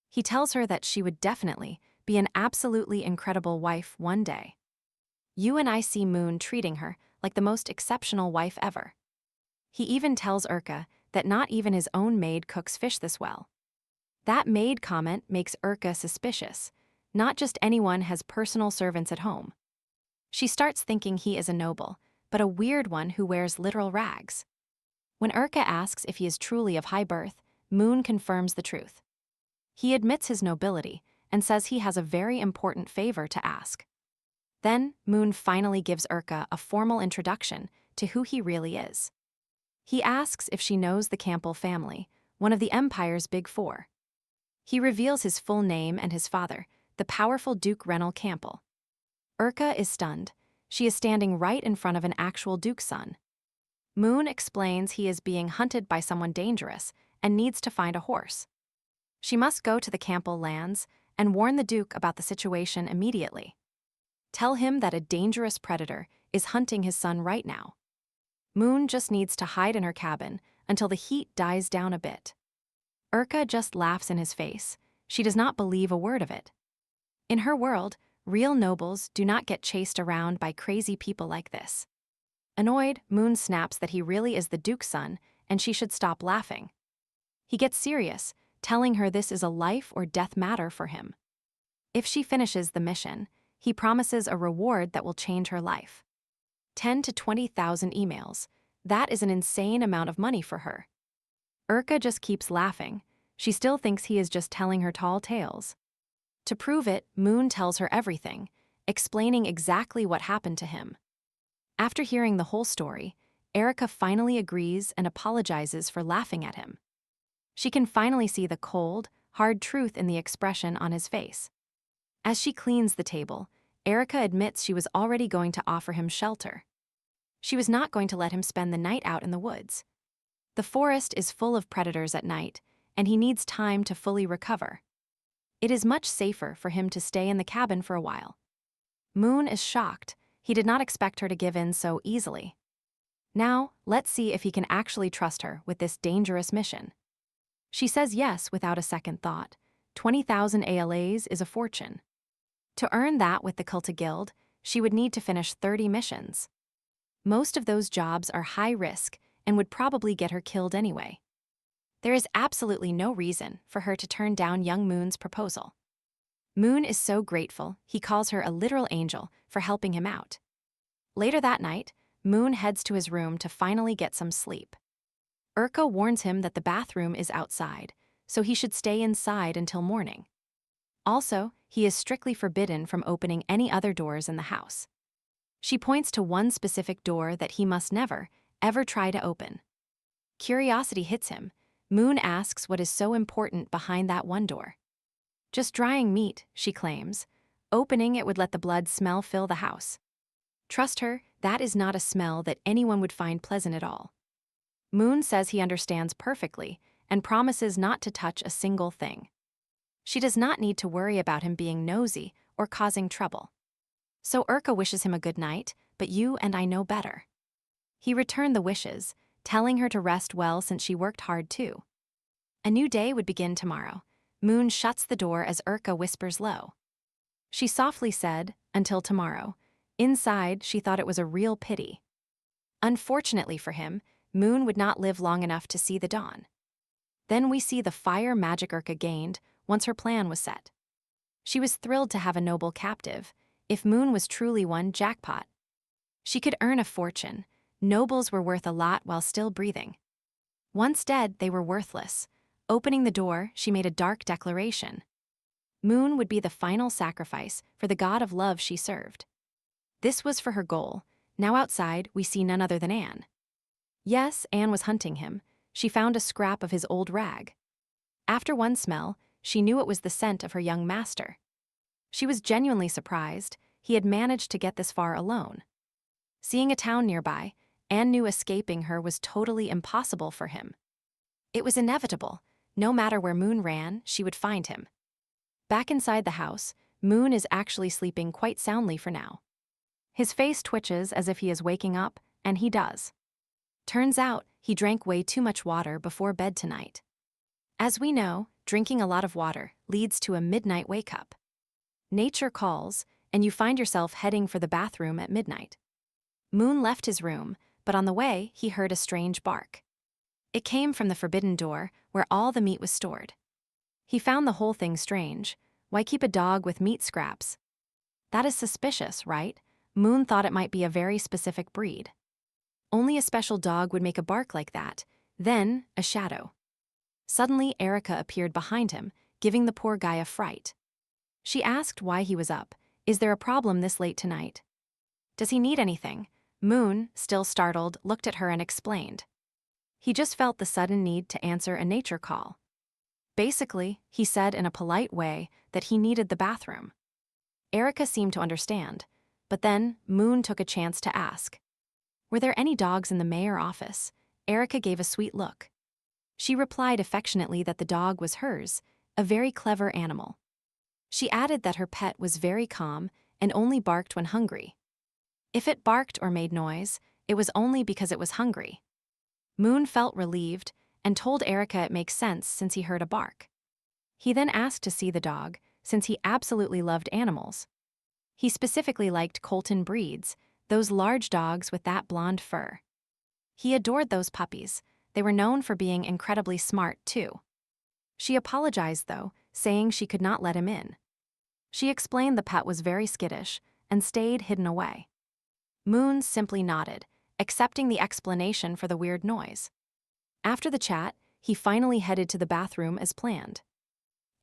He tells her that she would definitely be an absolutely incredible wife one day. You and I see Moon treating her like the most exceptional wife ever. He even tells Urka that not even his own maid cooks fish this well. That maid comment makes Urka suspicious. Not just anyone has personal servants at home. She starts thinking he is a noble, but a weird one who wears literal rags. When Urka asks if he is truly of high birth, Moon confirms the truth. He admits his nobility and says he has a very important favor to ask. Then, Moon finally gives Urka a formal introduction to who he really is. He asks if she knows the Campbell family, one of the Empire's Big Four. He reveals his full name and his father, the powerful Duke Rennell Campbell. Urka is stunned. She is standing right in front of an actual Duke's son. Moon explains he is being hunted by someone dangerous and needs to find a horse. She must go to the Campbell lands and warn the Duke about the situation immediately. Tell him that a dangerous predator is hunting his son right now. Moon just needs to hide in her cabin until the heat dies down a bit. Urka just laughs in his face. She does not believe a word of it. In her world, real nobles do not get chased around by crazy people like this. Annoyed, Moon snaps that he really is the Duke's son and she should stop laughing. He gets serious, telling her this is a life or death matter for him. If she finishes the mission, he promises a reward that will change her life. 10 to 20,000 emails. That is an insane amount of money for her. Urka just keeps laughing. She still thinks he is just telling her tall tales. To prove it, Moon tells her everything, explaining exactly what happened to him. After hearing the whole story, Erica finally agrees and apologizes for laughing at him. She can finally see the cold, hard truth in the expression on his face. As she cleans the table, Erica admits she was already going to offer him shelter. She was not going to let him spend the night out in the woods. The forest is full of predators at night, and he needs time to fully recover. It is much safer for him to stay in the cabin for a while. Moon is shocked. He did not expect her to give in so easily. Now, let's see if he can actually trust her with this dangerous mission. She says yes without a second thought. 20,000 ALAs is a fortune. To earn that with the Kulta Guild, she would need to finish 30 missions. Most of those jobs are high risk and would probably get her killed anyway. There is absolutely no reason for her to turn down young Moon's proposal. Moon is so grateful, he calls her a literal angel for helping him out. Later that night, Moon heads to his room to finally get some sleep. Urka warns him that the bathroom is outside, so he should stay inside until morning. Also, he is strictly forbidden from opening any other doors in the house. She points to one specific door that he must never, ever try to open. Curiosity hits him. Moon asks what is so important behind that one door. Just drying meat, she claims. Opening it would let the blood smell fill the house. Trust her, that is not a smell that anyone would find pleasant at all. Moon says he understands perfectly and promises not to touch a single thing. She does not need to worry about him being nosy or causing trouble. So Urka wishes him a good night, but you and I know better. He returned the wishes, telling her to rest well since she worked hard too. A new day would begin tomorrow. Moon shuts the door as Urka whispers low. She softly said, until tomorrow. Inside, she thought it was a real pity. Unfortunately for him, Moon would not live long enough to see the dawn. Then we see the fire magic Urka gained once her plan was set. She was thrilled to have a noble captive. If Moon was truly one, jackpot. She could earn a fortune. Nobles were worth a lot while still breathing. Once dead, they were worthless. Opening the door, she made a dark declaration. Moon would be the final sacrifice for the god of love she served. This was for her goal. Now outside, we see none other than Anne. Yes, Anne was hunting him. She found a scrap of his old rag. After one smell, she knew it was the scent of her young master. She was genuinely surprised. He had managed to get this far alone. Seeing a town nearby, Anne knew escaping her was totally impossible for him. It was inevitable. No matter where Moon ran, she would find him. Back inside the house, Moon is actually sleeping quite soundly for now. His face twitches as if he is waking up, and he does. Turns out, he drank way too much water before bed tonight. As we know, drinking a lot of water leads to a midnight wake-up. Nature calls, and you find yourself heading for the bathroom at midnight. Moon left his room, but on the way, he heard a strange bark. It came from the forbidden door, where all the meat was stored. He found the whole thing strange. Why keep a dog with meat scraps? That is suspicious, right? Moon thought it might be a very specific breed. Only a special dog would make a bark like that. Then, a shadow. Suddenly, Erica appeared behind him, giving the poor guy a fright. She asked why he was up. Is there a problem this late tonight? Does he need anything? Moon, still startled, looked at her and explained. He just felt the sudden need to answer a nature call. Basically, he said in a polite way that he needed the bathroom. Erica seemed to understand, but then Moon took a chance to ask. Were there any dogs in the mayor office? Erica gave a sweet look. She replied affectionately that the dog was hers, a very clever animal. She added that her pet was very calm and only barked when hungry. If it barked or made noise, it was only because it was hungry. Moon felt relieved and told Erica it makes sense since he heard a bark. He then asked to see the dog, since he absolutely loved animals. He specifically liked Colton breeds, those large dogs with that blonde fur. He adored those puppies. They were known for being incredibly smart, too. She apologized, though, saying she could not let him in. She explained the pet was very skittish and stayed hidden away. Moon simply nodded, accepting the explanation for the weird noise. After the chat, he finally headed to the bathroom as planned.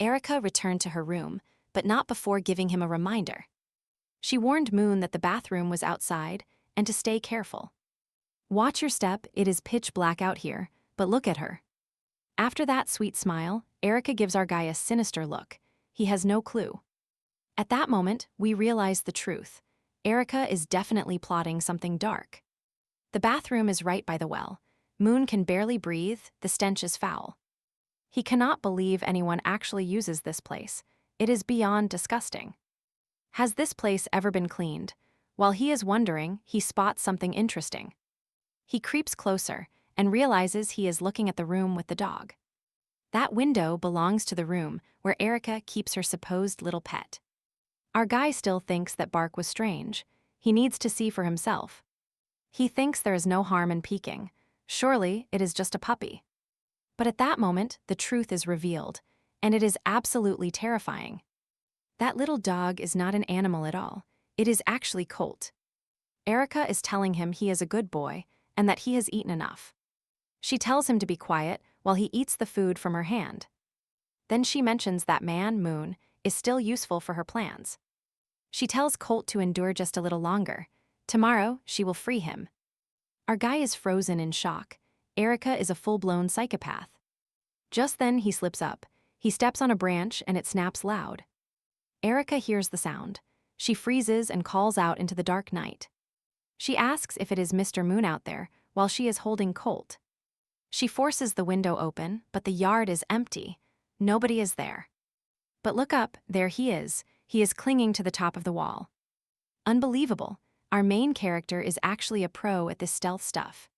Erica returned to her room, but not before giving him a reminder. She warned Moon that the bathroom was outside and to stay careful. Watch your step, it is pitch black out here, but look at her. After that sweet smile, Erica gives our guy a sinister look. He has no clue. At that moment, we realize the truth. Erica is definitely plotting something dark. The bathroom is right by the well. Moon can barely breathe, the stench is foul. He cannot believe anyone actually uses this place. It is beyond disgusting. Has this place ever been cleaned? While he is wondering, he spots something interesting. He creeps closer and realizes he is looking at the room with the dog. That window belongs to the room where Erica keeps her supposed little pet. Our guy still thinks that bark was strange. He needs to see for himself. He thinks there is no harm in peeking. Surely it is just a puppy. But at that moment, the truth is revealed, and it is absolutely terrifying. That little dog is not an animal at all. It is actually Colt. Erica is telling him he is a good boy and that he has eaten enough. She tells him to be quiet while he eats the food from her hand. Then she mentions that Moon is still useful for her plans. She tells Colt to endure just a little longer. Tomorrow, she will free him. Our guy is frozen in shock. Erica is a full-blown psychopath. Just then he slips up. He steps on a branch and it snaps loud. Erica hears the sound. She freezes and calls out into the dark night. She asks if it is Mr. Moon out there while she is holding Colt. She forces the window open, but the yard is empty. Nobody is there. But look up, there he is. He is clinging to the top of the wall. Unbelievable. Our main character is actually a pro at this stealth stuff.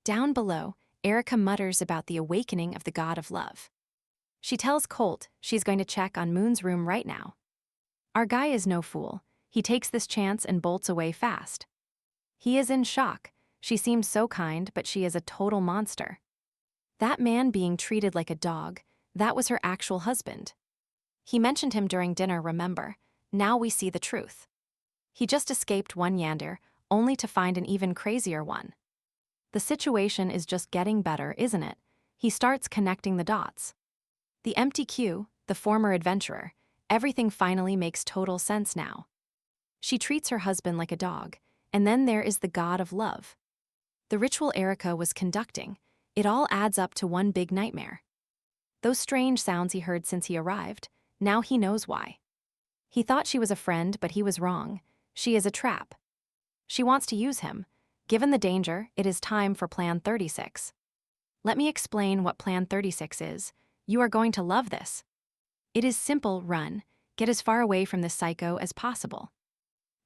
Down below, Erica mutters about the awakening of the god of love. She tells Colt she's going to check on Moon's room right now. Our guy is no fool. He takes this chance and bolts away fast. He is in shock. She seems so kind, but she is a total monster. That man being treated like a dog, that was her actual husband. He mentioned him during dinner, remember? Now we see the truth. He just escaped one yander, only to find an even crazier one. The situation is just getting better, isn't it? He starts connecting the dots. The empty queue, the former adventurer, everything finally makes total sense now. She treats her husband like a dog, and then there is the god of love. The ritual Erica was conducting, it all adds up to one big nightmare. Those strange sounds he heard since he arrived, now he knows why. He thought she was a friend, but he was wrong. She is a trap. She wants to use him. Given the danger, it is time for Plan 36. Let me explain what Plan 36 is. You are going to love this. It is simple: run. Get as far away from this psycho as possible.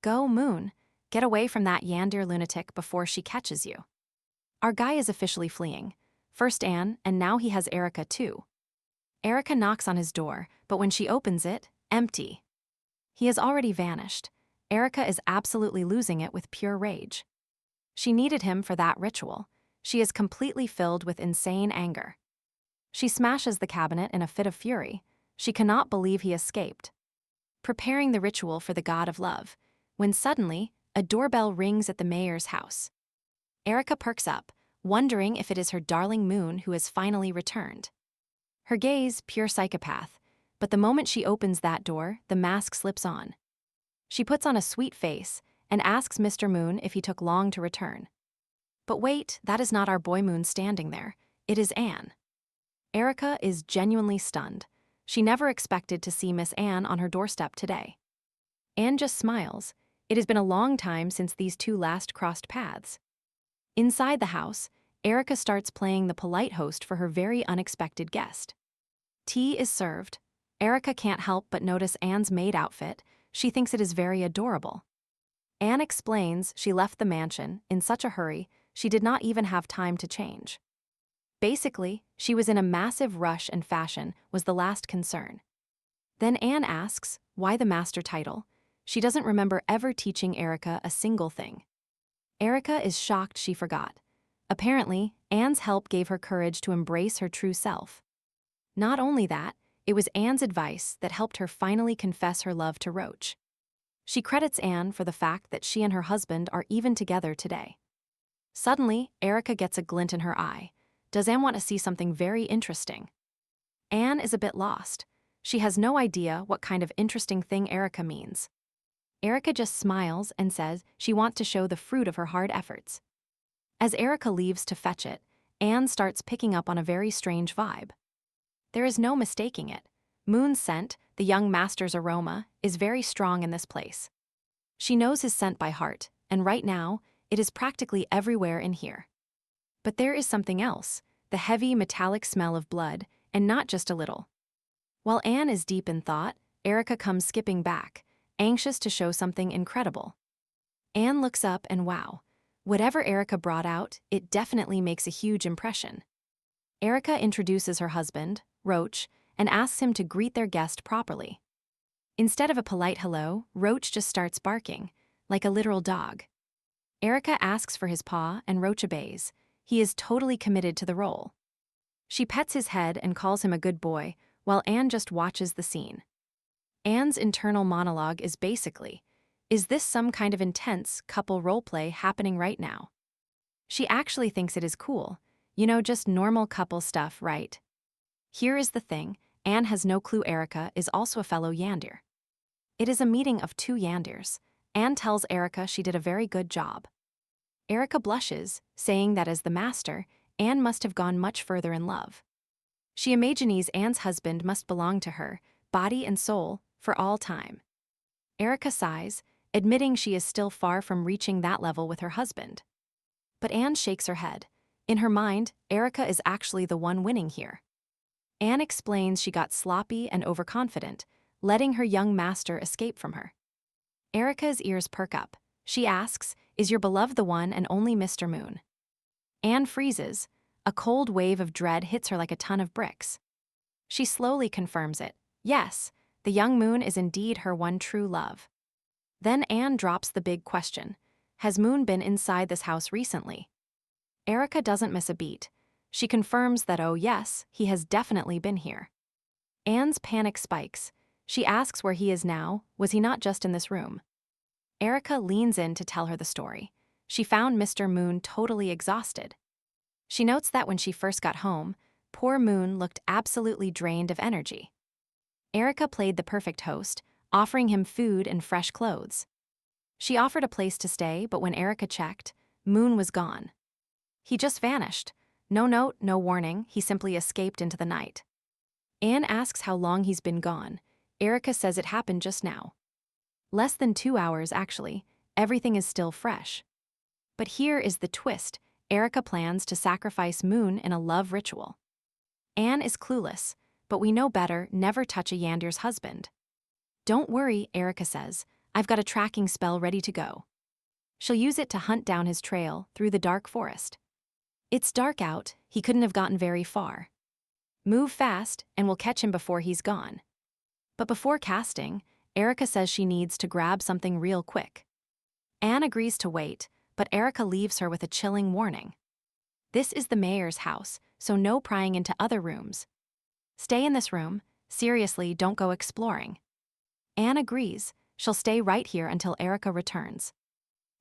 Go, Moon. Get away from that Yandir lunatic before she catches you. Our guy is officially fleeing. First Anne, and now he has Erica too. Erica knocks on his door, but when she opens it, empty. He has already vanished. Erica is absolutely losing it with pure rage. She needed him for that ritual. She is completely filled with insane anger. She smashes the cabinet in a fit of fury. She cannot believe he escaped. Preparing the ritual for the god of love, when suddenly, a doorbell rings at the mayor's house. Erica perks up, wondering if it is her darling Moon who has finally returned. Her gaze, pure psychopath, but the moment she opens that door, the mask slips on. She puts on a sweet face and asks Mr. Moon if he took long to return. But wait, that is not our boy Moon standing there. It is Anne. Erica is genuinely stunned. She never expected to see Miss Anne on her doorstep today. Anne just smiles. It has been a long time since these two last crossed paths. Inside the house, Erica starts playing the polite host for her very unexpected guest. Tea is served. Erica can't help but notice Anne's maid outfit. She thinks it is very adorable. Anne explains she left the mansion in such a hurry she did not even have time to change. Basically, she was in a massive rush and fashion was the last concern. Then Anne asks, why the master title? She doesn't remember ever teaching Erica a single thing. Erica is shocked she forgot. Apparently, Anne's help gave her courage to embrace her true self. Not only that, it was Anne's advice that helped her finally confess her love to Roach. She credits Anne for the fact that she and her husband are even together today. Suddenly, Erica gets a glint in her eye. Does Anne want to see something very interesting? Anne is a bit lost. She has no idea what kind of interesting thing Erica means. Erica just smiles and says she wants to show the fruit of her hard efforts. As Erica leaves to fetch it, Anne starts picking up on a very strange vibe. There is no mistaking it. Moon's scent, the young master's aroma, is very strong in this place. She knows his scent by heart, and right now, it is practically everywhere in here. But there is something else, the heavy metallic smell of blood, and not just a little. While Anne is deep in thought, Erica comes skipping back, anxious to show something incredible. Anne looks up and wow. Whatever Erica brought out, it definitely makes a huge impression. Erica introduces her husband, Roach, and asks him to greet their guest properly. Instead of a polite hello, Roach just starts barking, like a literal dog. Erica asks for his paw and Roach obeys. He is totally committed to the role. She pets his head and calls him a good boy, while Anne just watches the scene. Anne's internal monologue is basically, is this some kind of intense couple roleplay happening right now? She actually thinks it is cool, just normal couple stuff, right? Here is the thing, Anne has no clue Erica is also a fellow Yandir. It is a meeting of two Yandirs. Anne tells Erica she did a very good job. Erica blushes, saying that as the master, Anne must have gone much further in love. She imagines Anne's husband must belong to her, body and soul, for all time. Erica sighs, admitting she is still far from reaching that level with her husband. But Anne shakes her head. In her mind, Erica is actually the one winning here. Anne explains she got sloppy and overconfident, letting her young master escape from her. Erica's ears perk up. She asks, is your beloved the one and only Mr. Moon? Anne freezes. A cold wave of dread hits her like a ton of bricks. She slowly confirms it. Yes, the young Moon is indeed her one true love. Then Anne drops the big question. Has Moon been inside this house recently? Erica doesn't miss a beat. She confirms that oh yes, he has definitely been here. Anne's panic spikes. She asks where he is now, was he not just in this room? Erica leans in to tell her the story. She found Mr. Moon totally exhausted. She notes that when she first got home, poor Moon looked absolutely drained of energy. Erica played the perfect host, offering him food and fresh clothes. She offered a place to stay, but when Erica checked, Moon was gone. He just vanished. No note, no warning, he simply escaped into the night. Anne asks how long he's been gone. Erica says it happened just now. Less than 2 hours, actually. Everything is still fresh. But here is the twist. Erica plans to sacrifice Moon in a love ritual. Anne is clueless, but we know better, never touch a Yandir's husband. Don't worry, Erica says. I've got a tracking spell ready to go. She'll use it to hunt down his trail through the dark forest. It's dark out, he couldn't have gotten very far. Move fast, and we'll catch him before he's gone. But before casting, Erica says she needs to grab something real quick. Anne agrees to wait, but Erica leaves her with a chilling warning. This is the mayor's house, so no prying into other rooms. Stay in this room, seriously, don't go exploring. Anne agrees, she'll stay right here until Erica returns.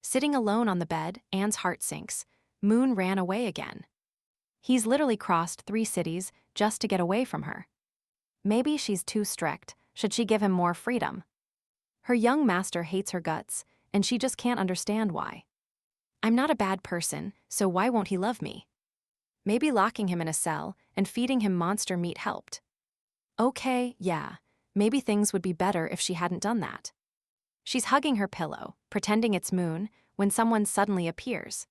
Sitting alone on the bed, Anne's heart sinks. Moon ran away again. He's literally crossed 3 cities just to get away from her. Maybe she's too strict. Should she give him more freedom? Her young master hates her guts, and she just can't understand why. I'm not a bad person, so why won't he love me? Maybe locking him in a cell and feeding him monster meat helped. Okay, yeah, maybe things would be better if she hadn't done that. She's hugging her pillow, pretending it's Moon, when someone suddenly appears.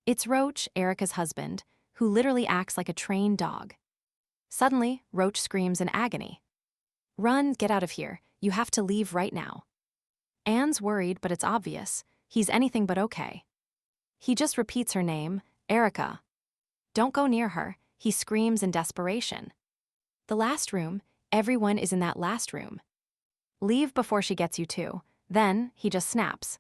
It's Roach, Erica's husband, who literally acts like a trained dog. Suddenly, Roach screams in agony. Run, get out of here, you have to leave right now. Anne's worried, but it's obvious, he's anything but okay. He just repeats her name, Erica. Don't go near her, he screams in desperation. The last room, everyone is in that last room. Leave before she gets you too, then he just snaps.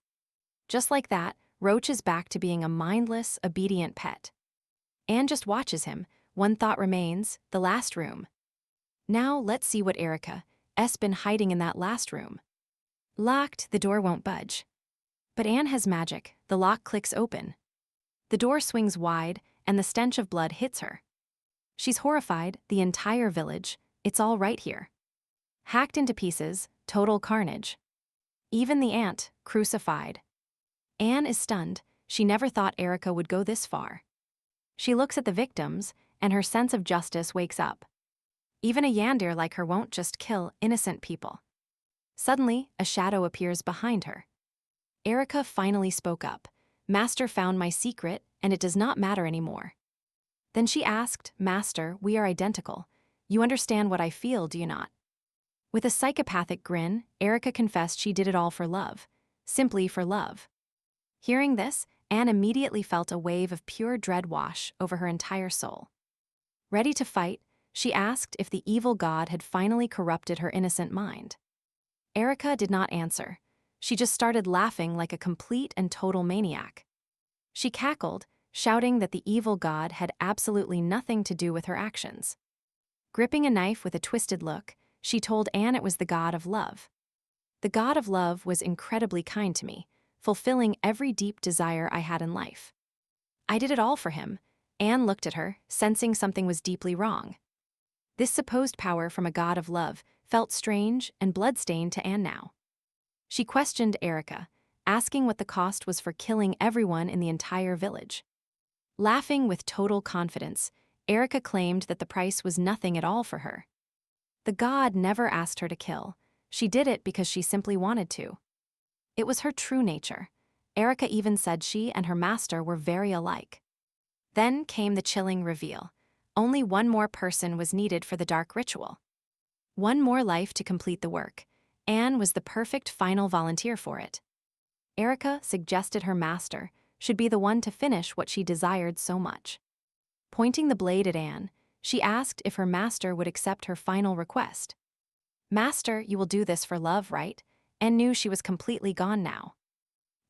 Just like that, Roach is back to being a mindless, obedient pet. Anne just watches him, one thought remains, the last room. Now let's see what Erica's been hiding in that last room. Locked, the door won't budge. But Anne has magic, the lock clicks open. The door swings wide, and the stench of blood hits her. She's horrified, the entire village, it's all right here. Hacked into pieces, total carnage. Even the aunt, crucified. Anne is stunned, she never thought Erica would go this far. She looks at the victims, and her sense of justice wakes up. Even a Yandir like her won't just kill innocent people. Suddenly, a shadow appears behind her. Erica finally spoke up. Master found my secret, and it does not matter anymore. Then she asked, Master, we are identical. You understand what I feel, do you not? With a psychopathic grin, Erica confessed she did it all for love. Simply for love. Hearing this, Anne immediately felt a wave of pure dread wash over her entire soul. Ready to fight, she asked if the evil god had finally corrupted her innocent mind. Erica did not answer. She just started laughing like a complete and total maniac. She cackled, shouting that the evil god had absolutely nothing to do with her actions. Gripping a knife with a twisted look, she told Anne it was the god of love. The god of love was incredibly kind to me, fulfilling every deep desire I had in life. I did it all for him. Anne looked at her, sensing something was deeply wrong. This supposed power from a god of love felt strange and bloodstained to Anne now. She questioned Erica, asking what the cost was for killing everyone in the entire village. Laughing with total confidence, Erica claimed that the price was nothing at all for her. The god never asked her to kill. She did it because she simply wanted to. It was her true nature. Erica even said she and her master were very alike. Then came the chilling reveal. Only one more person was needed for the dark ritual. One more life to complete the work. Anne was the perfect final volunteer for it. Erica suggested her master should be the one to finish what she desired so much. Pointing the blade at Anne, she asked if her master would accept her final request. "Master, you will do this for love, right?" Anne knew she was completely gone now.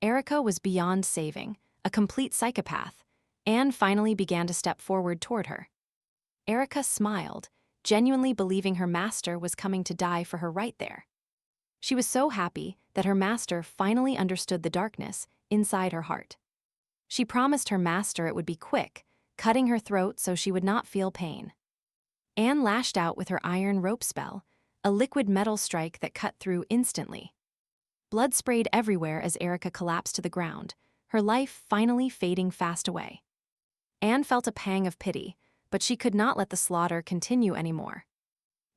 Erica was beyond saving, a complete psychopath. Anne finally began to step forward toward her. Erica smiled, genuinely believing her master was coming to die for her right there. She was so happy that her master finally understood the darkness inside her heart. She promised her master it would be quick, cutting her throat so she would not feel pain. Anne lashed out with her iron rope spell, a liquid metal strike that cut through instantly. Blood sprayed everywhere as Erica collapsed to the ground, her life finally fading fast away. Anne felt a pang of pity, but she could not let the slaughter continue anymore.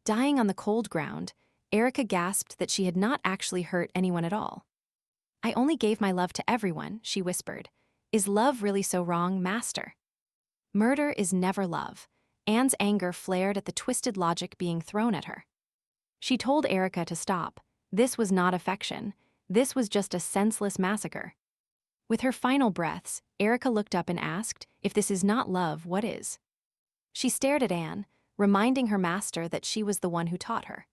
Dying on the cold ground, Erica gasped that she had not actually hurt anyone at all. "I only gave my love to everyone," she whispered. "Is love really so wrong, master?" Murder is never love. Anne's anger flared at the twisted logic being thrown at her. She told Erica to stop. This was not affection. This was just a senseless massacre. With her final breaths, Erica looked up and asked, "If this is not love, what is?" She stared at Anne, reminding her master that she was the one who taught her.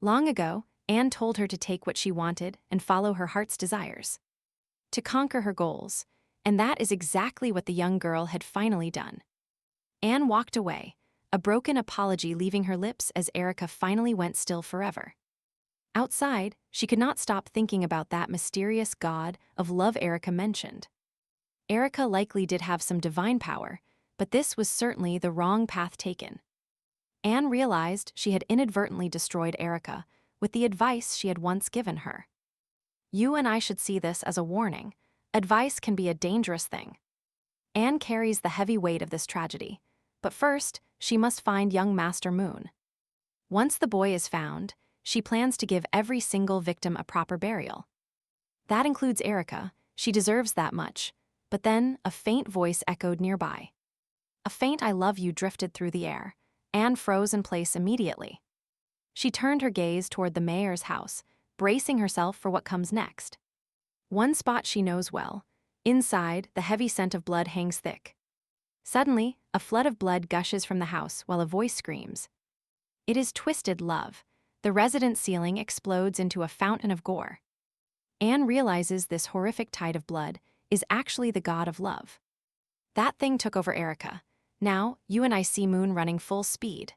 Long ago, Anne told her to take what she wanted and follow her heart's desires. To conquer her goals, and that is exactly what the young girl had finally done. Anne walked away, a broken apology leaving her lips as Erica finally went still forever. Outside, she could not stop thinking about that mysterious god of love Erica mentioned. Erica likely did have some divine power, but this was certainly the wrong path taken. Anne realized she had inadvertently destroyed Erica with the advice she had once given her. You and I should see this as a warning. Advice can be a dangerous thing. Anne carries the heavy weight of this tragedy, but first, she must find young Master Moon. Once the boy is found, she plans to give every single victim a proper burial. That includes Erica. She deserves that much. But then, a faint voice echoed nearby. A faint "I love you" drifted through the air. Anne froze in place immediately. She turned her gaze toward the mayor's house, bracing herself for what comes next. One spot she knows well. Inside, the heavy scent of blood hangs thick. Suddenly, a flood of blood gushes from the house while a voice screams. It is twisted love. The residence ceiling explodes into a fountain of gore. Anne realizes this horrific tide of blood is actually the god of love. That thing took over Erica. Now, you and I see Moon running full speed.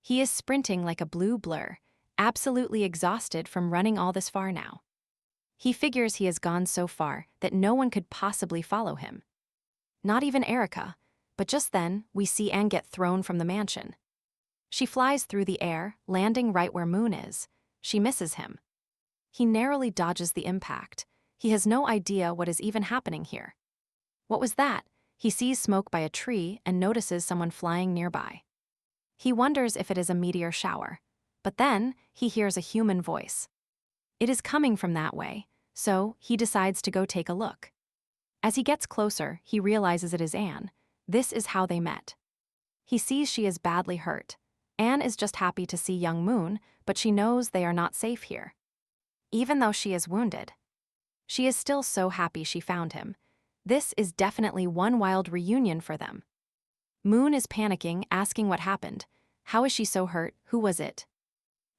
He is sprinting like a blue blur, absolutely exhausted from running all this far now. He figures he has gone so far that no one could possibly follow him. Not even Erica, but just then, we see Anne get thrown from the mansion. She flies through the air, landing right where Moon is. She misses him. He narrowly dodges the impact. He has no idea what is even happening here. What was that? He sees smoke by a tree and notices someone flying nearby. He wonders if it is a meteor shower, but then he hears a human voice. It is coming from that way, so he decides to go take a look. As he gets closer, he realizes it is Anne. This is how they met. He sees she is badly hurt. Anne is just happy to see young Moon, but she knows they are not safe here. Even though she is wounded, she is still so happy she found him. This is definitely one wild reunion for them. Moon is panicking, asking what happened. How is she so hurt? Who was it?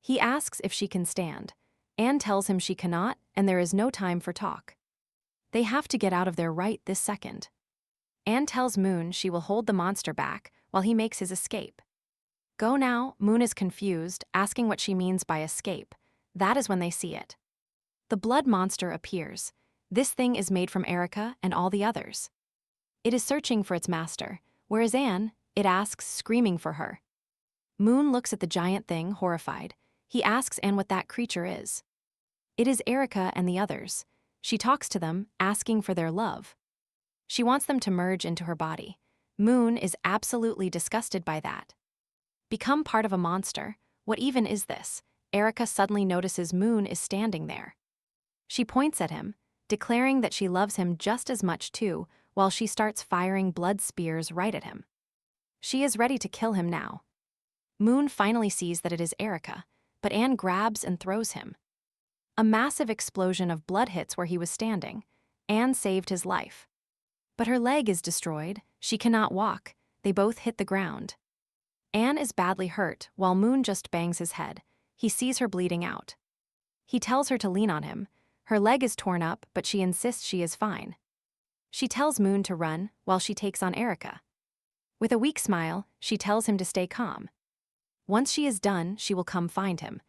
He asks if she can stand. Anne tells him she cannot, and there is no time for talk. They have to get out of there right this second. Anne tells Moon she will hold the monster back while he makes his escape. Go now. Moon is confused, asking what she means by escape. That is when they see it. The blood monster appears. This thing is made from Erica and all the others. It is searching for its master, whereas Anne, it asks, screaming for her. Moon looks at the giant thing, horrified. He asks Anne what that creature is. It is Erica and the others. She talks to them, asking for their love. She wants them to merge into her body. Moon is absolutely disgusted by that. Become part of a monster? What even is this? Erica suddenly notices Moon is standing there. She points at him, declaring that she loves him just as much too, while she starts firing blood spears right at him. She is ready to kill him now. Moon finally sees that it is Erica, but Anne grabs and throws him. A massive explosion of blood hits where he was standing. Anne saved his life. But her leg is destroyed. She cannot walk. They both hit the ground. Anne is badly hurt, while Moon just bangs his head. He sees her bleeding out. He tells her to lean on him. Her leg is torn up, but she insists she is fine. She tells Moon to run, while she takes on Erica. With a weak smile, she tells him to stay calm. Once she is done, she will come find him.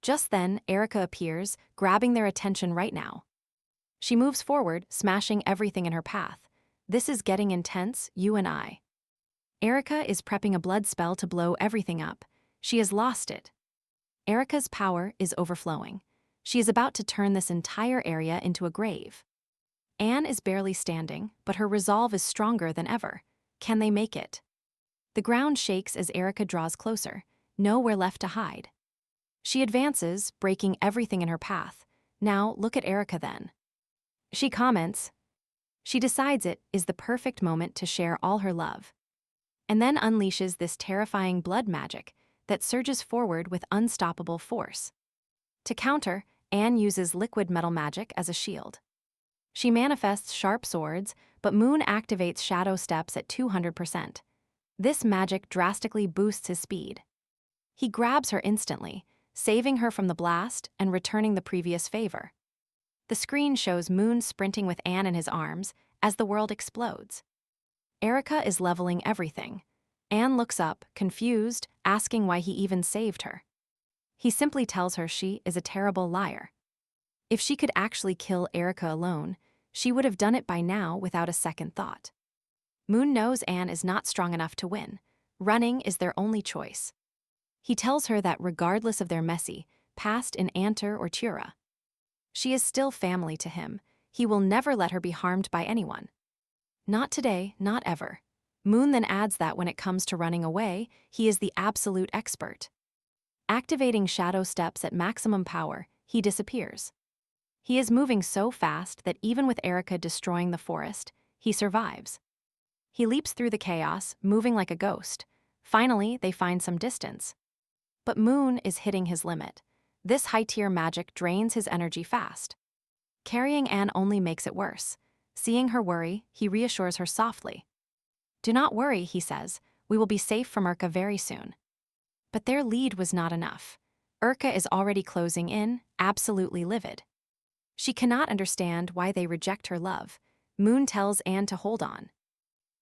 Just then, Erica appears, grabbing their attention right now. She moves forward, smashing everything in her path. This is getting intense, you and I. Erica is prepping a blood spell to blow everything up. She has lost it. Erica's power is overflowing. She is about to turn this entire area into a grave. Anne is barely standing, but her resolve is stronger than ever. Can they make it? The ground shakes as Erica draws closer. Nowhere left to hide. She advances, breaking everything in her path. Now, look at Erica then. She comments. She decides it is the perfect moment to share all her love. And then unleashes this terrifying blood magic that surges forward with unstoppable force. To counter, Anne uses liquid metal magic as a shield. She manifests sharp swords, but Moon activates shadow steps at 200%. This magic drastically boosts his speed. He grabs her instantly, saving her from the blast and returning the previous favor. The screen shows Moon sprinting with Anne in his arms as the world explodes. Erica is leveling everything. Anne looks up, confused, asking why he even saved her. He simply tells her she is a terrible liar. If she could actually kill Erica alone, she would have done it by now without a second thought. Moon knows Anne is not strong enough to win. Running is their only choice. He tells her that regardless of their messy past in Antur or Tura, she is still family to him. He will never let her be harmed by anyone. Not today, not ever. Moon then adds that when it comes to running away, he is the absolute expert. Activating shadow steps at maximum power, he disappears. He is moving so fast that even with Erica destroying the forest, he survives. He leaps through the chaos, moving like a ghost. Finally, they find some distance. But Moon is hitting his limit. This high-tier magic drains his energy fast. Carrying Anne only makes it worse. Seeing her worry, he reassures her softly. Do not worry, he says. We will be safe from Urka very soon. But their lead was not enough. Urka is already closing in, absolutely livid. She cannot understand why they reject her love. Moon tells Anne to hold on.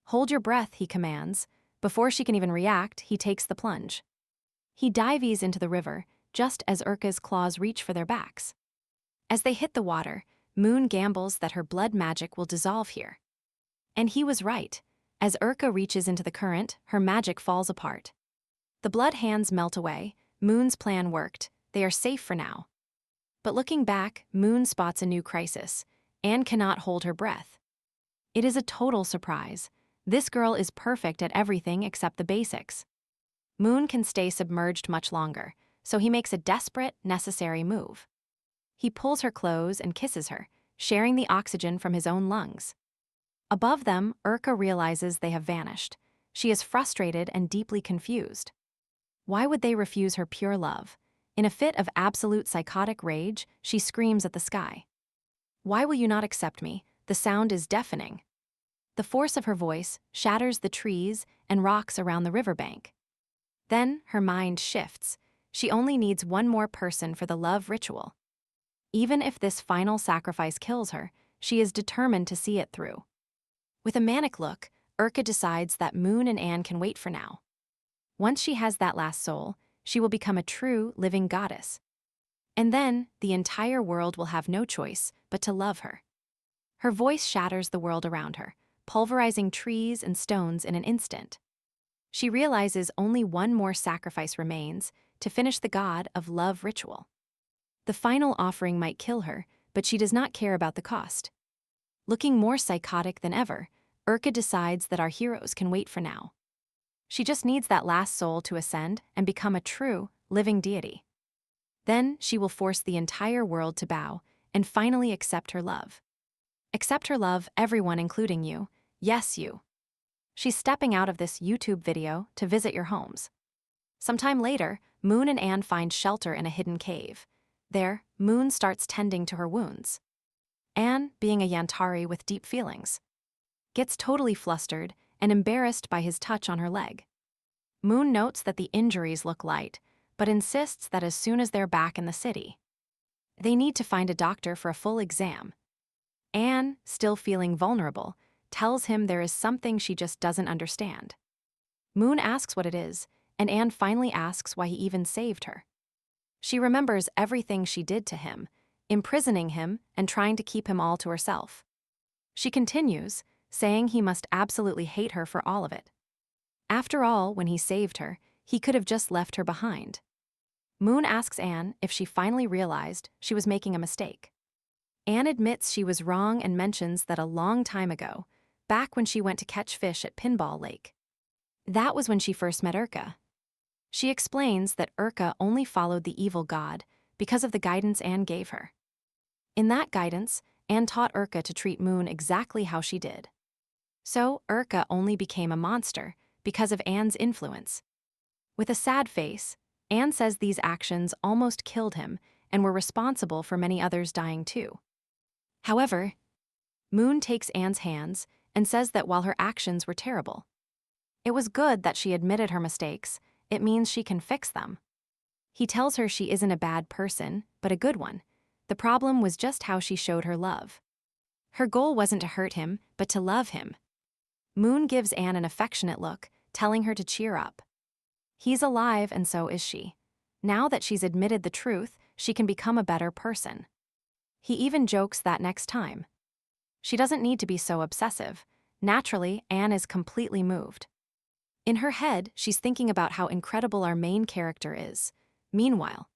Hold your breath, he commands. Before she can even react, he takes the plunge. He dives into the river, just as Urka's claws reach for their backs. As they hit the water, Moon gambles that her blood magic will dissolve here. And he was right. As Urka reaches into the current, her magic falls apart. The blood hands melt away. Moon's plan worked. They are safe for now. But looking back, Moon spots a new crisis. Anne cannot hold her breath. It is a total surprise. This girl is perfect at everything except the basics. Moon can stay submerged much longer, so he makes a desperate, necessary move. He pulls her clothes and kisses her, sharing the oxygen from his own lungs. Above them, Urka realizes they have vanished. She is frustrated and deeply confused. Why would they refuse her pure love? In a fit of absolute psychotic rage, she screams at the sky. Why will you not accept me? The sound is deafening. The force of her voice shatters the trees and rocks around the riverbank. Then her mind shifts. She only needs one more person for the love ritual. Even if this final sacrifice kills her, she is determined to see it through. With a manic look, Urka decides that Moon and Anne can wait for now. Once she has that last soul, she will become a true, living goddess. And then, the entire world will have no choice but to love her. Her voice shatters the world around her, pulverizing trees and stones in an instant. She realizes only one more sacrifice remains to finish the god of love ritual. The final offering might kill her, but she does not care about the cost. Looking more psychotic than ever, Urka decides that our heroes can wait for now. She just needs that last soul to ascend and become a true, living deity. Then she will force the entire world to bow and finally accept her love. Accept her love, everyone, including you. Yes, you. She's stepping out of this YouTube video to visit your homes. Sometime later, Moon and Anne find shelter in a hidden cave. There, Moon starts tending to her wounds. Anne, being a Yantari with deep feelings, gets totally flustered and embarrassed by his touch on her leg. Moon notes that the injuries look light, but insists that as soon as they're back in the city, they need to find a doctor for a full exam. Anne, still feeling vulnerable, tells him there is something she just doesn't understand. Moon asks what it is, and Anne finally asks why he even saved her. She remembers everything she did to him, imprisoning him and trying to keep him all to herself. She continues, saying he must absolutely hate her for all of it. After all, when he saved her, he could have just left her behind. Moon asks Anne if she finally realized she was making a mistake. Anne admits she was wrong and mentions that a long time ago, back when she went to catch fish at Pinball Lake, that was when she first met Urka. She explains that Urka only followed the evil god because of the guidance Anne gave her. In that guidance, Anne taught Urka to treat Moon exactly how she did. So Urka only became a monster because of Anne's influence. With a sad face, Anne says these actions almost killed him and were responsible for many others dying too. However, Moon takes Anne's hands and says that while her actions were terrible, it was good that she admitted her mistakes. It means she can fix them. He tells her she isn't a bad person, but a good one. The problem was just how she showed her love. Her goal wasn't to hurt him, but to love him. Moon gives Anne an affectionate look, telling her to cheer up. He's alive, and so is she. Now that she's admitted the truth, she can become a better person. He even jokes that next time. She doesn't need to be so obsessive. Naturally, Anne is completely moved. In her head, she's thinking about how incredible our main character is. Meanwhile,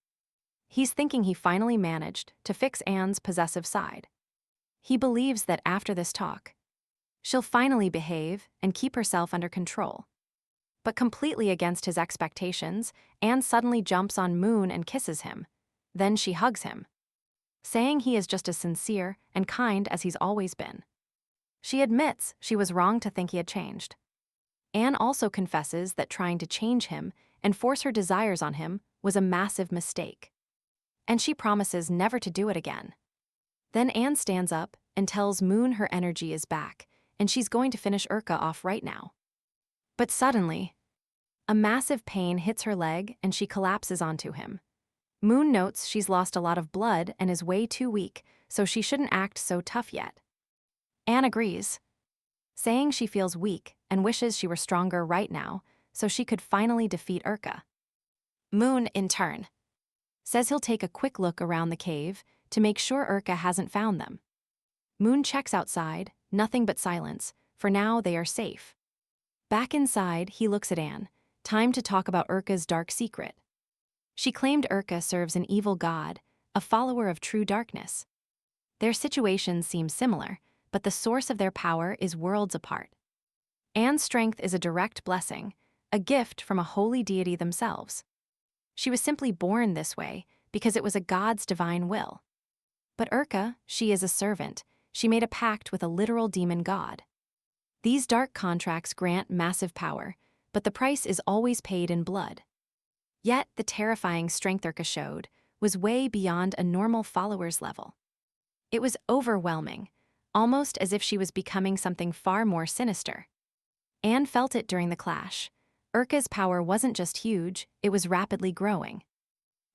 he's thinking he finally managed to fix Anne's possessive side. He believes that after this talk, she'll finally behave and keep herself under control. But completely against his expectations, Anne suddenly jumps on Moon and kisses him. Then she hugs him, saying he is just as sincere and kind as he's always been. She admits she was wrong to think he had changed. Anne also confesses that trying to change him and force her desires on him was a massive mistake. And she promises never to do it again. Then Anne stands up and tells Moon her energy is back, and she's going to finish Urka off right now. But suddenly, a massive pain hits her leg and she collapses onto him. Moon notes she's lost a lot of blood and is way too weak, so she shouldn't act so tough yet. Anne agrees, saying she feels weak and wishes she were stronger right now so she could finally defeat Urka. Moon, in turn, says he'll take a quick look around the cave to make sure Urka hasn't found them. Moon checks outside, nothing but silence. For now, they are safe. Back inside, he looks at Anne. Time to talk about Urka's dark secret. She claimed Urka serves an evil god, a follower of true darkness. Their situations seem similar, but the source of their power is worlds apart. Anne's strength is a direct blessing, a gift from a holy deity themselves. She was simply born this way because it was a god's divine will. But Urka, she is a servant. She made a pact with a literal demon god. These dark contracts grant massive power, but the price is always paid in blood. Yet, the terrifying strength Urka showed was way beyond a normal follower's level. It was overwhelming, almost as if she was becoming something far more sinister. Anne felt it during the clash. Urka's power wasn't just huge, it was rapidly growing.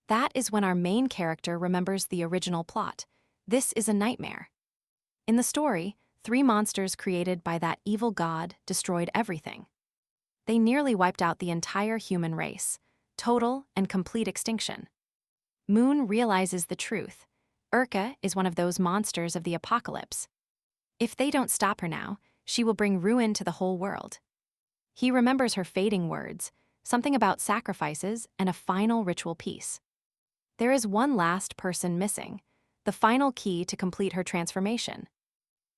That is when our main character remembers the original plot. This is a nightmare. In the story, 3 monsters created by that evil god destroyed everything. They nearly wiped out the entire human race, total and complete extinction. Moon realizes the truth. Urka is one of those monsters of the apocalypse. If they don't stop her now, she will bring ruin to the whole world. He remembers her fading words, something about sacrifices and a final ritual piece. There is one last person missing, the final key to complete her transformation.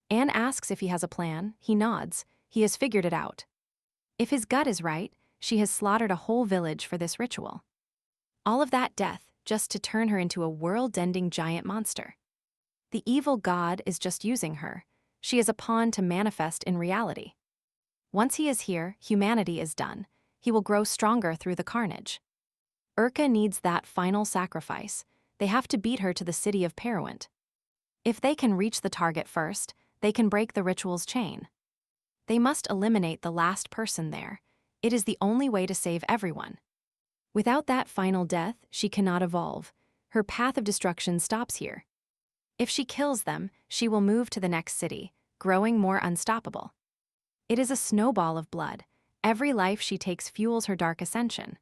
Anne asks if he has a plan. He nods. He has figured it out. If his gut is right, she has slaughtered a whole village for this ritual. All of that death just to turn her into a world-ending giant monster. The evil god is just using her. She is a pawn to manifest in reality. Once he is here, humanity is done. He will grow stronger through the carnage. Urka needs that final sacrifice. They have to beat her to the city of Peruant. If they can reach the target first, they can break the ritual's chain. They must eliminate the last person there. It is the only way to save everyone. Without that final death, she cannot evolve. Her path of destruction stops here. If she kills them, she will move to the next city, growing more unstoppable. It is a snowball of blood. Every life she takes fuels her dark ascension.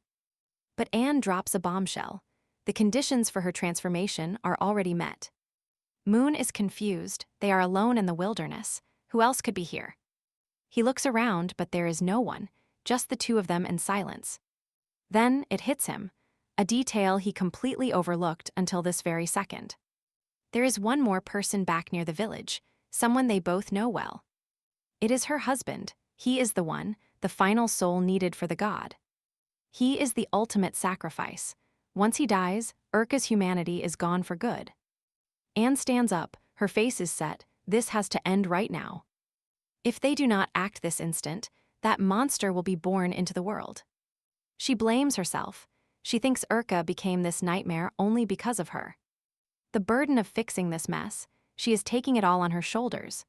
But Anne drops a bombshell. The conditions for her transformation are already met. Moon is confused. They are alone in the wilderness. Who else could be here? He looks around, but there is no one, just the 2 of them in silence. Then it hits him, a detail he completely overlooked until this very second. There is one more person back near the village, someone they both know well. It is her husband. He is the one, the final soul needed for the god. He is the ultimate sacrifice. Once he dies, Urka's humanity is gone for good. Anne stands up, her face is set. This has to end right now. If they do not act this instant, that monster will be born into the world. She blames herself. She thinks Urka became this nightmare only because of her. The burden of fixing this mess, she is taking it all on her shoulders.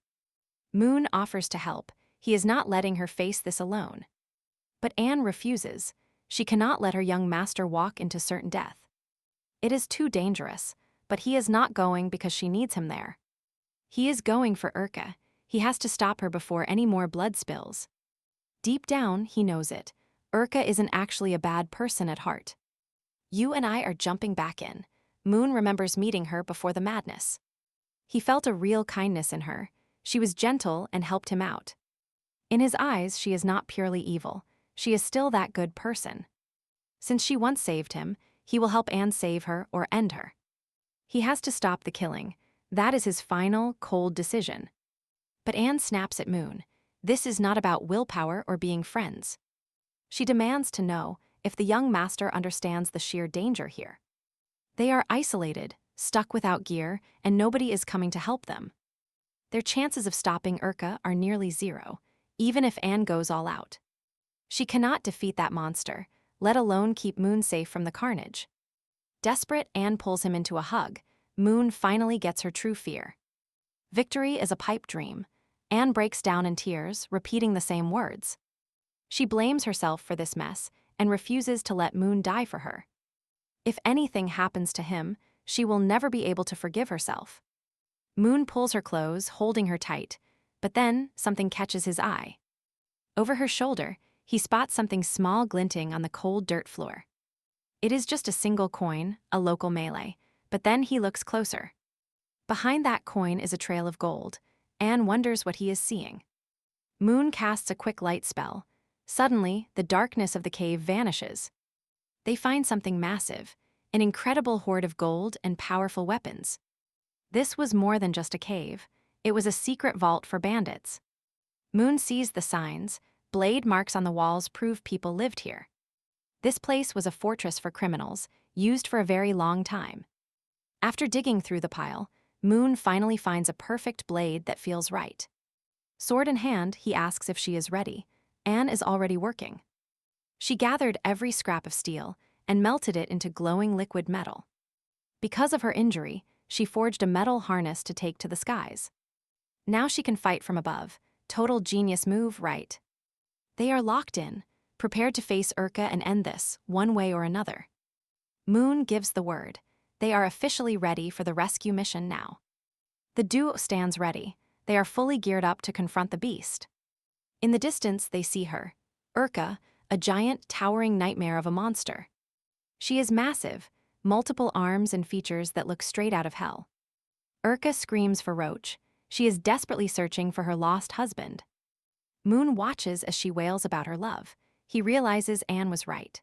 Moon offers to help. He is not letting her face this alone. But Anne refuses. She cannot let her young master walk into certain death. It is too dangerous, but he is not going because she needs him there. He is going for Urka. He has to stop her before any more blood spills. Deep down, he knows it. Urka isn't actually a bad person at heart. You and I are jumping back in. Moon remembers meeting her before the madness. He felt a real kindness in her. She was gentle and helped him out. In his eyes, she is not purely evil. She is still that good person. Since she once saved him, he will help Anne save her or end her. He has to stop the killing. That is his final, cold decision. But Anne snaps at Moon. This is not about willpower or being friends. She demands to know if the young master understands the sheer danger here. They are isolated, stuck without gear, and nobody is coming to help them. Their chances of stopping Urka are nearly 0, even if Anne goes all out. She cannot defeat that monster, let alone keep Moon safe from the carnage. Desperate, Anne pulls him into a hug. Moon finally gets her true fear. Victory is a pipe dream. Anne breaks down in tears, repeating the same words. She blames herself for this mess and refuses to let Moon die for her. If anything happens to him, she will never be able to forgive herself. Moon pulls her close, holding her tight, but then something catches his eye. Over her shoulder, he spots something small glinting on the cold dirt floor. It is just a single coin, a local melee, but then he looks closer. Behind that coin is a trail of gold. Anne wonders what he is seeing. Moon casts a quick light spell. Suddenly, the darkness of the cave vanishes. They find something massive, an incredible hoard of gold and powerful weapons. This was more than just a cave. It was a secret vault for bandits. Moon sees the signs. Blade marks on the walls prove people lived here. This place was a fortress for criminals, used for a very long time. After digging through the pile, Moon finally finds a perfect blade that feels right. Sword in hand, he asks if she is ready. Anne is already working. She gathered every scrap of steel, and melted it into glowing liquid metal. Because of her injury, she forged a metal harness to take to the skies. Now she can fight from above. Total genius move, right? They are locked in, prepared to face Urka and end this, one way or another. Moon gives the word. They are officially ready for the rescue mission now. The duo stands ready. They are fully geared up to confront the beast. In the distance, they see her. Urka, a giant, towering nightmare of a monster. She is massive, multiple arms and features that look straight out of hell. Urka screams for Roach. She is desperately searching for her lost husband. Moon watches as she wails about her love. He realizes Anne was right.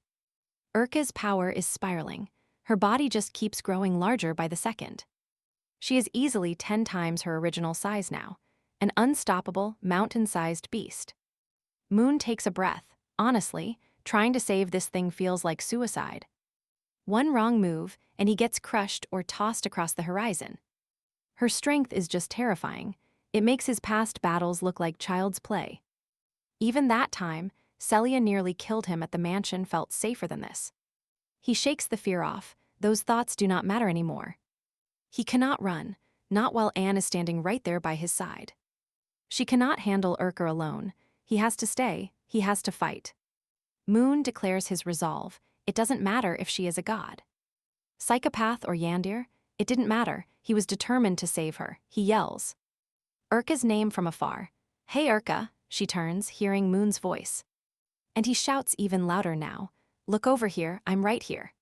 Urka's power is spiraling. Her body just keeps growing larger by the second. She is easily 10 times her original size now, an unstoppable, mountain-sized beast. Moon takes a breath. Honestly, trying to save this thing feels like suicide. One wrong move, and he gets crushed or tossed across the horizon. Her strength is just terrifying. It makes his past battles look like child's play. Even that time, Celia nearly killed him at the mansion felt safer than this. He shakes the fear off. Those thoughts do not matter anymore. He cannot run, not while Anne is standing right there by his side. She cannot handle Urka alone. He has to stay, he has to fight. Moon declares his resolve. It doesn't matter if she is a god. Psychopath or Yandir, it didn't matter. He was determined to save her. He yells Urka's name from afar. Hey Urka, she turns, hearing Moon's voice. And he shouts even louder now. Look over here, I'm right here.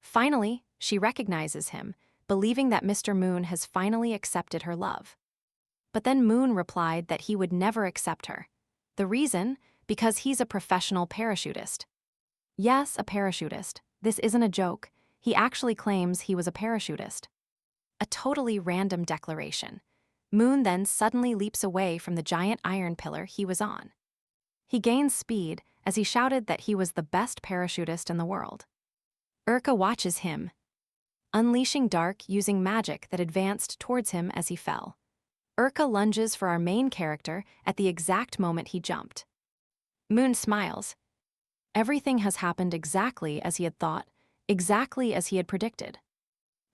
Finally, she recognizes him, believing that Mr. Moon has finally accepted her love. But then Moon replied that he would never accept her. The reason? Because he's a professional parachutist. Yes, a parachutist. This isn't a joke. He actually claims he was a parachutist. A totally random declaration. Moon then suddenly leaps away from the giant iron pillar he was on. He gains speed as he shouted that he was the best parachutist in the world. Urka watches him, unleashing dark using magic that advanced towards him as he fell. Urka lunges for our main character at the exact moment he jumped. Moon smiles. Everything has happened exactly as he had thought, exactly as he had predicted.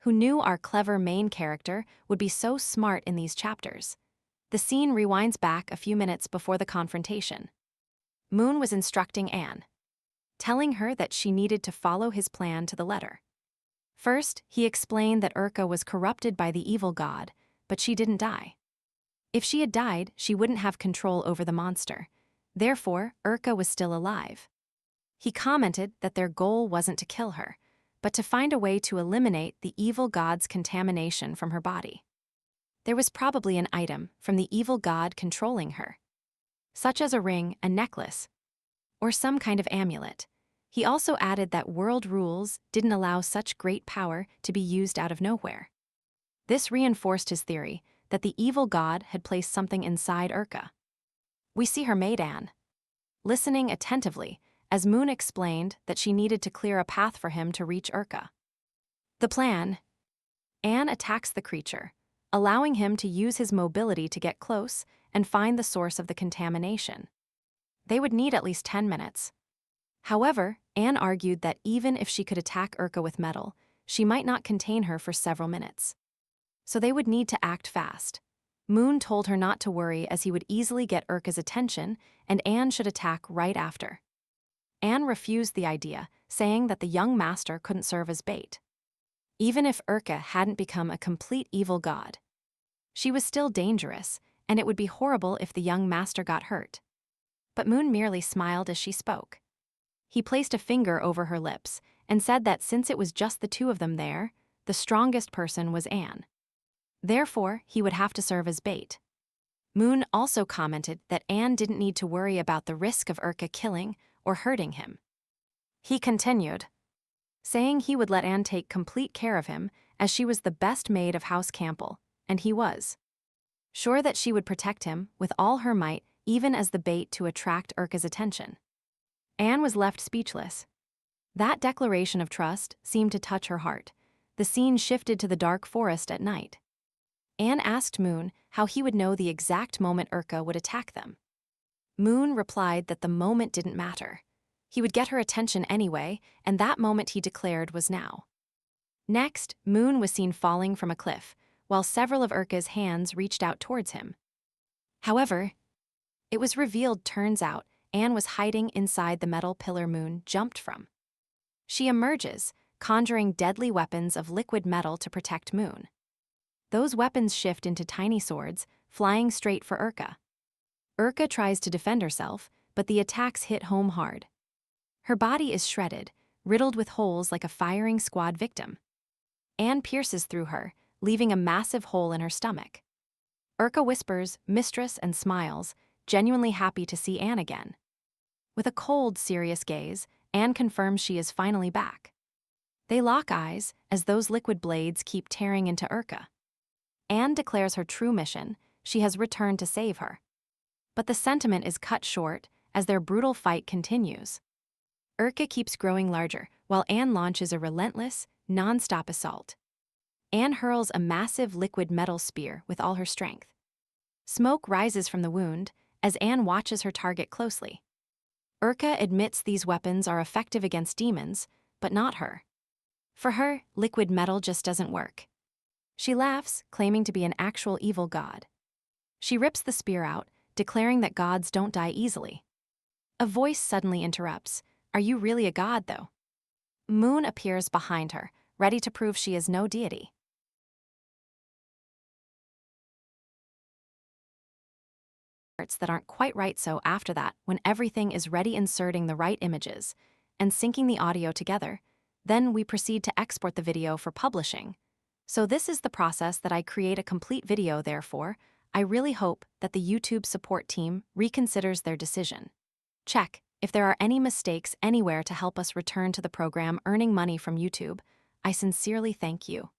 Who knew our clever main character would be so smart in these chapters? The scene rewinds back a few minutes before the confrontation. Moon was instructing Anne, telling her that she needed to follow his plan to the letter. First, he explained that Urka was corrupted by the evil god, but she didn't die. If she had died, she wouldn't have control over the monster. Therefore, Urka was still alive. He commented that their goal wasn't to kill her, but to find a way to eliminate the evil god's contamination from her body. There was probably an item from the evil god controlling her, such as a ring, a necklace, or some kind of amulet. He also added that world rules didn't allow such great power to be used out of nowhere. This reinforced his theory that the evil god had placed something inside Urka. We see her maid Anne, listening attentively as Moon explained that she needed to clear a path for him to reach Urka. The plan: Anne attacks the creature, allowing him to use his mobility to get close and find the source of the contamination. They would need at least 10 minutes. However, Anne argued that even if she could attack Urka with metal, she might not contain her for several minutes. So they would need to act fast. Moon told her not to worry as he would easily get Urka's attention and Anne should attack right after. Anne refused the idea, saying that the young master couldn't serve as bait. Even if Urka hadn't become a complete evil god, she was still dangerous, and it would be horrible if the young master got hurt. But Moon merely smiled as she spoke. He placed a finger over her lips and said that since it was just the two of them there, the strongest person was Anne. Therefore, he would have to serve as bait. Moon also commented that Anne didn't need to worry about the risk of Urka killing or hurting him. He continued, saying he would let Anne take complete care of him as she was the best maid of House Campbell, and he was sure that she would protect him with all her might, even as the bait to attract Urka's attention. Anne was left speechless. That declaration of trust seemed to touch her heart. The scene shifted to the dark forest at night. Anne asked Moon how he would know the exact moment Urka would attack them. Moon replied that the moment didn't matter. He would get her attention anyway, and that moment he declared was now. Next, Moon was seen falling from a cliff, while several of Urka's hands reached out towards him. However, it was revealed turns out Anne was hiding inside the metal pillar Moon jumped from. She emerges, conjuring deadly weapons of liquid metal to protect Moon. Those weapons shift into tiny swords, flying straight for Urka. Urka tries to defend herself, but the attacks hit home hard. Her body is shredded, riddled with holes like a firing squad victim. Anne pierces through her, leaving a massive hole in her stomach. Urka whispers, "Mistress," and smiles, genuinely happy to see Anne again. With a cold, serious gaze, Anne confirms she is finally back. They lock eyes as those liquid blades keep tearing into Urka. Anne declares her true mission: she has returned to save her. But the sentiment is cut short as their brutal fight continues. Urka keeps growing larger, while Anne launches a relentless, non-stop assault. Anne hurls a massive liquid metal spear with all her strength. Smoke rises from the wound as Anne watches her target closely. Urka admits these weapons are effective against demons, but not her. For her, liquid metal just doesn't work. She laughs, claiming to be an actual evil god. She rips the spear out, declaring that gods don't die easily. A voice suddenly interrupts. "Are you really a god, though?" Moon appears behind her, ready to prove she is no deity. Parts that aren't quite right, so after that, when everything is ready, inserting the right images and syncing the audio together, then we proceed to export the video for publishing. So this is the process that I create a complete video. Therefore, I really hope that the YouTube support team reconsiders their decision. Check if there are any mistakes anywhere to help us return to the program earning money from YouTube. I sincerely thank you.